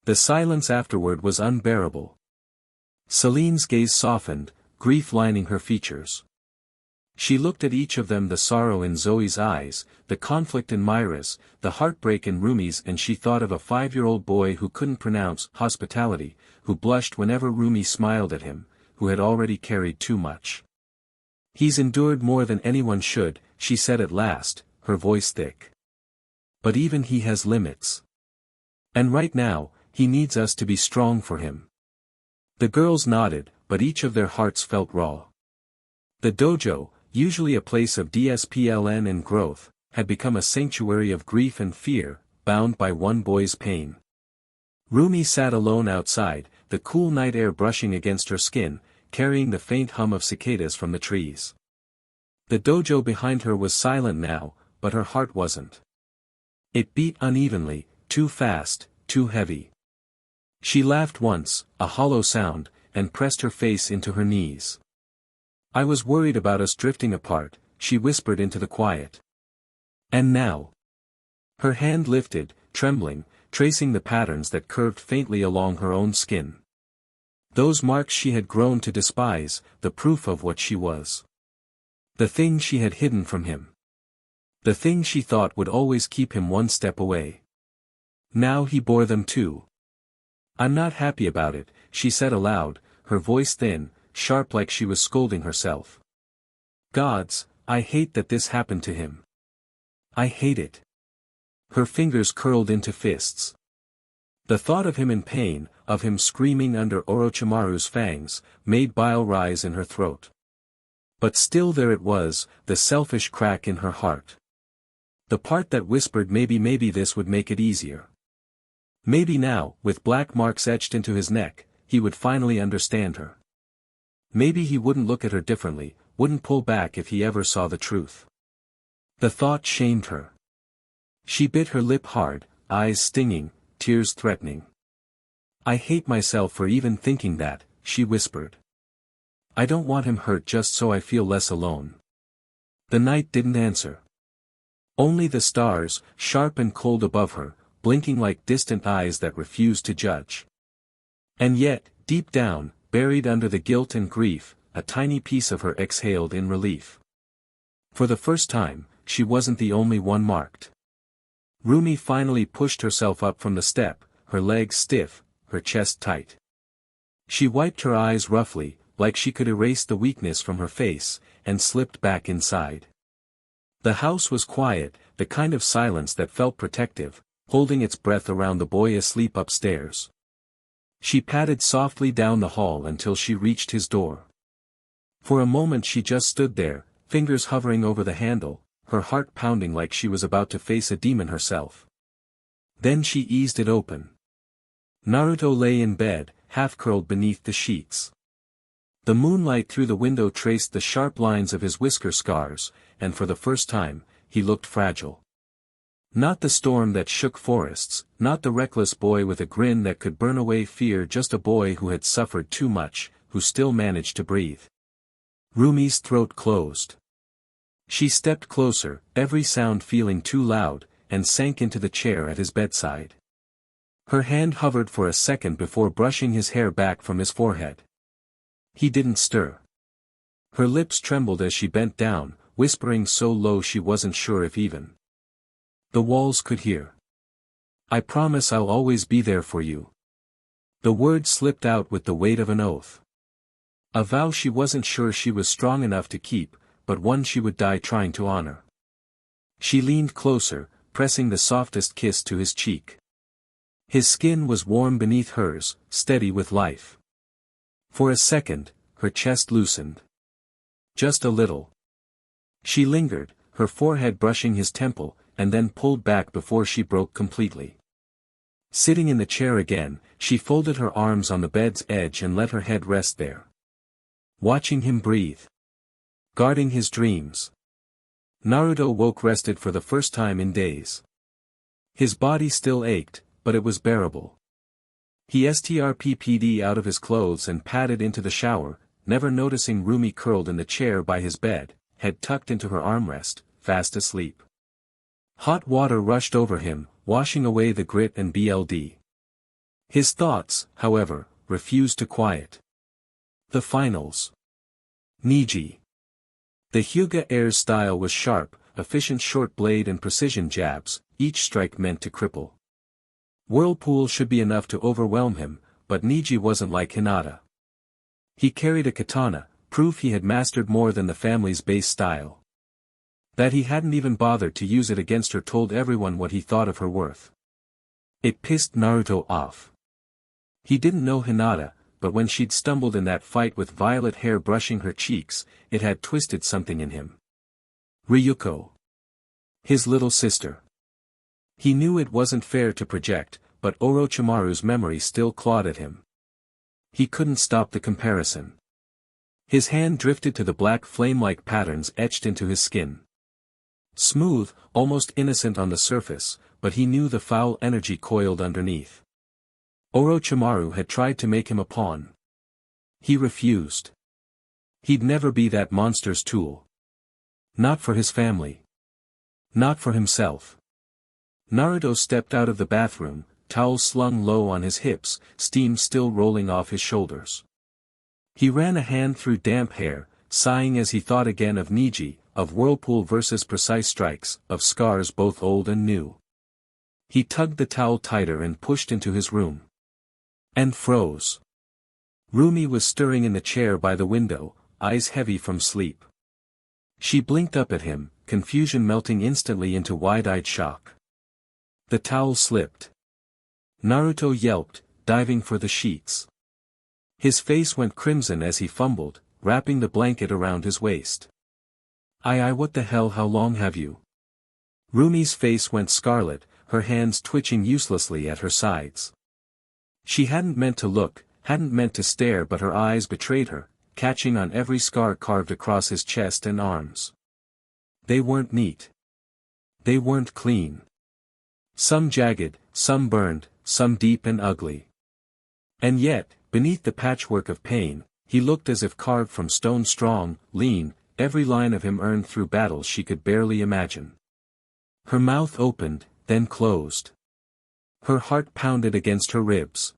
Speaker 2: The silence afterward was unbearable. Celine's gaze softened, grief lining her features. She looked at each of them, the sorrow in Zoe's eyes, the conflict in Myra's, the heartbreak in Rumi's, and she thought of a 5-year-old boy who couldn't pronounce hospitality, who blushed whenever Rumi smiled at him, who had already carried too much. "He's endured more than anyone should," she said at last, her voice thick. "But even he has limits. And right now, he needs us to be strong for him." The girls nodded, but each of their hearts felt raw. The dojo, usually a place of discipline and growth, had become a sanctuary of grief and fear, bound by one boy's pain. Rumi sat alone outside, the cool night air brushing against her skin, carrying the faint hum of cicadas from the trees. The dojo behind her was silent now, but her heart wasn't. It beat unevenly, too fast, too heavy. She laughed once, a hollow sound, and pressed her face into her knees. "I was worried about us drifting apart," she whispered into the quiet. "And now?" Her hand lifted, trembling, tracing the patterns that curved faintly along her own skin. Those marks she had grown to despise, the proof of what she was. The thing she had hidden from him. The thing she thought would always keep him one step away. Now he bore them too. "I'm not happy about it," she said aloud, her voice thin, sharp like she was scolding herself. "Gods, I hate that this happened to him. I hate it." Her fingers curled into fists. The thought of him in pain, of him screaming under Orochimaru's fangs, made bile rise in her throat. But still there it was, the selfish crack in her heart. The part that whispered maybe this would make it easier. Maybe now, with black marks etched into his neck, he would finally understand her. Maybe he wouldn't look at her differently, wouldn't pull back if he ever saw the truth. The thought shamed her. She bit her lip hard, eyes stinging, tears threatening. "I hate myself for even thinking that," she whispered. "I don't want him hurt just so I feel less alone." The night didn't answer. Only the stars, sharp and cold above her, blinking like distant eyes that refused to judge. And yet, deep down, buried under the guilt and grief, a tiny piece of her exhaled in relief. For the first time, she wasn't the only one marked. Rumi finally pushed herself up from the step, her legs stiff, her chest tight. She wiped her eyes roughly, like she could erase the weakness from her face, and slipped back inside. The house was quiet, the kind of silence that felt protective, holding its breath around the boy asleep upstairs. She padded softly down the hall until she reached his door. For a moment she just stood there, fingers hovering over the handle, her heart pounding like she was about to face a demon herself. Then she eased it open. Naruto lay in bed, half-curled beneath the sheets. The moonlight through the window traced the sharp lines of his whisker scars, and for the first time, he looked fragile. Not the storm that shook forests, not the reckless boy with a grin that could burn away fear, just a boy who had suffered too much, who still managed to breathe. Rumi's throat closed. She stepped closer, every sound feeling too loud, and sank into the chair at his bedside. Her hand hovered for a second before brushing his hair back from his forehead. He didn't stir. Her lips trembled as she bent down, whispering so low she wasn't sure if even the walls could hear. "I promise I'll always be there for you." The words slipped out with the weight of an oath. A vow she wasn't sure she was strong enough to keep, but one she would die trying to honor. She leaned closer, pressing the softest kiss to his cheek. His skin was warm beneath hers, steady with life. For a second, her chest loosened. Just a little. She lingered, her forehead brushing his temple, and then pulled back before she broke completely. Sitting in the chair again, she folded her arms on the bed's edge and let her head rest there. Watching him breathe. Guarding his dreams. Naruto woke rested for the first time in days. His body still ached, but it was bearable. He strpped out of his clothes and padded into the shower, never noticing Rumi curled in the chair by his bed, head tucked into her armrest, fast asleep. Hot water rushed over him, washing away the grit and BLD. His thoughts, however, refused to quiet. The finals. Niji. The Hyuga Air's style was sharp, efficient short blade and precision jabs, each strike meant to cripple. Whirlpool should be enough to overwhelm him, but Niji wasn't like Hinata. He carried a katana, proof he had mastered more than the family's base style. That he hadn't even bothered to use it against her told everyone what he thought of her worth. It pissed Naruto off. He didn't know Hinata, but when she'd stumbled in that fight with violet hair brushing her cheeks, it had twisted something in him. Ryuko. His little sister. He knew it wasn't fair to project, but Orochimaru's memory still clawed at him. He couldn't stop the comparison. His hand drifted to the black flame-like patterns etched into his skin. Smooth, almost innocent on the surface, but he knew the foul energy coiled underneath. Orochimaru had tried to make him a pawn. He refused. He'd never be that monster's tool. Not for his family. Not for himself. Naruto stepped out of the bathroom, towel slung low on his hips, steam still rolling off his shoulders. He ran a hand through damp hair, sighing as he thought again of Niji, of Whirlpool versus precise strikes, of scars both old and new. He tugged the towel tighter and pushed into his room. And froze. Rumi was stirring in the chair by the window, eyes heavy from sleep. She blinked up at him, confusion melting instantly into wide-eyed shock. The towel slipped. Naruto yelped, diving for the sheets. His face went crimson as he fumbled, wrapping the blanket around his waist. What the hell, how long have you? Rumi's face went scarlet, her hands twitching uselessly at her sides. She hadn't meant to look, hadn't meant to stare, but her eyes betrayed her, catching on every scar carved across his chest and arms. They weren't neat. They weren't clean. Some jagged, some burned, some deep and ugly. And yet, beneath the patchwork of pain, he looked as if carved from stone, strong, lean, every line of him earned through battles she could barely imagine. Her mouth opened, then closed. Her heart pounded against her ribs.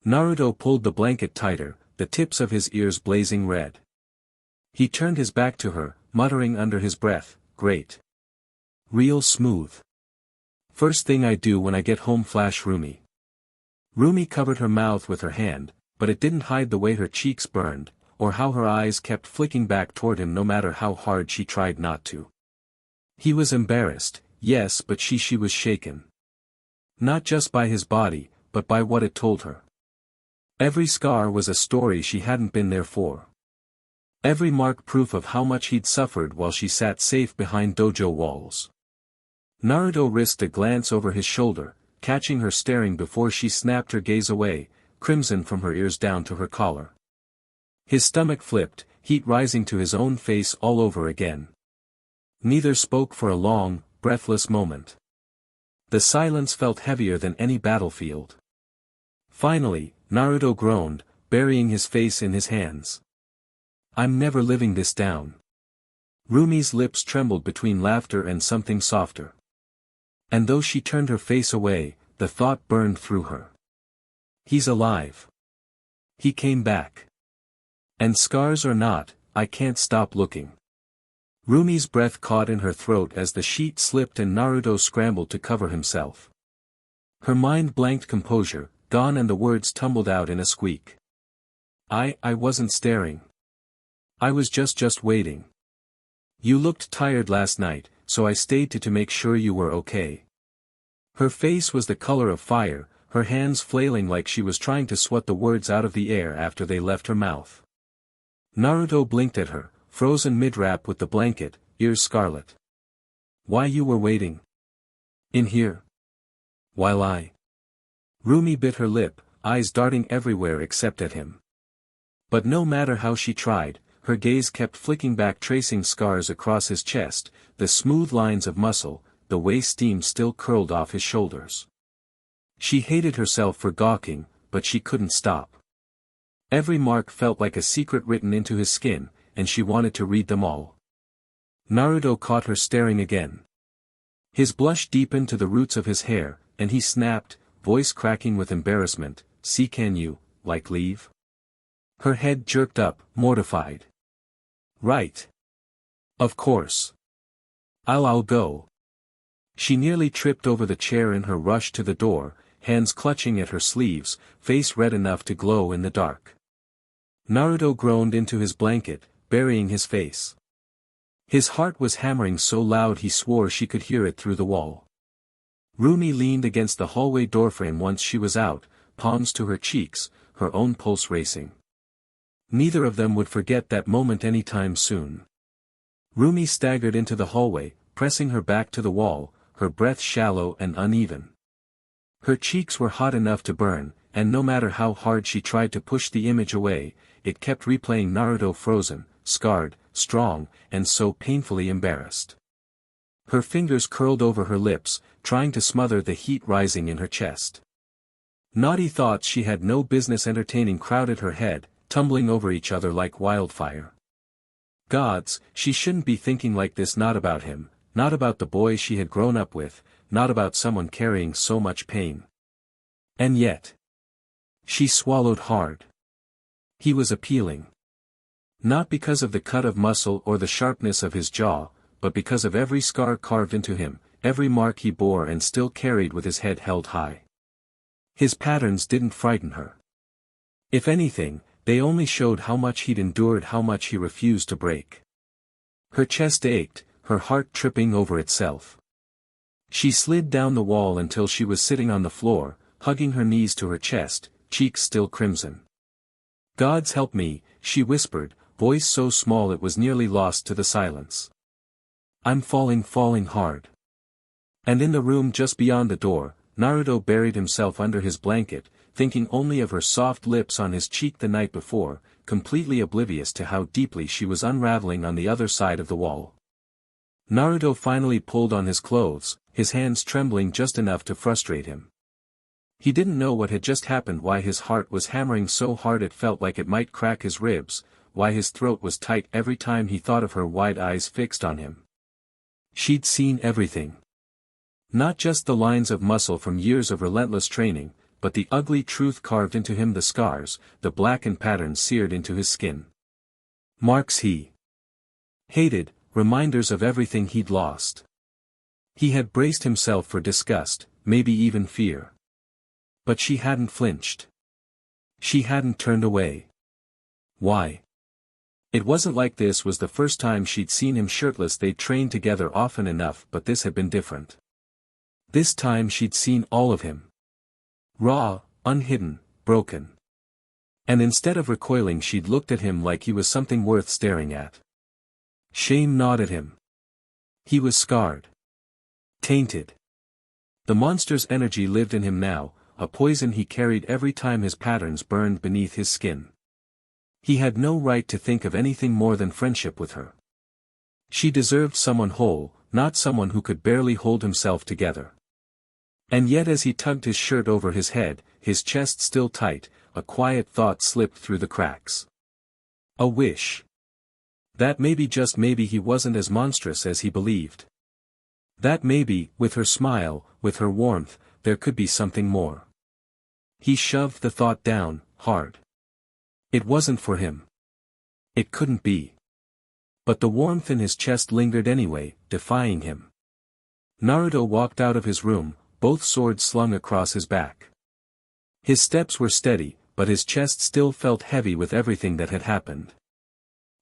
Speaker 2: Naruto pulled the blanket tighter, the tips of his ears blazing red. He turned his back to her, muttering under his breath, "Great. Real smooth. First thing I do when I get home, flash Rumi." Rumi covered her mouth with her hand, but it didn't hide the way her cheeks burned, or how her eyes kept flicking back toward him no matter how hard she tried not to. He was embarrassed, yes, but she was shaken. Not just by his body, but by what it told her. Every scar was a story she hadn't been there for. Every mark proof of how much he'd suffered while she sat safe behind dojo walls. Naruto risked a glance over his shoulder, catching her staring before she snapped her gaze away, crimson from her ears down to her collar. His stomach flipped, heat rising to his own face all over again. Neither spoke for a long, breathless moment. The silence felt heavier than any battlefield. Finally, Naruto groaned, burying his face in his hands. "I'm never living this down." Rumi's lips trembled between laughter and something softer. And though she turned her face away, the thought burned through her. He's alive. He came back. And scars or not, I can't stop looking. Rumi's breath caught in her throat as the sheet slipped and Naruto scrambled to cover himself. Her mind blanked composure, gone, and the words tumbled out in a squeak. I wasn't staring. I was just waiting. You looked tired last night, so I stayed to make sure you were okay." Her face was the color of fire, her hands flailing like she was trying to swat the words out of the air after they left her mouth. Naruto blinked at her, frozen mid-wrap with the blanket, ears scarlet. "Why you were waiting? In here? While I..." Rumi bit her lip, eyes darting everywhere except at him. But no matter how she tried, her gaze kept flicking back, tracing scars across his chest, the smooth lines of muscle, the way steam still curled off his shoulders. She hated herself for gawking, but she couldn't stop. Every mark felt like a secret written into his skin, and she wanted to read them all. Naruto caught her staring again. His blush deepened to the roots of his hair, and he snapped, voice cracking with embarrassment, "See, can you, like, leave?" Her head jerked up, mortified. "Right. Of course. I'll go." She nearly tripped over the chair in her rush to the door, hands clutching at her sleeves, face red enough to glow in the dark. Naruto groaned into his blanket, burying his face. His heart was hammering so loud he swore she could hear it through the wall. Rumi leaned against the hallway doorframe once she was out, palms to her cheeks, her own pulse racing. Neither of them would forget that moment anytime soon. Rumi staggered into the hallway, pressing her back to the wall, her breath shallow and uneven. Her cheeks were hot enough to burn, and no matter how hard she tried to push the image away, it kept replaying Naruto frozen, scarred, strong, and so painfully embarrassed. Her fingers curled over her lips, trying to smother the heat rising in her chest. Naughty thoughts she had no business entertaining crowded her head, tumbling over each other like wildfire. Gods, she shouldn't be thinking like this, not about him, not about the boy she had grown up with, not about someone carrying so much pain. And yet. She swallowed hard. He was appealing. Not because of the cut of muscle or the sharpness of his jaw, but because of every scar carved into him, every mark he bore and still carried with his head held high. His patterns didn't frighten her. If anything, they only showed how much he'd endured, how much he refused to break. Her chest ached, her heart tripping over itself. She slid down the wall until she was sitting on the floor, hugging her knees to her chest, cheeks still crimson. "Gods help me," she whispered, voice so small it was nearly lost to the silence. "I'm falling hard." And in the room just beyond the door, Naruto buried himself under his blanket, thinking only of her soft lips on his cheek the night before, completely oblivious to how deeply she was unraveling on the other side of the wall. Naruto finally pulled on his clothes, his hands trembling just enough to frustrate him. He didn't know what had just happened, why his heart was hammering so hard it felt like it might crack his ribs, why his throat was tight every time he thought of her wide eyes fixed on him. She'd seen everything. Not just the lines of muscle from years of relentless training, but the ugly truth carved into him, the scars, the blackened patterns seared into his skin. Marks he hated, reminders of everything he'd lost. He had braced himself for disgust, maybe even fear. But she hadn't flinched. She hadn't turned away. Why? It wasn't like this was the first time she'd seen him shirtless. They'd trained together often enough, but this had been different. This time she'd seen all of him. Raw, unhidden, broken. And instead of recoiling, she'd looked at him like he was something worth staring at. Shame gnawed at him. He was scarred. Tainted. The monster's energy lived in him now, a poison he carried every time his patterns burned beneath his skin. He had no right to think of anything more than friendship with her. She deserved someone whole, not someone who could barely hold himself together. And yet as he tugged his shirt over his head, his chest still tight, a quiet thought slipped through the cracks. A wish. That maybe, just maybe, he wasn't as monstrous as he believed. That maybe, with her smile, with her warmth, there could be something more. He shoved the thought down, hard. It wasn't for him. It couldn't be. But the warmth in his chest lingered anyway, defying him. Naruto walked out of his room, both swords slung across his back. His steps were steady, but his chest still felt heavy with everything that had happened.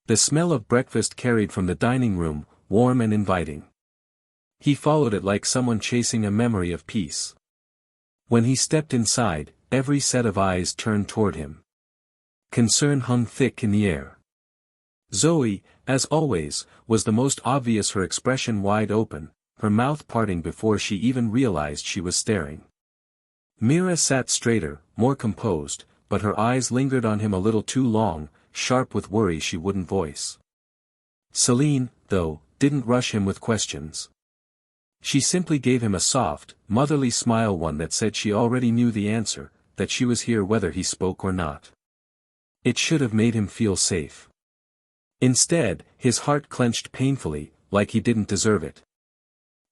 Speaker 2: The smell of breakfast carried from the dining room, warm and inviting. He followed it like someone chasing a memory of peace. When he stepped inside, every set of eyes turned toward him. Concern hung thick in the air. Zoe, as always, was the most obvious, her expression wide open, her mouth parting before she even realized she was staring. Mira sat straighter, more composed, but her eyes lingered on him a little too long, sharp with worry she wouldn't voice. Celine, though, didn't rush him with questions. She simply gave him a soft, motherly smile, one that said she already knew the answer, that she was here whether he spoke or not. It should have made him feel safe. Instead, his heart clenched painfully, like he didn't deserve it.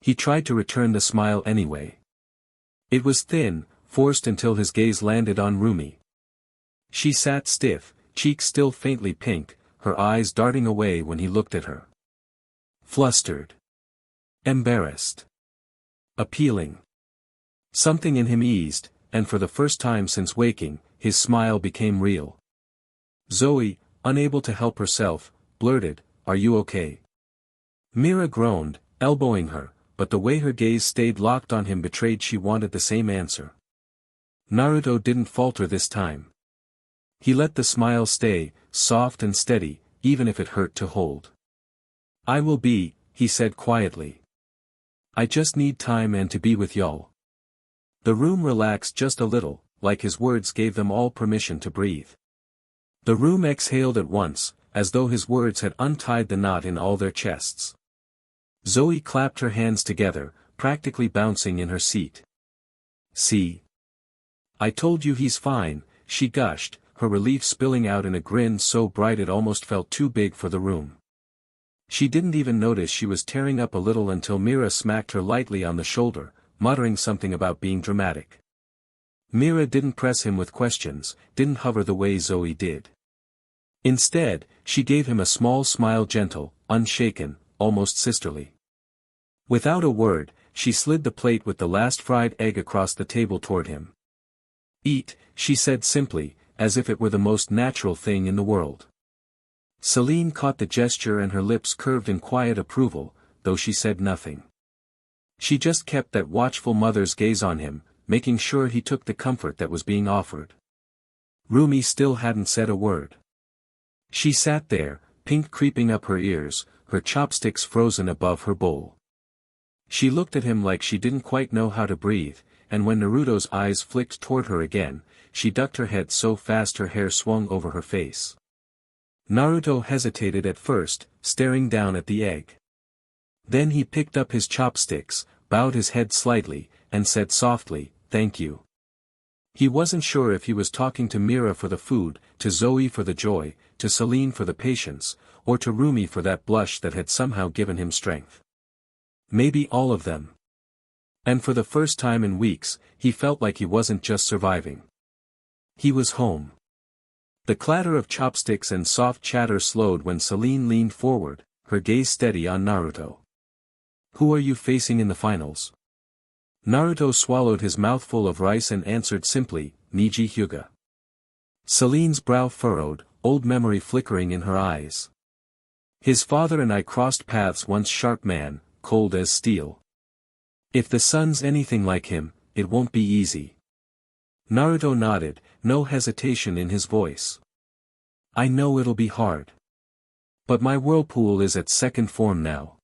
Speaker 2: He tried to return the smile anyway. It was thin, forced until his gaze landed on Rumi. She sat stiff, cheeks still faintly pink, her eyes darting away when he looked at her. Flustered. Embarrassed. Appealing. Something in him eased, and for the first time since waking, his smile became real. Zoe, unable to help herself, blurted, "Are you okay?" Mira groaned, elbowing her, but the way her gaze stayed locked on him betrayed she wanted the same answer. Naruto didn't falter this time. He let the smile stay, soft and steady, even if it hurt to hold. "I will be," he said quietly. "I just need time and to be with y'all." The room relaxed just a little, like his words gave them all permission to breathe. The room exhaled at once, as though his words had untied the knot in all their chests. Zoe clapped her hands together, practically bouncing in her seat. "See? I told you he's fine," she gushed, her relief spilling out in a grin so bright it almost felt too big for the room. She didn't even notice she was tearing up a little until Mira smacked her lightly on the shoulder, muttering something about being dramatic. Mira didn't press him with questions, didn't hover the way Zoe did. Instead, she gave him a small smile, gentle, unshaken, almost sisterly. Without a word, she slid the plate with the last fried egg across the table toward him. "Eat," she said simply, as if it were the most natural thing in the world. Celine caught the gesture and her lips curved in quiet approval, though she said nothing. She just kept that watchful mother's gaze on him, making sure he took the comfort that was being offered. Rumi still hadn't said a word. She sat there, pink creeping up her ears, her chopsticks frozen above her bowl. She looked at him like she didn't quite know how to breathe, and when Naruto's eyes flicked toward her again, she ducked her head so fast her hair swung over her face. Naruto hesitated at first, staring down at the egg. Then he picked up his chopsticks, bowed his head slightly, and said softly, "Thank you." He wasn't sure if he was talking to Mira for the food, to Zoe for the joy, to Celine for the patience, or to Rumi for that blush that had somehow given him strength. Maybe all of them. And for the first time in weeks, he felt like he wasn't just surviving. He was home. The clatter of chopsticks and soft chatter slowed when Celine leaned forward, her gaze steady on Naruto. "Who are you facing in the finals?" Naruto swallowed his mouthful of rice and answered simply, "Niji Hyuga." Celine's brow furrowed, old memory flickering in her eyes. "His father and I crossed paths once, sharp man, cold as steel. If the son's anything like him, it won't be easy." Naruto nodded, no hesitation in his voice. "I know it'll be hard. But my whirlpool is at second form now."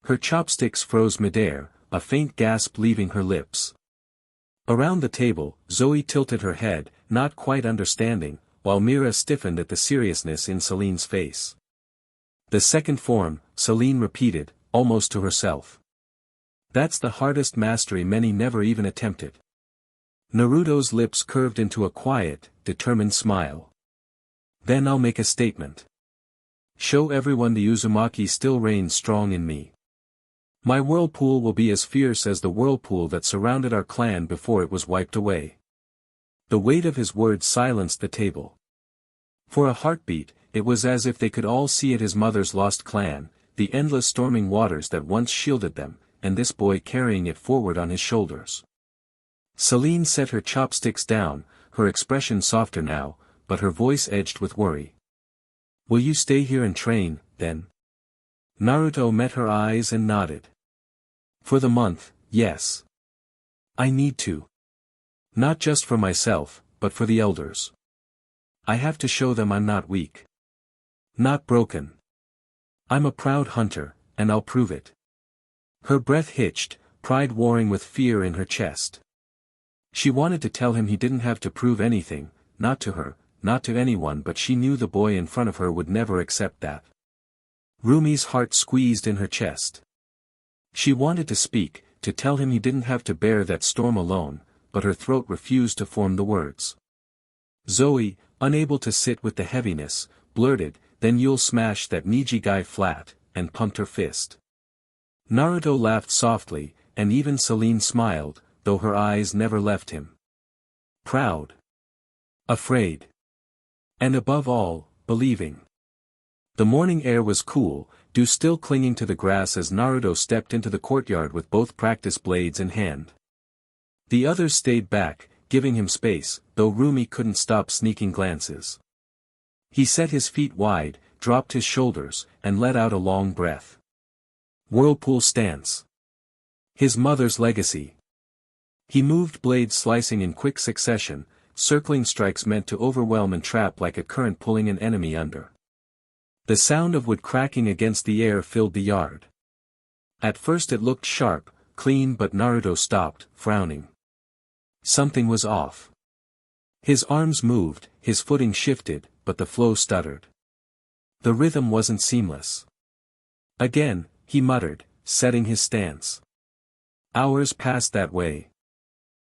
Speaker 2: Her chopsticks froze midair, a faint gasp leaving her lips. Around the table, Zoe tilted her head, not quite understanding, while Mira stiffened at the seriousness in Celine's face. "The second form," Celine repeated, almost to herself. "That's the hardest mastery many never even attempted." Naruto's lips curved into a quiet, determined smile. "Then I'll make a statement. Show everyone the Uzumaki still reigns strong in me. My whirlpool will be as fierce as the whirlpool that surrounded our clan before it was wiped away." The weight of his words silenced the table. For a heartbeat, it was as if they could all see it, his mother's lost clan, the endless storming waters that once shielded them, and this boy carrying it forward on his shoulders. Celine set her chopsticks down, her expression softer now, but her voice edged with worry. "Will you stay here and train, then?" Naruto met her eyes and nodded. "For the month, yes. I need to. Not just for myself, but for the elders. I have to show them I'm not weak. Not broken. I'm a proud hunter, and I'll prove it. Her breath hitched, pride warring with fear in her chest. She wanted to tell him he didn't have to prove anything, not to her, not to anyone, but she knew the boy in front of her would never accept that. Rumi's heart squeezed in her chest. She wanted to speak, to tell him he didn't have to bear that storm alone, but her throat refused to form the words. Zoe, unable to sit with the heaviness, blurted, "Then you'll smash that Niji guy flat," and pumped her fist. Naruto laughed softly, and even Celine smiled, though her eyes never left him. Proud. Afraid. And above all, believing. The morning air was cool, dew still clinging to the grass as Naruto stepped into the courtyard with both practice blades in hand. The others stayed back, giving him space, though Rumi couldn't stop sneaking glances. He set his feet wide, dropped his shoulders, and let out a long breath. Whirlpool stance. His mother's legacy. He moved blades slicing in quick succession, circling strikes meant to overwhelm and trap like a current pulling an enemy under. The sound of wood cracking against the air filled the yard. At first it looked sharp, clean, but Naruto stopped, frowning. Something was off. His arms moved, his footing shifted, but the flow stuttered. The rhythm wasn't seamless. Again, he muttered, setting his stance. Hours passed that way.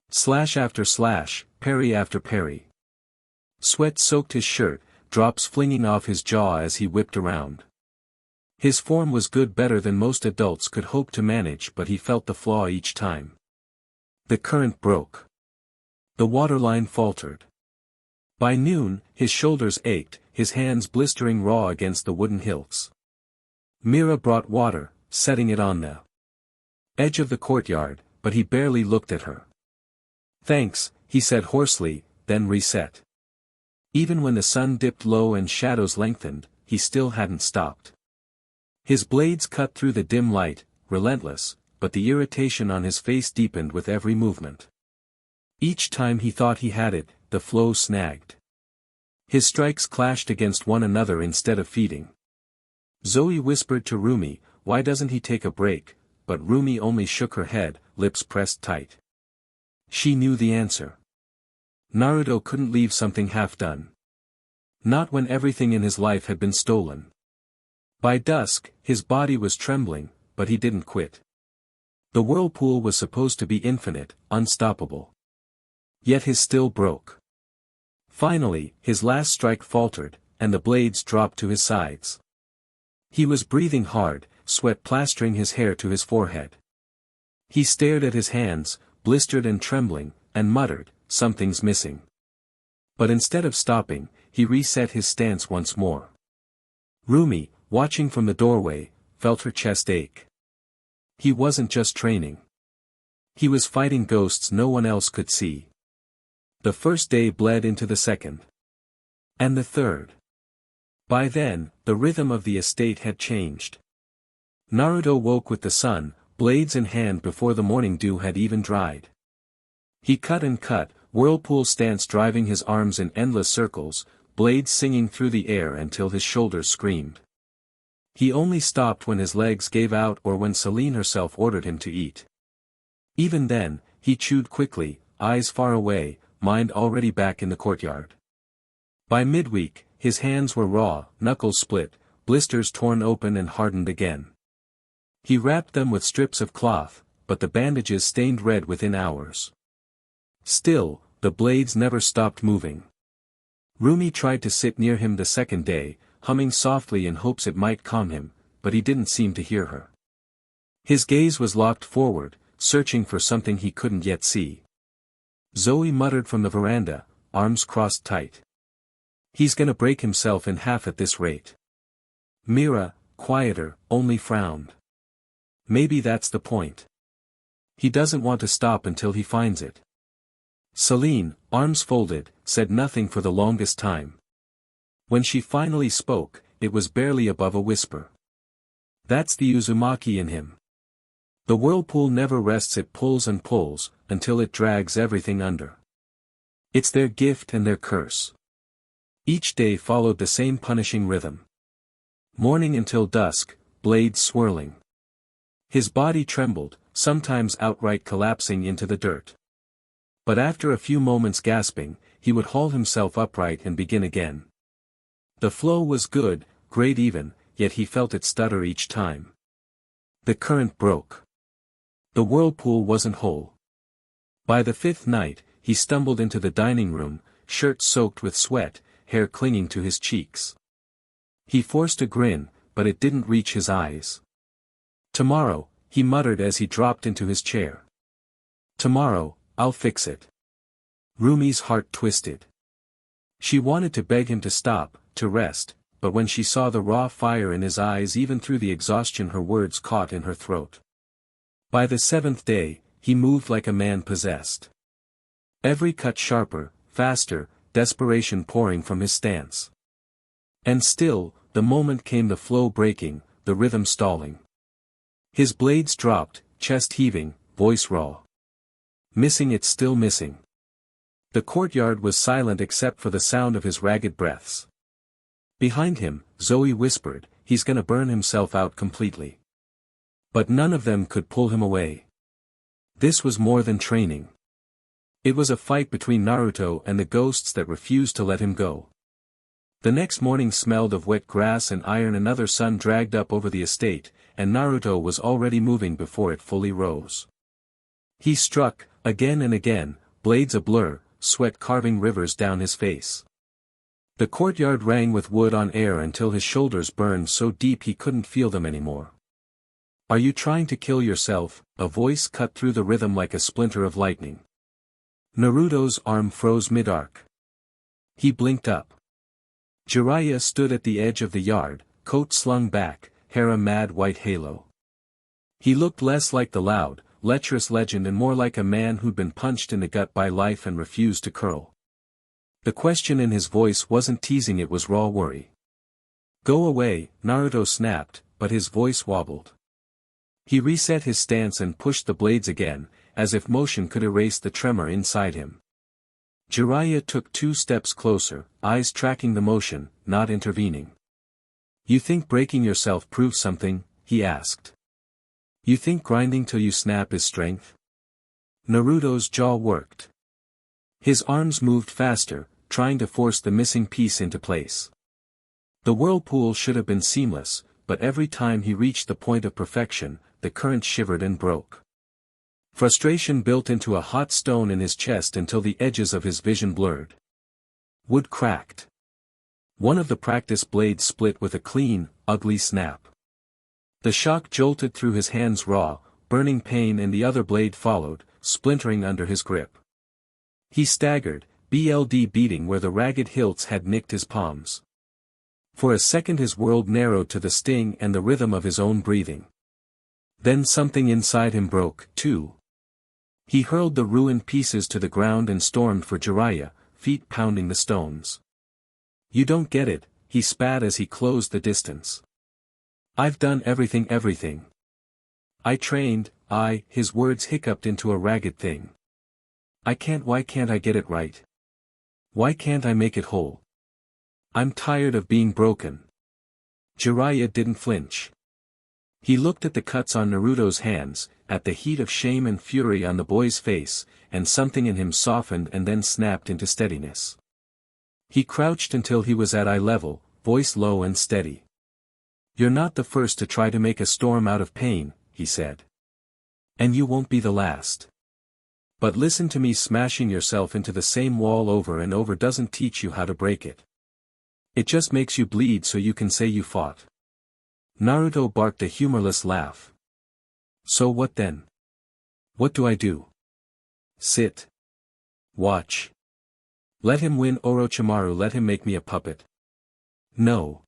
Speaker 2: Slash after slash, parry after parry. Sweat soaked his shirt, drops flinging off his jaw as he whipped around. His form was good, better than most adults could hope to manage, but he felt the flaw each time. The current broke. The waterline faltered. By noon, his shoulders ached, his hands blistering raw against the wooden hilts. Mira brought water, setting it on the edge of the courtyard, but he barely looked at her. "Thanks," he said hoarsely, then reset. Even when the sun dipped low and shadows lengthened, he still hadn't stopped. His blades cut through the dim light, relentless, but the irritation on his face deepened with every movement. Each time he thought he had it, the flow snagged. His strikes clashed against one another instead of feeding. Zoe whispered to Rumi, "Why doesn't he take a break?" But Rumi only shook her head, lips pressed tight. She knew the answer. Naruto couldn't leave something half done. Not when everything in his life had been stolen. By dusk, his body was trembling, but he didn't quit. The whirlpool was supposed to be infinite, unstoppable. Yet his still broke. Finally, his last strike faltered, and the blades dropped to his sides. He was breathing hard, sweat plastering his hair to his forehead. He stared at his hands, blistered and trembling, and muttered, "Something's missing." But instead of stopping, he reset his stance once more. Rumi, watching from the doorway, felt her chest ache. He wasn't just training. He was fighting ghosts no one else could see. The first day bled into the second. And the third. By then, the rhythm of the estate had changed. Naruto woke with the sun, blades in hand before the morning dew had even dried. He cut and cut, whirlpool stance driving his arms in endless circles, blades singing through the air until his shoulders screamed. He only stopped when his legs gave out or when Celine herself ordered him to eat. Even then, he chewed quickly, eyes far away, mind already back in the courtyard. By midweek, his hands were raw, knuckles split, blisters torn open and hardened again. He wrapped them with strips of cloth, but the bandages stained red within hours. Still, the blades never stopped moving. Rumi tried to sit near him the second day, humming softly in hopes it might calm him, but he didn't seem to hear her. His gaze was locked forward, searching for something he couldn't yet see. Zoe muttered from the veranda, arms crossed tight. "He's gonna break himself in half at this rate." Mira, quieter, only frowned. "Maybe that's the point. He doesn't want to stop until he finds it." Celine, arms folded, said nothing for the longest time. When she finally spoke, it was barely above a whisper. "That's the Uzumaki in him. The whirlpool never rests, it pulls and pulls, until it drags everything under." It's their gift and their curse. Each day followed the same punishing rhythm. Morning until dusk, blades swirling. His body trembled, sometimes outright collapsing into the dirt. But after a few moments gasping, he would haul himself upright and begin again. The flow was good, great even, yet he felt it stutter each time. The current broke. The whirlpool wasn't whole. By the fifth night, he stumbled into the dining room, shirt soaked with sweat, hair clinging to his cheeks. He forced a grin, but it didn't reach his eyes. Tomorrow, he muttered as he dropped into his chair. Tomorrow, I'll fix it. Rumi's heart twisted. She wanted to beg him to stop, to rest, but when she saw the raw fire in his eyes even through the exhaustion her words caught in her throat. By the seventh day, he moved like a man possessed. Every cut sharper, faster, desperation pouring from his stance. And still, the moment came the flow breaking, the rhythm stalling. His blades dropped, chest heaving, voice raw. Missing it still missing. The courtyard was silent except for the sound of his ragged breaths. Behind him, Zoe whispered, he's gonna burn himself out completely. But none of them could pull him away. This was more than training. It was a fight between Naruto and the ghosts that refused to let him go. The next morning smelled of wet grass and iron. Another sun dragged up over the estate, and Naruto was already moving before it fully rose. He struck, again and again, blades a blur, sweat carving rivers down his face. The courtyard rang with wood on air until his shoulders burned so deep he couldn't feel them anymore. Are you trying to kill yourself? A voice cut through the rhythm like a splinter of lightning. Naruto's arm froze mid-arc. He blinked up. Jiraiya stood at the edge of the yard, coat slung back, hair a mad white halo. He looked less like the loud, lecherous legend and more like a man who'd been punched in the gut by life and refused to curl. The question in his voice wasn't teasing, it was raw worry. Go away, Naruto snapped, but his voice wobbled. He reset his stance and pushed the blades again, as if motion could erase the tremor inside him. Jiraiya took 2 steps closer, eyes tracking the motion, not intervening. You think breaking yourself proves something? He asked. You think grinding till you snap is strength? Naruto's jaw worked. His arms moved faster, trying to force the missing piece into place. The whirlpool should have been seamless, but every time he reached the point of perfection, the current shivered and broke. Frustration built into a hot stone in his chest until the edges of his vision blurred. Wood cracked. One of the practice blades split with a clean, ugly snap. The shock jolted through his hands raw, burning pain, and the other blade followed, splintering under his grip. He staggered, BLD beating where the ragged hilts had nicked his palms. For a second his world narrowed to the sting and the rhythm of his own breathing. Then something inside him broke, too. He hurled the ruined pieces to the ground and stormed for Jiraiya, feet pounding the stones. You don't get it, he spat as he closed the distance. I've done everything. I trained, his words hiccuped into a ragged thing. Why can't I get it right? Why can't I make it whole? I'm tired of being broken. Jiraiya didn't flinch. He looked at the cuts on Naruto's hands, at the heat of shame and fury on the boy's face, and something in him softened and then snapped into steadiness. He crouched until he was at eye level, voice low and steady. You're not the first to try to make a storm out of pain, he said. And you won't be the last. But listen to me, smashing yourself into the same wall over and over doesn't teach you how to break it. It just makes you bleed so you can say you fought. Naruto barked a humorless laugh. So what then? What do I do? Sit. Watch. Let him win, Orochimaru, let him make me a puppet. No.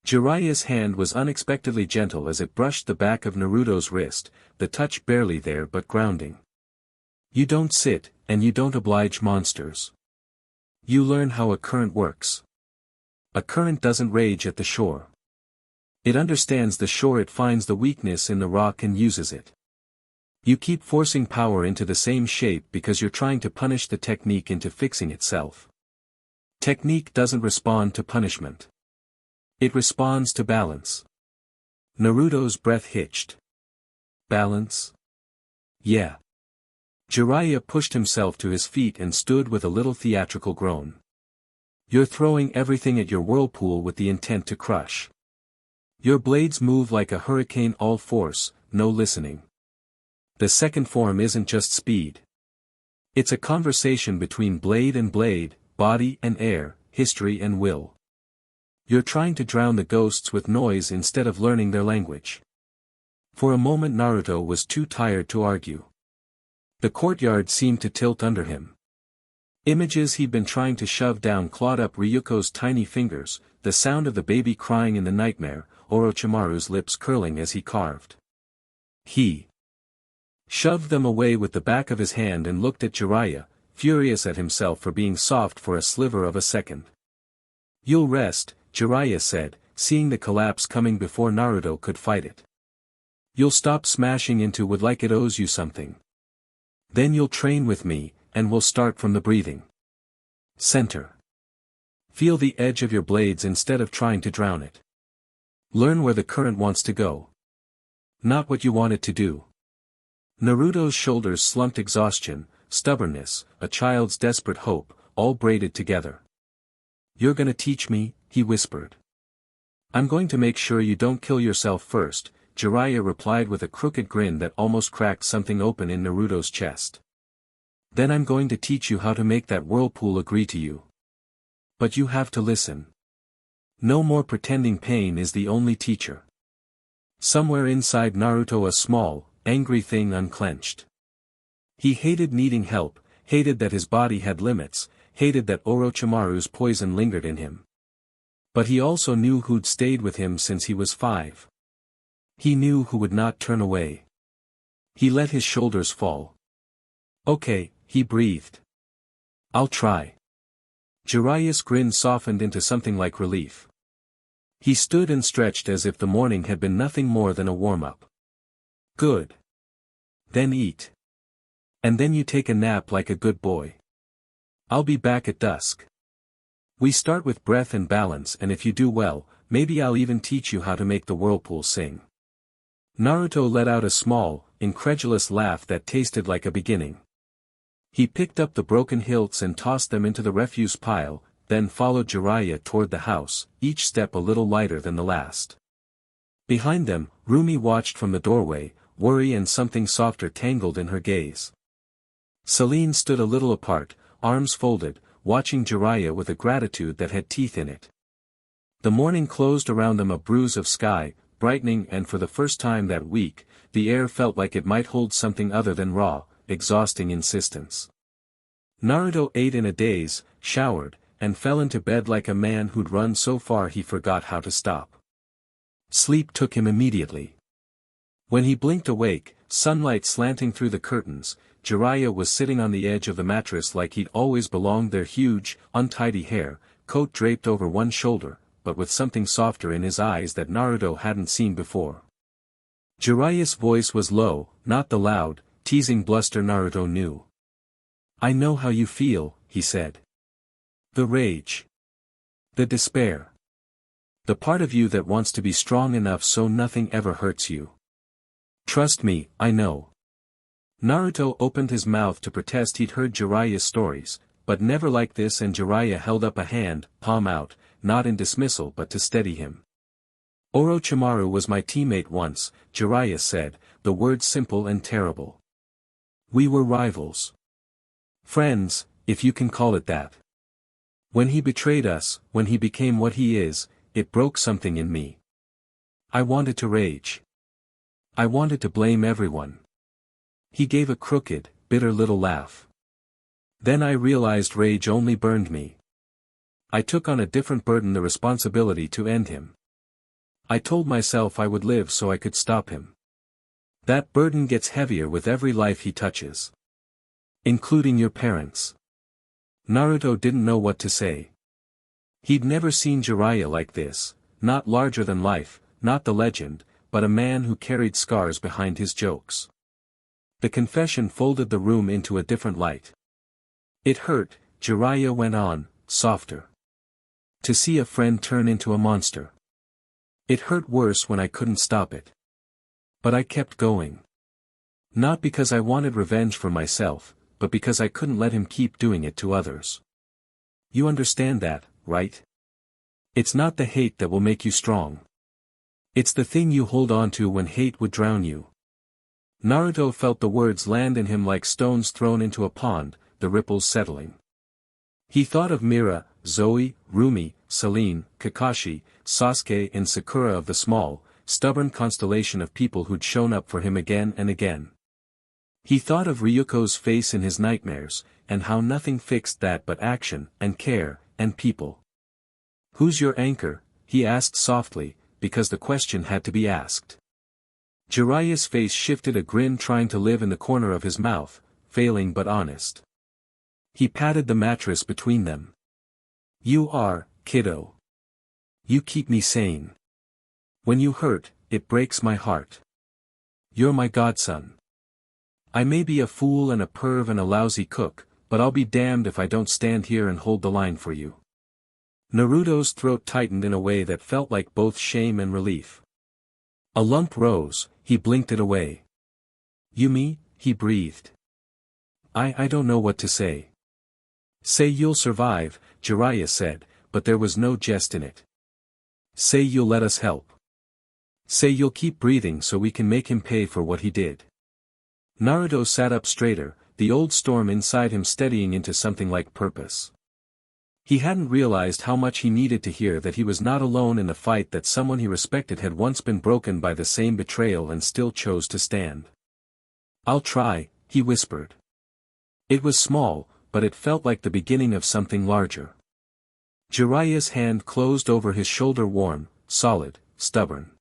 Speaker 2: Jiraiya's hand was unexpectedly gentle as it brushed the back of Naruto's wrist, the touch barely there but grounding. You don't sit, and you don't oblige monsters. You learn how a current works. A current doesn't rage at the shore. It understands the shore, it finds the weakness in the rock and uses it. You keep forcing power into the same shape because you're trying to punish the technique into fixing itself. Technique doesn't respond to punishment. It responds to balance. Naruto's breath hitched. Balance? Yeah. Jiraiya pushed himself to his feet and stood with a little theatrical groan. You're throwing everything at your whirlpool with the intent to crush. Your blades move like a hurricane, all force, no listening. The second form isn't just speed. It's a conversation between blade and blade, body and air, history and will. You're trying to drown the ghosts with noise instead of learning their language. For a moment Naruto was too tired to argue. The courtyard seemed to tilt under him. Images he'd been trying to shove down clawed up Ryuko's tiny fingers, the sound of the baby crying in the nightmare, Orochimaru's lips curling as he carved. He shoved them away with the back of his hand and looked at Jiraiya, furious at himself for being soft for a sliver of a second. You'll rest, Jiraiya said, seeing the collapse coming before Naruto could fight it. You'll stop smashing into wood like it owes you something. Then you'll train with me, and we'll start from the breathing center. Feel the edge of your blades instead of trying to drown it. Learn where the current wants to go. Not what you want it to do. Naruto's shoulders slumped, exhaustion, stubbornness, a child's desperate hope, all braided together. You're gonna teach me, he whispered. I'm going to make sure you don't kill yourself first, Jiraiya replied with a crooked grin that almost cracked something open in Naruto's chest. Then I'm going to teach you how to make that whirlpool agree to you. But you have to listen. No more pretending. Pain is the only teacher. Somewhere inside Naruto a small, angry thing unclenched. He hated needing help, hated that his body had limits, hated that Orochimaru's poison lingered in him. But he also knew who'd stayed with him since he was 5. He knew who would not turn away. He let his shoulders fall. Okay, he breathed. I'll try. Jiraiya's grin softened into something like relief. He stood and stretched as if the morning had been nothing more than a warm-up. Good. Then eat. And then you take a nap like a good boy. I'll be back at dusk. We start with breath and balance, and if you do well, maybe I'll even teach you how to make the whirlpool sing. Naruto let out a small, incredulous laugh that tasted like a beginning. He picked up the broken hilts and tossed them into the refuse pile, then followed Jiraiya toward the house, each step a little lighter than the last. Behind them, Rumi watched from the doorway, worry and something softer tangled in her gaze. Celine stood a little apart, arms folded, watching Jiraiya with a gratitude that had teeth in it. The morning closed around them, a bruise of sky, brightening, and for the first time that week, the air felt like it might hold something other than raw, exhausting insistence. Naruto ate in a daze, showered, and fell into bed like a man who'd run so far he forgot how to stop. Sleep took him immediately. When he blinked awake, sunlight slanting through the curtains, Jiraiya was sitting on the edge of the mattress like he'd always belonged there, huge, untidy hair, coat draped over one shoulder, but with something softer in his eyes that Naruto hadn't seen before. Jiraiya's voice was low, not the loud, teasing bluster Naruto knew. I know how you feel, he said. The rage. The despair. The part of you that wants to be strong enough so nothing ever hurts you. Trust me, I know. Naruto opened his mouth to protest. He'd heard Jiraiya's stories, but never like this, and Jiraiya held up a hand, palm out, not in dismissal but to steady him. Orochimaru was my teammate once, Jiraiya said, the words simple and terrible. We were rivals. Friends, if you can call it that. When he betrayed us, when he became what he is, it broke something in me. I wanted to rage. I wanted to blame everyone. He gave a crooked, bitter little laugh. Then I realized rage only burned me. I took on a different burden, the responsibility to end him. I told myself I would live so I could stop him. That burden gets heavier with every life he touches. Including your parents. Naruto didn't know what to say. He'd never seen Jiraiya like this, not larger than life, not the legend, but a man who carried scars behind his jokes. The confession folded the room into a different light. It hurt, Jiraiya went on, softer. To see a friend turn into a monster. It hurt worse when I couldn't stop it. But I kept going. Not because I wanted revenge for myself, but because I couldn't let him keep doing it to others. You understand that, right? It's not the hate that will make you strong. It's the thing you hold on to when hate would drown you. Naruto felt the words land in him like stones thrown into a pond, the ripples settling. He thought of Mira, Zoe, Rumi, Celine, Kakashi, Sasuke and Sakura, of the small, stubborn constellation of people who'd shown up for him again and again. He thought of Ryuko's face in his nightmares, and how nothing fixed that but action, and care, and people. "Who's your anchor?" he asked softly, because the question had to be asked. Jiraiya's face shifted, a grin trying to live in the corner of his mouth, failing but honest. He patted the mattress between them. "You are, kiddo. You keep me sane. When you hurt, it breaks my heart. You're my godson. I may be a fool and a perv and a lousy cook, but I'll be damned if I don't stand here and hold the line for you." Naruto's throat tightened in a way that felt like both shame and relief. A lump rose, he blinked it away. "Yumi," he breathed. I don't know what to say." "Say you'll survive," Jiraiya said, but there was no jest in it. "Say you'll let us help. Say you'll keep breathing so we can make him pay for what he did." Naruto sat up straighter, the old storm inside him steadying into something like purpose. He hadn't realized how much he needed to hear that he was not alone in the fight, that someone he respected had once been broken by the same betrayal and still chose to stand. "I'll try," he whispered. It was small, but it felt like the beginning of something larger. Jiraiya's hand closed over his shoulder, warm, solid, stubborn.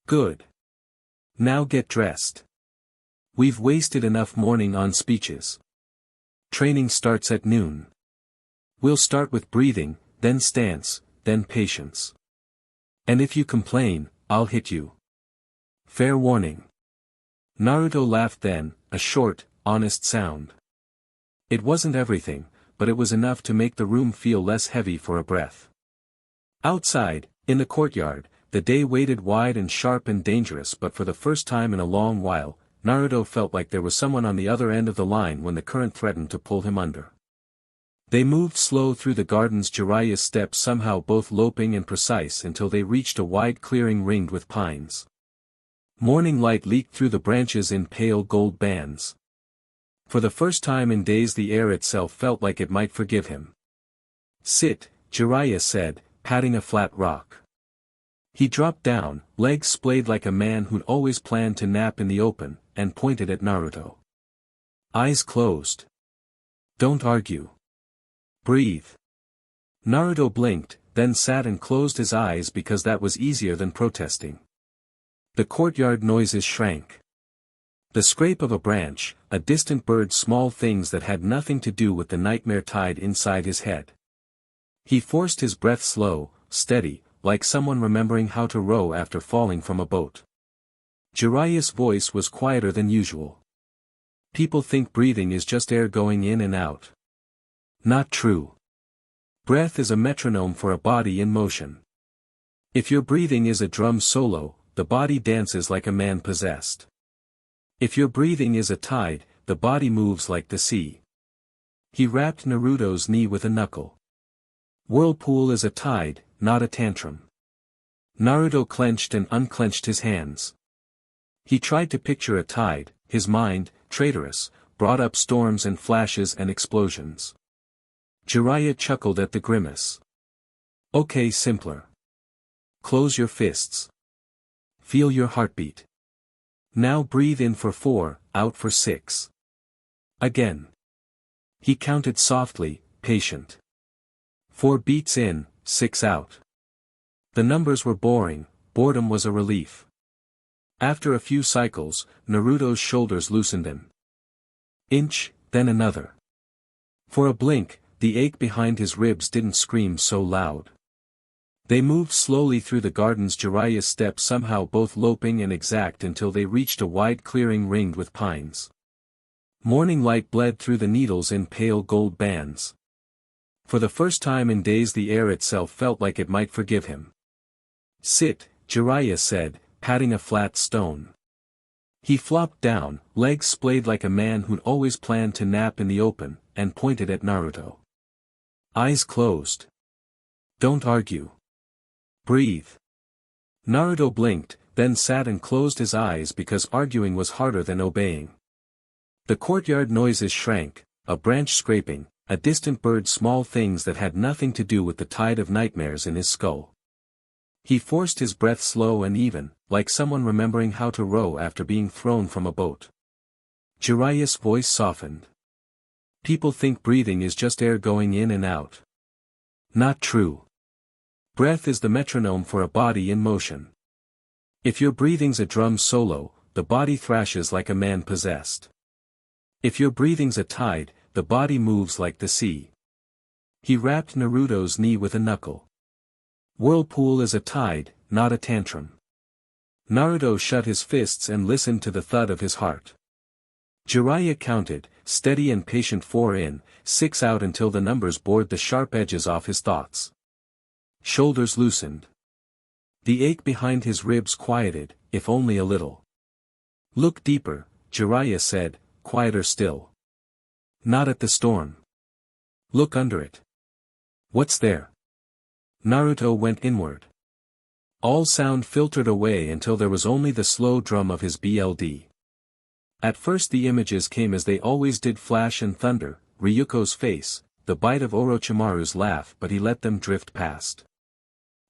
Speaker 2: "Good. Now get dressed. We've wasted enough morning on speeches. Training starts at noon. We'll start with breathing, then stance, then patience. And if you complain, I'll hit you. Fair warning." Naruto laughed then, a short, honest sound. It wasn't everything, but it was enough to make the room feel less heavy for a breath. Outside, in the courtyard, the day waited, wide and sharp and dangerous, but for the first time in a long while, Naruto felt like there was someone on the other end of the line when the current threatened to pull him under. They moved slow through the gardens, Jiraiya's steps somehow both loping and precise, until they reached a wide clearing ringed with pines. Morning light leaked through the branches in pale gold bands. For the first time in days the air itself felt like it might forgive him. "Sit," Jiraiya said, patting a flat rock. He dropped down, legs splayed like a man who'd always planned to nap in the open, and pointed at Naruto. "Eyes closed. Don't argue. Breathe." Naruto blinked, then sat and closed his eyes because that was easier than protesting. The courtyard noises shrank. The scrape of a branch, a distant bird, small things that had nothing to do with the nightmare tied inside his head. He forced his breath slow, steady, like someone remembering how to row after falling from a boat. Jiraiya's voice was quieter than usual. "People think breathing is just air going in and out. Not true. Breath is a metronome for a body in motion. If your breathing is a drum solo, the body dances like a man possessed. If your breathing is a tide, the body moves like the sea." He rapped Naruto's knee with a knuckle. "Whirlpool is a tide, not a tantrum." Naruto clenched and unclenched his hands. He tried to picture a tide. His mind, traitorous, brought up storms and flashes and explosions. Jiraiya chuckled at the grimace. "Okay, simpler. Close your fists. Feel your heartbeat. Now breathe in for 4, out for 6. Again." He counted softly, patient. 4 beats in, 6 out. The numbers were boring, boredom was a relief. After a few cycles, Naruto's shoulders loosened an inch, then another. For a blink, the ache behind his ribs didn't scream so loud. They moved slowly through the gardens, Jiraiya's steps somehow both loping and exact, until they reached a wide clearing ringed with pines. Morning light bled through the needles in pale gold bands. For the first time in days the air itself felt like it might forgive him. Sit, Jiraiya said, patting a flat stone. He flopped down, legs splayed like a man who'd always planned to nap in the open, and pointed at Naruto. Eyes closed. Don't argue. Breathe. Naruto blinked, then sat and closed his eyes because arguing was harder than obeying. The courtyard noises shrank, a branch scraping, a distant bird, small things that had nothing to do with the tide of nightmares in his skull. He forced his breath slow and even, like someone remembering how to row after being thrown from a boat. Jiraiya's voice softened. People think breathing is just air going in and out. Not true. Breath is the metronome for a body in motion. If your breathing's a drum solo, the body thrashes like a man possessed. If your breathing's a tide, the body moves like the sea. He rapped Naruto's knee with a knuckle. Whirlpool is a tide, not a tantrum. Naruto shut his fists and listened to the thud of his heart. Jiraiya counted, steady and patient, 4 in, 6 out until the numbers bored the sharp edges off his thoughts. Shoulders loosened. The ache behind his ribs quieted, if only a little. Look deeper, Jiraiya said, quieter still. Not at the storm. Look under it. What's there? Naruto went inward. All sound filtered away until there was only the slow drum of his BLD. At first the images came as they always did: flash and thunder, Ryuko's face, the bite of Orochimaru's laugh, but he let them drift past.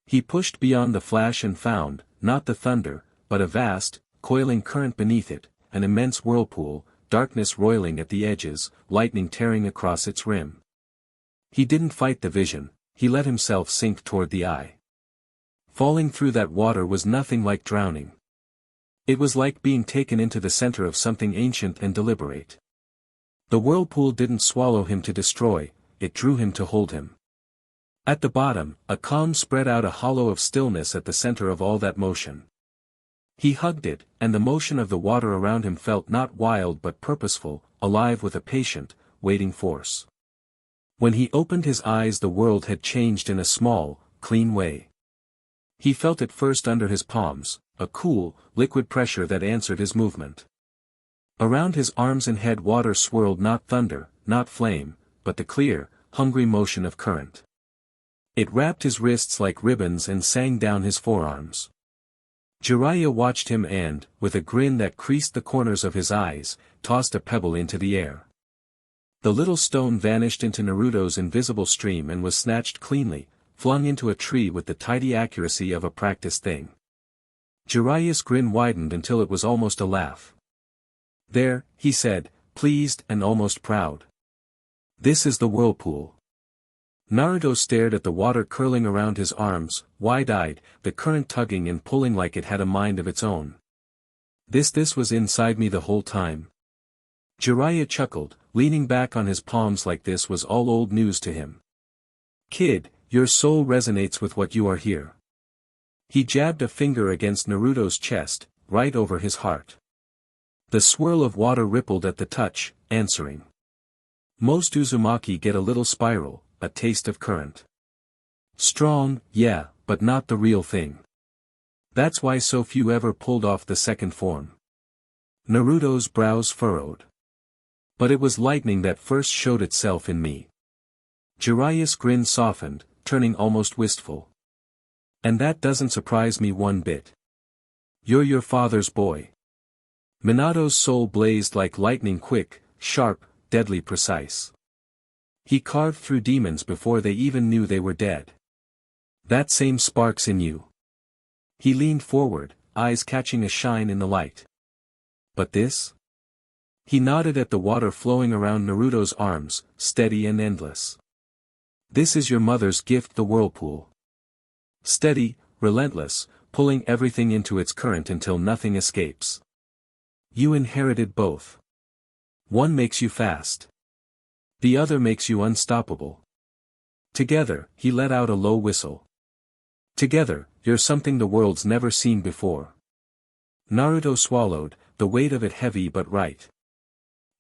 Speaker 2: He pushed beyond the flash and found, not the thunder, but a vast, coiling current beneath it, an immense whirlpool, darkness roiling at the edges, lightning tearing across its rim. He didn't fight the vision, he let himself sink toward the eye. Falling through that water was nothing like drowning. It was like being taken into the center of something ancient and deliberate. The whirlpool didn't swallow him to destroy, it drew him to hold him. At the bottom, a calm spread out, a hollow of stillness at the center of all that motion. He hugged it, and the motion of the water around him felt not wild but purposeful, alive with a patient, waiting force. When he opened his eyes the world had changed in a small, clean way. He felt it first under his palms, a cool, liquid pressure that answered his movement. Around his arms and head water swirled, not thunder, not flame, but the clear, hungry motion of current. It wrapped his wrists like ribbons and sang down his forearms. Jiraiya watched him and, with a grin that creased the corners of his eyes, tossed a pebble into the air. The little stone vanished into Naruto's invisible stream and was snatched cleanly, flung into a tree with the tidy accuracy of a practiced thing. Jiraiya's grin widened until it was almost a laugh. There, he said, pleased and almost proud. This is the whirlpool. Naruto stared at the water curling around his arms, wide-eyed, the current tugging and pulling like it had a mind of its own. This was inside me the whole time. Jiraiya chuckled, leaning back on his palms like this was all old news to him. Kid, your soul resonates with what you are here. He jabbed a finger against Naruto's chest, right over his heart. The swirl of water rippled at the touch, answering. Most Uzumaki get a little spiral, a taste of current. Strong, yeah, but not the real thing. That's why so few ever pulled off the second form. Naruto's brows furrowed. But it was lightning that first showed itself in me. Jiraiya's grin softened, turning almost wistful. And that doesn't surprise me one bit. You're your father's boy. Minato's soul blazed like lightning, quick, sharp, deadly precise. He carved through demons before they even knew they were dead. That same spark's in you. He leaned forward, eyes catching a shine in the light. But this? He nodded at the water flowing around Naruto's arms, steady and endless. This is your mother's gift, the whirlpool. Steady, relentless, pulling everything into its current until nothing escapes. You inherited both. One makes you fast. The other makes you unstoppable. Together, he let out a low whistle. Together, you're something the world's never seen before. Naruto swallowed, the weight of it heavy but right.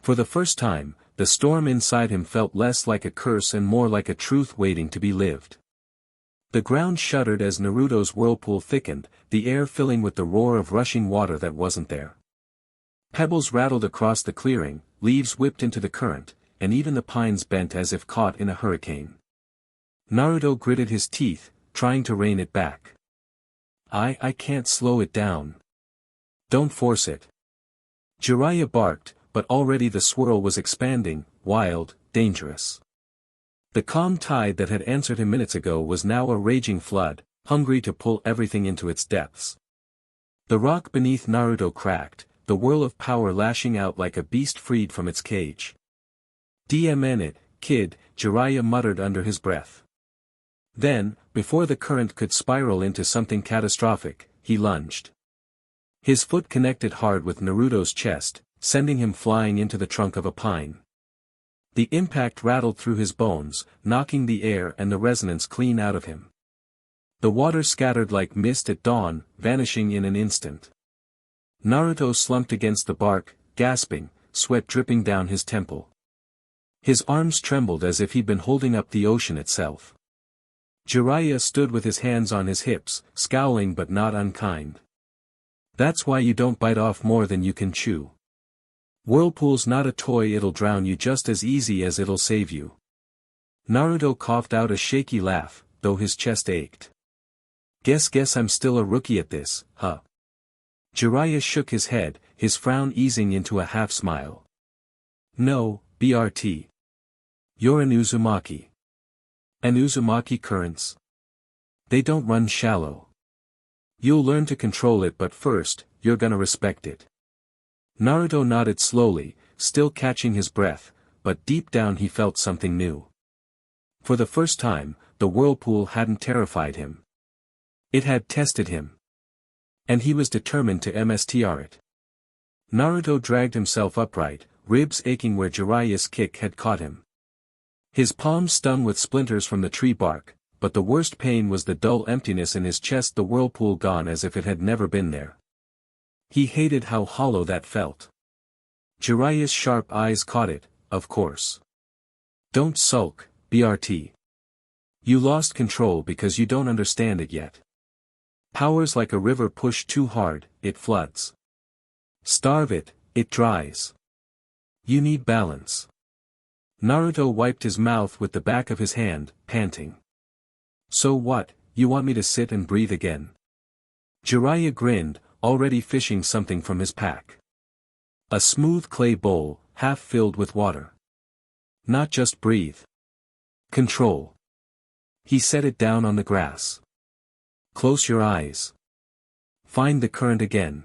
Speaker 2: For the first time, the storm inside him felt less like a curse and more like a truth waiting to be lived. The ground shuddered as Naruto's whirlpool thickened, the air filling with the roar of rushing water that wasn't there. Pebbles rattled across the clearing, leaves whipped into the current, and even the pines bent as if caught in a hurricane. Naruto gritted his teeth, trying to rein it back. I can't slow it down. Don't force it. Jiraiya barked, but already the swirl was expanding, wild, dangerous. The calm tide that had answered him minutes ago was now a raging flood, hungry to pull everything into its depths. The rock beneath Naruto cracked, the whirl of power lashing out like a beast freed from its cage. "DMN it, kid," Jiraiya muttered under his breath. Then, before the current could spiral into something catastrophic, he lunged. His foot connected hard with Naruto's chest, sending him flying into the trunk of a pine. The impact rattled through his bones, knocking the air and the resonance clean out of him. The water scattered like mist at dawn, vanishing in an instant. Naruto slumped against the bark, gasping, sweat dripping down his temple. His arms trembled as if he'd been holding up the ocean itself. Jiraiya stood with his hands on his hips, scowling but not unkind. "That's why you don't bite off more than you can chew. Whirlpool's not a toy, it'll drown you just as easy as it'll save you." Naruto coughed out a shaky laugh, though his chest ached. Guess I'm still a rookie at this, huh?" Jiraiya shook his head, his frown easing into a half-smile. "No, BRT. You're an Uzumaki. And Uzumaki currents? They don't run shallow. You'll learn to control it, but first, you're gonna respect it." Naruto nodded slowly, still catching his breath, but deep down he felt something new. For the first time, the whirlpool hadn't terrified him. It had tested him. And he was determined to mstr it. Naruto dragged himself upright, ribs aching where Jiraiya's kick had caught him. His palms stung with splinters from the tree bark, but the worst pain was the dull emptiness in his chest, the whirlpool gone as if it had never been there. He hated how hollow that felt. Jiraiya's sharp eyes caught it, of course. "Don't sulk, BRT. You lost control because you don't understand it yet. Power's like a river pushed too hard, it floods. Starve it, it dries. You need balance." Naruto wiped his mouth with the back of his hand, panting. "So what, you want me to sit and breathe again?" Jiraiya grinned, already fishing something from his pack. A smooth clay bowl, half filled with water. "Not just breathe. Control." He set it down on the grass. "Close your eyes. Find the current again.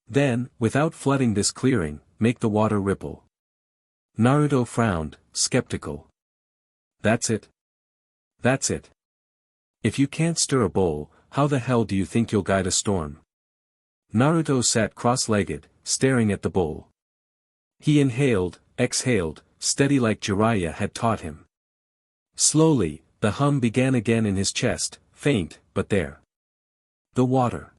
Speaker 2: Then, without flooding this clearing, make the water ripple." Naruto frowned, skeptical. "That's it? That's it? If you can't stir a bowl, how the hell do you think you'll guide a storm?" Naruto sat cross-legged, staring at the bowl. He inhaled, exhaled, steady like Jiraiya had taught him. Slowly, the hum began again in his chest, faint, but there. The water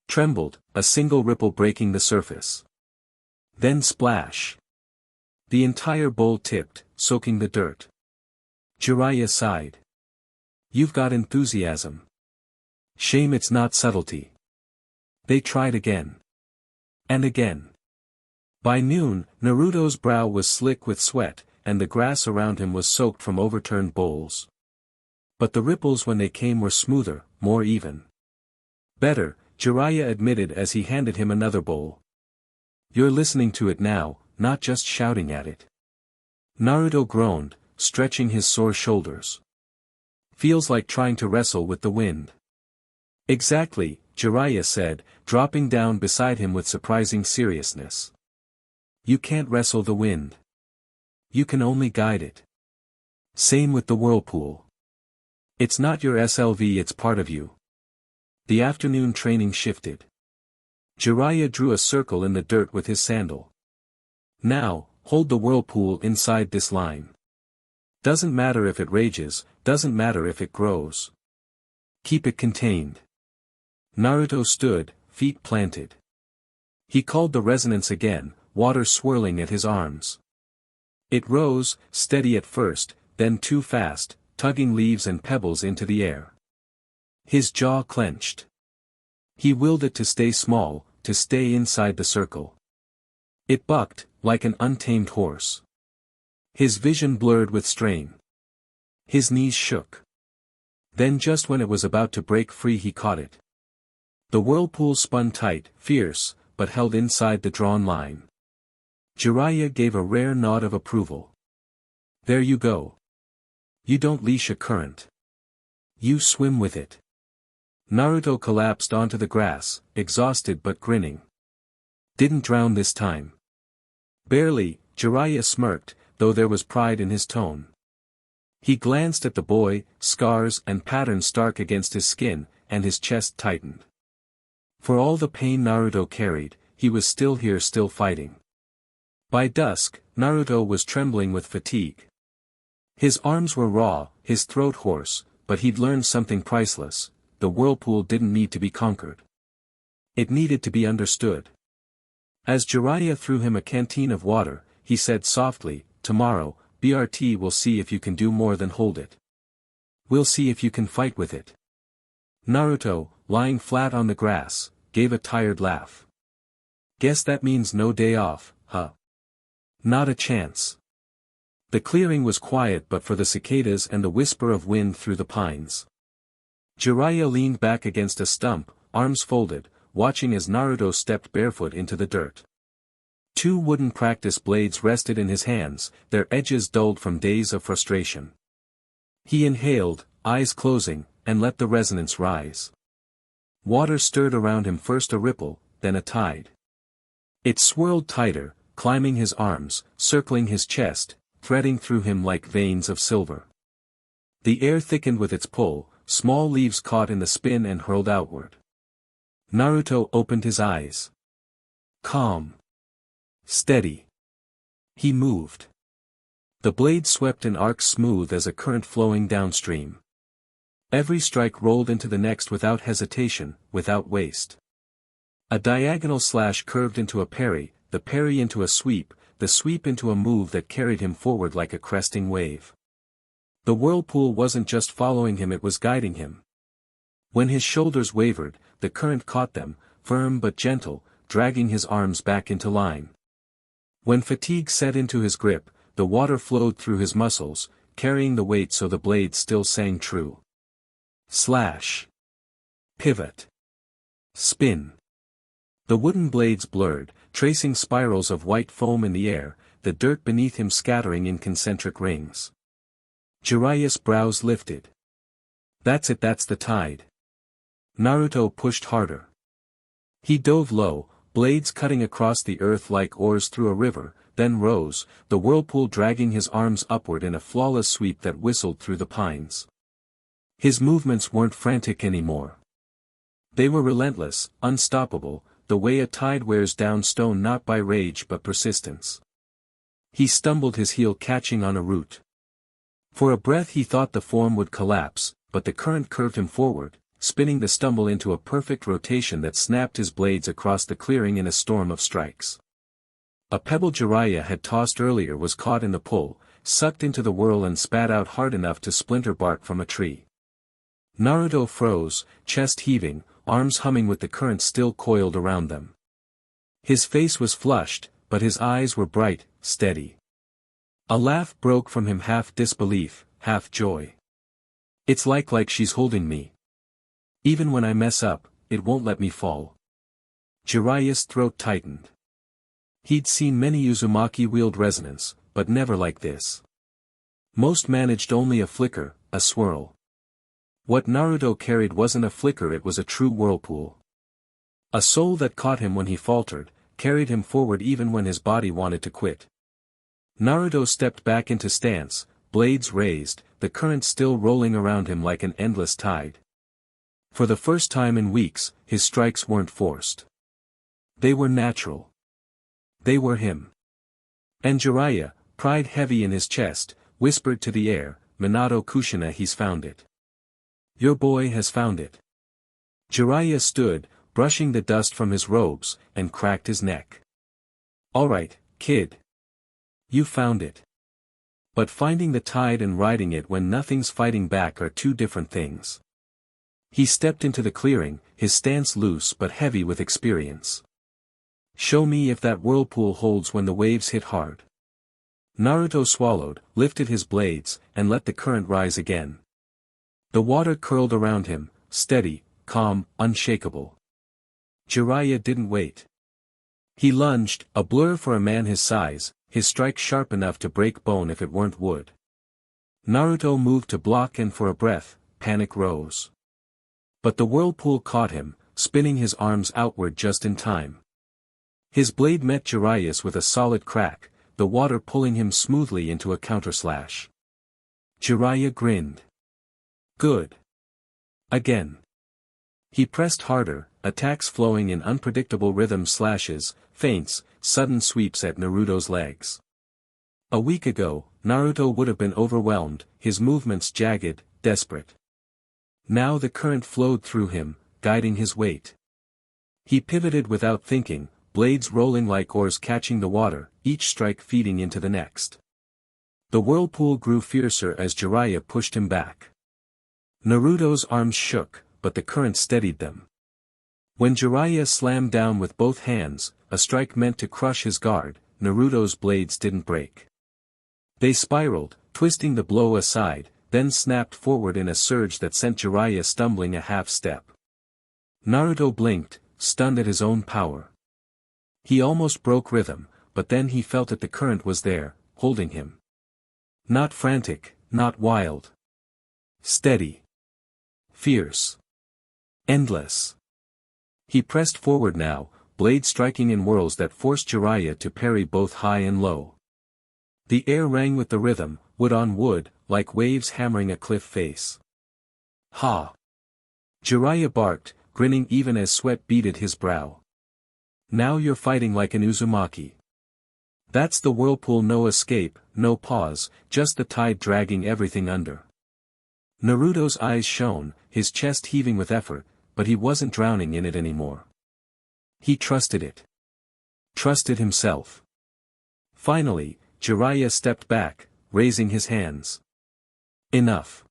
Speaker 2: trembled, a single ripple breaking the surface. Then splash. The entire bowl tipped, soaking the dirt. Jiraiya sighed. "You've got enthusiasm. Shame it's not subtlety." They tried again. And again. By noon, Naruto's brow was slick with sweat, and the grass around him was soaked from overturned bowls. But the ripples when they came were smoother, more even. "Better," Jiraiya admitted as he handed him another bowl. "You're listening to it now, not just shouting at it." Naruto groaned, stretching his sore shoulders. "Feels like trying to wrestle with the wind." "Exactly," Jiraiya said, dropping down beside him with surprising seriousness. "You can't wrestle the wind. You can only guide it. Same with the whirlpool. It's not your SLV, it's part of you." The afternoon training shifted. Jiraiya drew a circle in the dirt with his sandal. "Now, hold the whirlpool inside this line. Doesn't matter if it rages, doesn't matter if it grows. Keep it contained." Naruto stood, feet planted. He called the resonance again, water swirling at his arms. It rose, steady at first, then too fast, tugging leaves and pebbles into the air. His jaw clenched. He willed it to stay small, to stay inside the circle. It bucked, like an untamed horse. His vision blurred with strain. His knees shook. Then just when it was about to break free he caught it. The whirlpool spun tight, fierce, but held inside the drawn line. Jiraiya gave a rare nod of approval. There you go. You don't leash a current. You swim with it. Naruto collapsed onto the grass, exhausted but grinning. Didn't drown this time. Barely, Jiraiya smirked, though there was pride in his tone. He glanced at the boy, scars and patterns stark against his skin, and his chest tightened. For all the pain Naruto carried, he was still here, still fighting. By dusk, Naruto was trembling with fatigue. His arms were raw, his throat hoarse, but he'd learned something priceless: the whirlpool didn't need to be conquered. It needed to be understood. As Jiraiya threw him a canteen of water, he said softly, "Tomorrow, BRT will see if you can do more than hold it. We'll see if you can fight with it." Naruto, lying flat on the grass, gave a tired laugh. "Guess that means no day off, huh?" "Not a chance." The clearing was quiet but for the cicadas and the whisper of wind through the pines. Jiraiya leaned back against a stump, arms folded, watching as Naruto stepped barefoot into the dirt. Two wooden practice blades rested in his hands, their edges dulled from days of frustration. He inhaled, eyes closing, and let the resonance rise. Water stirred around him, first a ripple, then a tide. It swirled tighter, climbing his arms, circling his chest, threading through him like veins of silver. The air thickened with its pull, small leaves caught in the spin and hurled outward. Naruto opened his eyes. Calm. Steady. He moved. The blade swept in arcs smooth as a current flowing downstream. Every strike rolled into the next without hesitation, without waste. A diagonal slash curved into a parry, the parry into a sweep, the sweep into a move that carried him forward like a cresting wave. The whirlpool wasn't just following him, it was guiding him. When his shoulders wavered, the current caught them, firm but gentle, dragging his arms back into line. When fatigue set into his grip, the water flowed through his muscles, carrying the weight so the blade still sang true. Slash. Pivot. Spin. The wooden blades blurred, tracing spirals of white foam in the air, the dirt beneath him scattering in concentric rings. Jiraiya's brows lifted. That's it, that's the tide. Naruto pushed harder. He dove low, blades cutting across the earth like oars through a river, then rose, the whirlpool dragging his arms upward in a flawless sweep that whistled through the pines. His movements weren't frantic anymore. They were relentless, unstoppable, the way a tide wears down stone, not by rage but persistence. He stumbled, his heel catching on a root. For a breath he thought the form would collapse, but the current curved him forward, spinning the stumble into a perfect rotation that snapped his blades across the clearing in a storm of strikes. A pebble Jiraiya had tossed earlier was caught in the pull, sucked into the whirl and spat out hard enough to splinter bark from a tree. Naruto froze, chest heaving, arms humming with the current still coiled around them. His face was flushed, but his eyes were bright, steady. A laugh broke from him, half disbelief, half joy. It's like she's holding me. Even when I mess up, it won't let me fall. Jiraiya's throat tightened. He'd seen many Uzumaki wield resonance, but never like this. Most managed only a flicker, a swirl. What Naruto carried wasn't a flicker, it was a true whirlpool. A soul that caught him when he faltered, carried him forward even when his body wanted to quit. Naruto stepped back into stance, blades raised, the current still rolling around him like an endless tide. For the first time in weeks, his strikes weren't forced. They were natural. They were him. And Jiraiya, pride heavy in his chest, whispered to the air, "Minato Kushina, he's found it. Your boy has found it." Jiraiya stood, brushing the dust from his robes, and cracked his neck. Alright, kid. You found it. But finding the tide and riding it when nothing's fighting back are two different things. He stepped into the clearing, his stance loose but heavy with experience. Show me if that whirlpool holds when the waves hit hard. Naruto swallowed, lifted his blades, and let the current rise again. The water curled around him, steady, calm, unshakable. Jiraiya didn't wait. He lunged, a blur for a man his size, his strike sharp enough to break bone if it weren't wood. Naruto moved to block and for a breath, panic rose. But the whirlpool caught him, spinning his arms outward just in time. His blade met Jiraiya's with a solid crack, the water pulling him smoothly into a counterslash. Jiraiya grinned. Good. Again. He pressed harder, attacks flowing in unpredictable rhythm, slashes, feints, sudden sweeps at Naruto's legs. A week ago, Naruto would have been overwhelmed, his movements jagged, desperate. Now the current flowed through him, guiding his weight. He pivoted without thinking, blades rolling like oars catching the water, each strike feeding into the next. The whirlpool grew fiercer as Jiraiya pushed him back. Naruto's arms shook, but the current steadied them. When Jiraiya slammed down with both hands, a strike meant to crush his guard, Naruto's blades didn't break. They spiraled, twisting the blow aside, then snapped forward in a surge that sent Jiraiya stumbling a half step. Naruto blinked, stunned at his own power. He almost broke rhythm, but then he felt that the current was there, holding him. Not frantic, not wild. Steady. Fierce. Endless. He pressed forward now, blade striking in whirls that forced Jiraiya to parry both high and low. The air rang with the rhythm, wood on wood, like waves hammering a cliff face. Ha! Jiraiya barked, grinning even as sweat beaded his brow. Now you're fighting like an Uzumaki. That's the whirlpool, no escape, no pause, just the tide dragging everything under. Naruto's eyes shone, his chest heaving with effort, but he wasn't drowning in it anymore. He trusted it. Trusted himself. Finally, Jiraiya stepped back, raising his hands. Enough.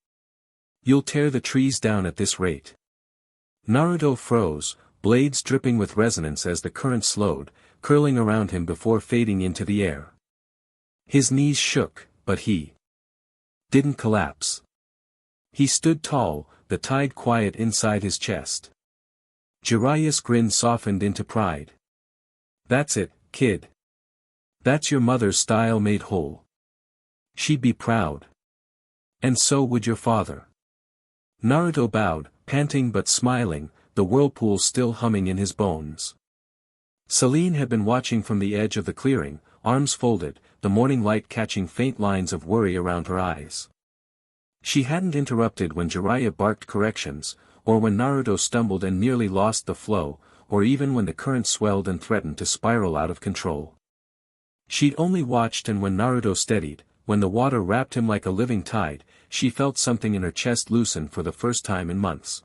Speaker 2: You'll tear the trees down at this rate. Naruto froze, blades dripping with resonance as the current slowed, curling around him before fading into the air. His knees shook, but he didn't collapse. He stood tall, the tide quiet inside his chest. Jiraiya's grin softened into pride. That's it, kid. That's your mother's style made whole. She'd be proud. And so would your father. Naruto bowed, panting but smiling, the whirlpool still humming in his bones. Selene had been watching from the edge of the clearing, arms folded, the morning light catching faint lines of worry around her eyes. She hadn't interrupted when Jiraiya barked corrections, or when Naruto stumbled and nearly lost the flow, or even when the current swelled and threatened to spiral out of control. She'd only watched, and when Naruto steadied, when the water wrapped him like a living tide, she felt something in her chest loosen for the first time in months.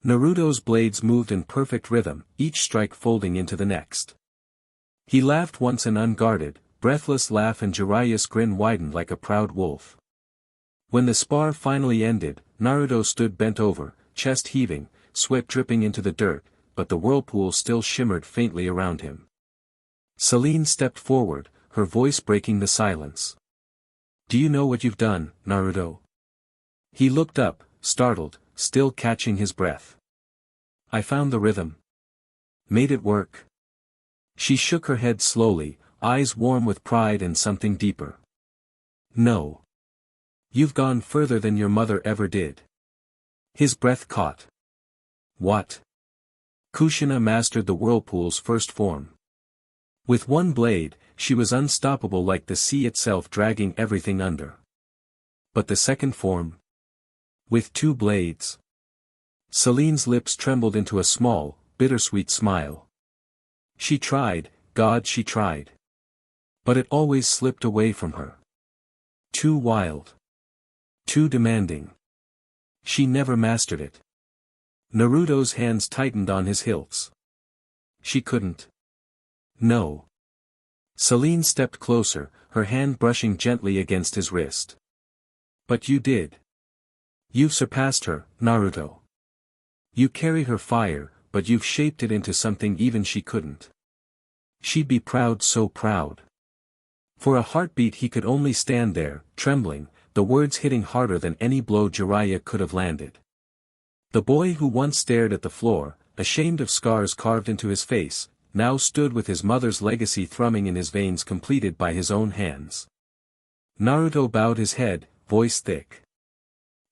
Speaker 2: Naruto's blades moved in perfect rhythm, each strike folding into the next. He laughed once, an unguarded, breathless laugh, and Jiraiya's grin widened like a proud wolf. When the spar finally ended, Naruto stood bent over, chest heaving, sweat dripping into the dirt, but the whirlpool still shimmered faintly around him. Selene stepped forward, her voice breaking the silence. Do you know what you've done, Naruto? He looked up, startled, still catching his breath. I found the rhythm. Made it work. She shook her head slowly, eyes warm with pride and something deeper. No. You've gone further than your mother ever did. His breath caught. What? Kushina mastered the whirlpool's first form. With one blade, she was unstoppable, like the sea itself, dragging everything under. But the second form? With two blades? Selene's lips trembled into a small, bittersweet smile. She tried, God, she tried. But it always slipped away from her. Too wild. Too demanding. She never mastered it. Naruto's hands tightened on his hilts. She couldn't. No. Celine stepped closer, her hand brushing gently against his wrist. But you did. You've surpassed her, Naruto. You carry her fire, but you've shaped it into something even she couldn't. She'd be proud, so proud. For a heartbeat he could only stand there, trembling, the words hitting harder than any blow Jiraiya could have landed. The boy who once stared at the floor, ashamed of scars carved into his face, now stood with his mother's legacy thrumming in his veins, completed by his own hands. Naruto bowed his head, voice thick.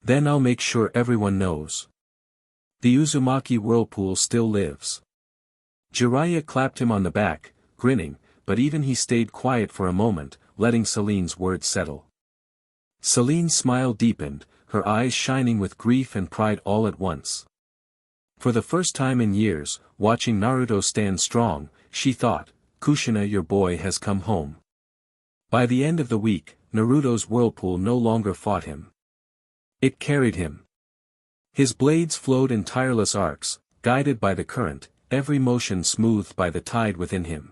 Speaker 2: Then I'll make sure everyone knows. The Uzumaki whirlpool still lives. Jiraiya clapped him on the back, grinning, but even he stayed quiet for a moment, letting Celine's words settle. Celine's smile deepened, her eyes shining with grief and pride all at once. For the first time in years, watching Naruto stand strong, she thought, Kushina, your boy has come home. By the end of the week, Naruto's whirlpool no longer fought him. It carried him. His blades flowed in tireless arcs, guided by the current, every motion smoothed by the tide within him.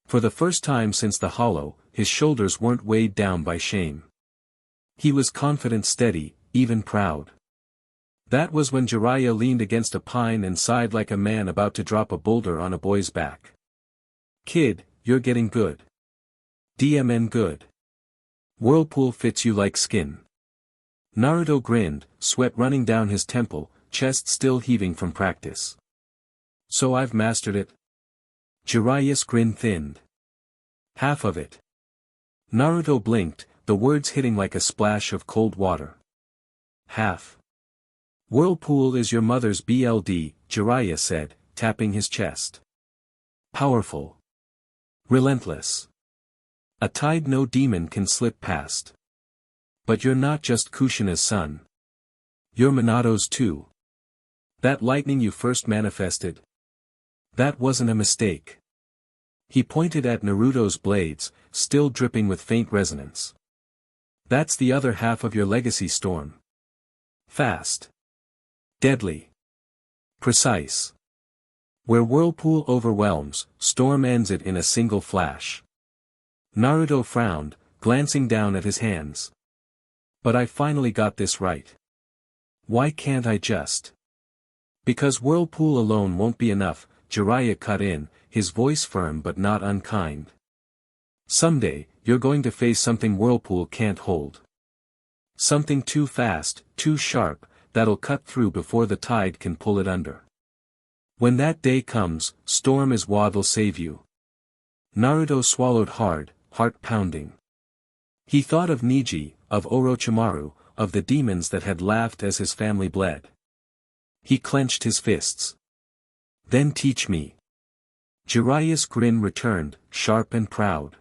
Speaker 2: For the first time since the hollow, his shoulders weren't weighed down by shame. He was confident, steady, even proud. That was when Jiraiya leaned against a pine and sighed like a man about to drop a boulder on a boy's back. Kid, you're getting good. DMN good. Whirlpool fits you like skin. Naruto grinned, sweat running down his temple, chest still heaving from practice. So I've mastered it? Jiraiya's grin thinned. Half of it. Naruto blinked, the words hitting like a splash of cold water. Half. Whirlpool is your mother's BLD, Jiraiya said, tapping his chest. Powerful. Relentless. A tide no demon can slip past. But you're not just Kushina's son. You're Minato's too. That lightning you first manifested? That wasn't a mistake. He pointed at Naruto's blades, still dripping with faint resonance. That's the other half of your legacy, Storm. Fast. Deadly. Precise. Where Whirlpool overwhelms, Storm ends it in a single flash. Naruto frowned, glancing down at his hands. But I finally got this right. Why can't I just? Because Whirlpool alone won't be enough, Jiraiya cut in, his voice firm but not unkind. Someday, you're going to face something Whirlpool can't hold. Something too fast, too sharp, that'll cut through before the tide can pull it under. When that day comes, Storm is what'll save you. Naruto swallowed hard, heart pounding. He thought of Neji, of Orochimaru, of the demons that had laughed as his family bled. He clenched his fists. Then teach me. Jiraiya's grin returned, sharp and proud.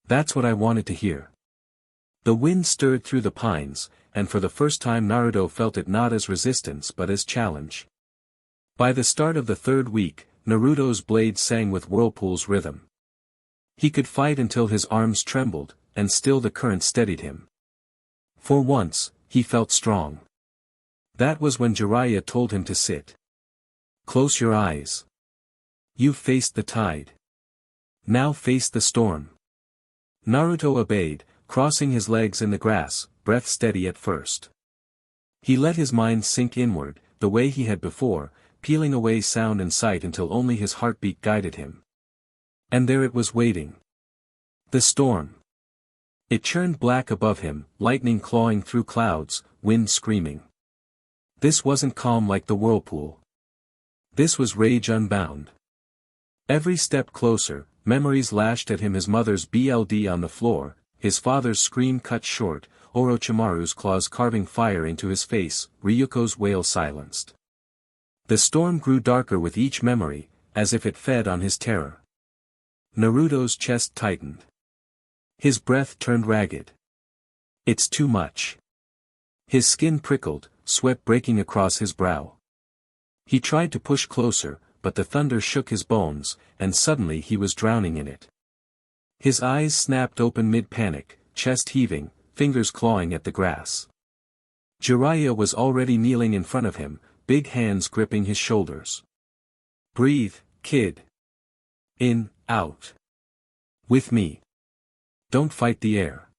Speaker 2: That's what I wanted to hear. The wind stirred through the pines, and for the first time Naruto felt it not as resistance but as challenge. By the start of the third week, Naruto's blades sang with Whirlpool's rhythm. He could fight until his arms trembled, and still the current steadied him. For once, he felt strong. That was when Jiraiya told him to sit. Close your eyes. You've faced the tide. Now face the storm. Naruto obeyed, crossing his legs in the grass, breath steady at first. He let his mind sink inward, the way he had before, peeling away sound and sight until only his heartbeat guided him. And there it was waiting. The storm. It churned black above him, lightning clawing through clouds, wind screaming. This wasn't calm like the whirlpool. This was rage unbound. Every step closer, memories lashed at him, his mother's BLD on the floor, his father's scream cut short, Orochimaru's claws carving fire into his face, Ryuko's wail silenced. The storm grew darker with each memory, as if it fed on his terror. Naruto's chest tightened. His breath turned ragged. It's too much. His skin prickled, sweat breaking across his brow. He tried to push closer, but the thunder shook his bones, and suddenly he was drowning in it. His eyes snapped open mid-panic, chest heaving, fingers clawing at the grass. Jiraiya was already kneeling in front of him, big hands gripping his shoulders. Breathe, kid. In, out. With me. Don't fight the air.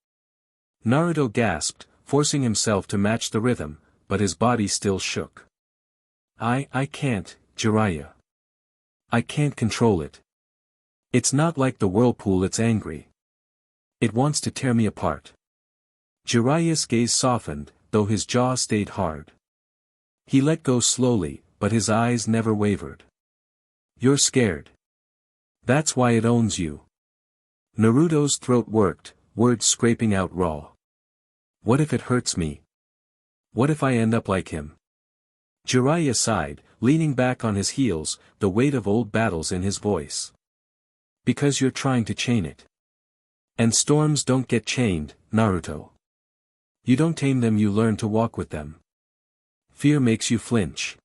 Speaker 2: Naruto gasped, forcing himself to match the rhythm, but his body still shook. I can't, Jiraiya. I can't control it. It's not like the whirlpool, it's angry. It wants to tear me apart. Jiraiya's gaze softened, though his jaw stayed hard. He let go slowly, but his eyes never wavered. You're scared. That's why it owns you. Naruto's throat worked, words scraping out raw. What if it hurts me? What if I end up like him? Jiraiya sighed, leaning back on his heels, the weight of old battles in his voice. Because you're trying to chain it. And storms don't get chained, Naruto. You don't tame them, you learn to walk with them. Fear makes you flinch.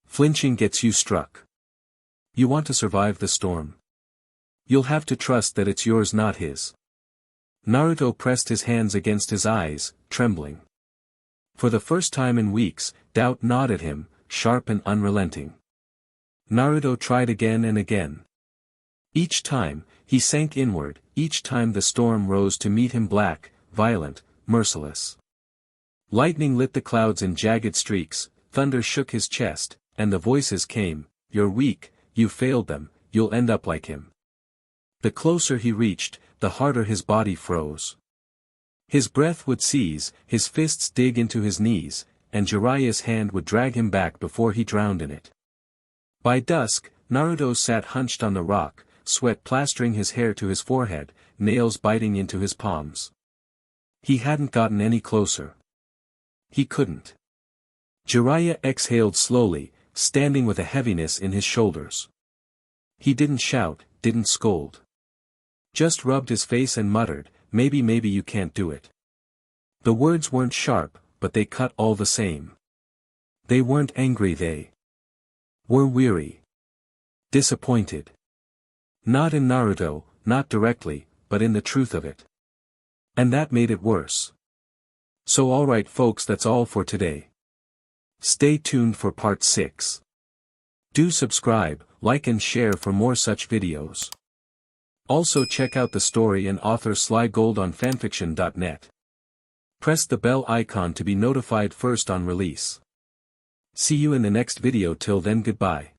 Speaker 2: Flinching gets you struck. You want to survive the storm. You'll have to trust that it's yours, not his. Naruto pressed his hands against his eyes, trembling. For the first time in weeks, doubt gnawed at him, sharp and unrelenting. Naruto tried again and again. Each time, he sank inward, each time the storm rose to meet him, black, violent, merciless. Lightning lit the clouds in jagged streaks, thunder shook his chest, and the voices came, "You're weak, you failed them, you'll end up like him." The closer he reached, the harder his body froze. His breath would seize, his fists dig into his knees, and Jiraiya's hand would drag him back before he drowned in it. By dusk, Naruto sat hunched on the rock, sweat plastering his hair to his forehead, nails biting into his palms. He hadn't gotten any closer. He couldn't. Jiraiya exhaled slowly, standing with a heaviness in his shoulders. He didn't shout, didn't scold. Just rubbed his face and muttered, maybe you can't do it." The words weren't sharp, but they cut all the same. They weren't angry, they were weary. Disappointed. Not in Naruto, not directly, but in the truth of it. And that made it worse. So alright folks, that's all for today. Stay tuned for part 6. Do subscribe, like and share for more such videos. Also check out the story and author Slygold on FANFICTIONnet. Press the bell icon to be notified first on release. See you in the next video, till then, goodbye.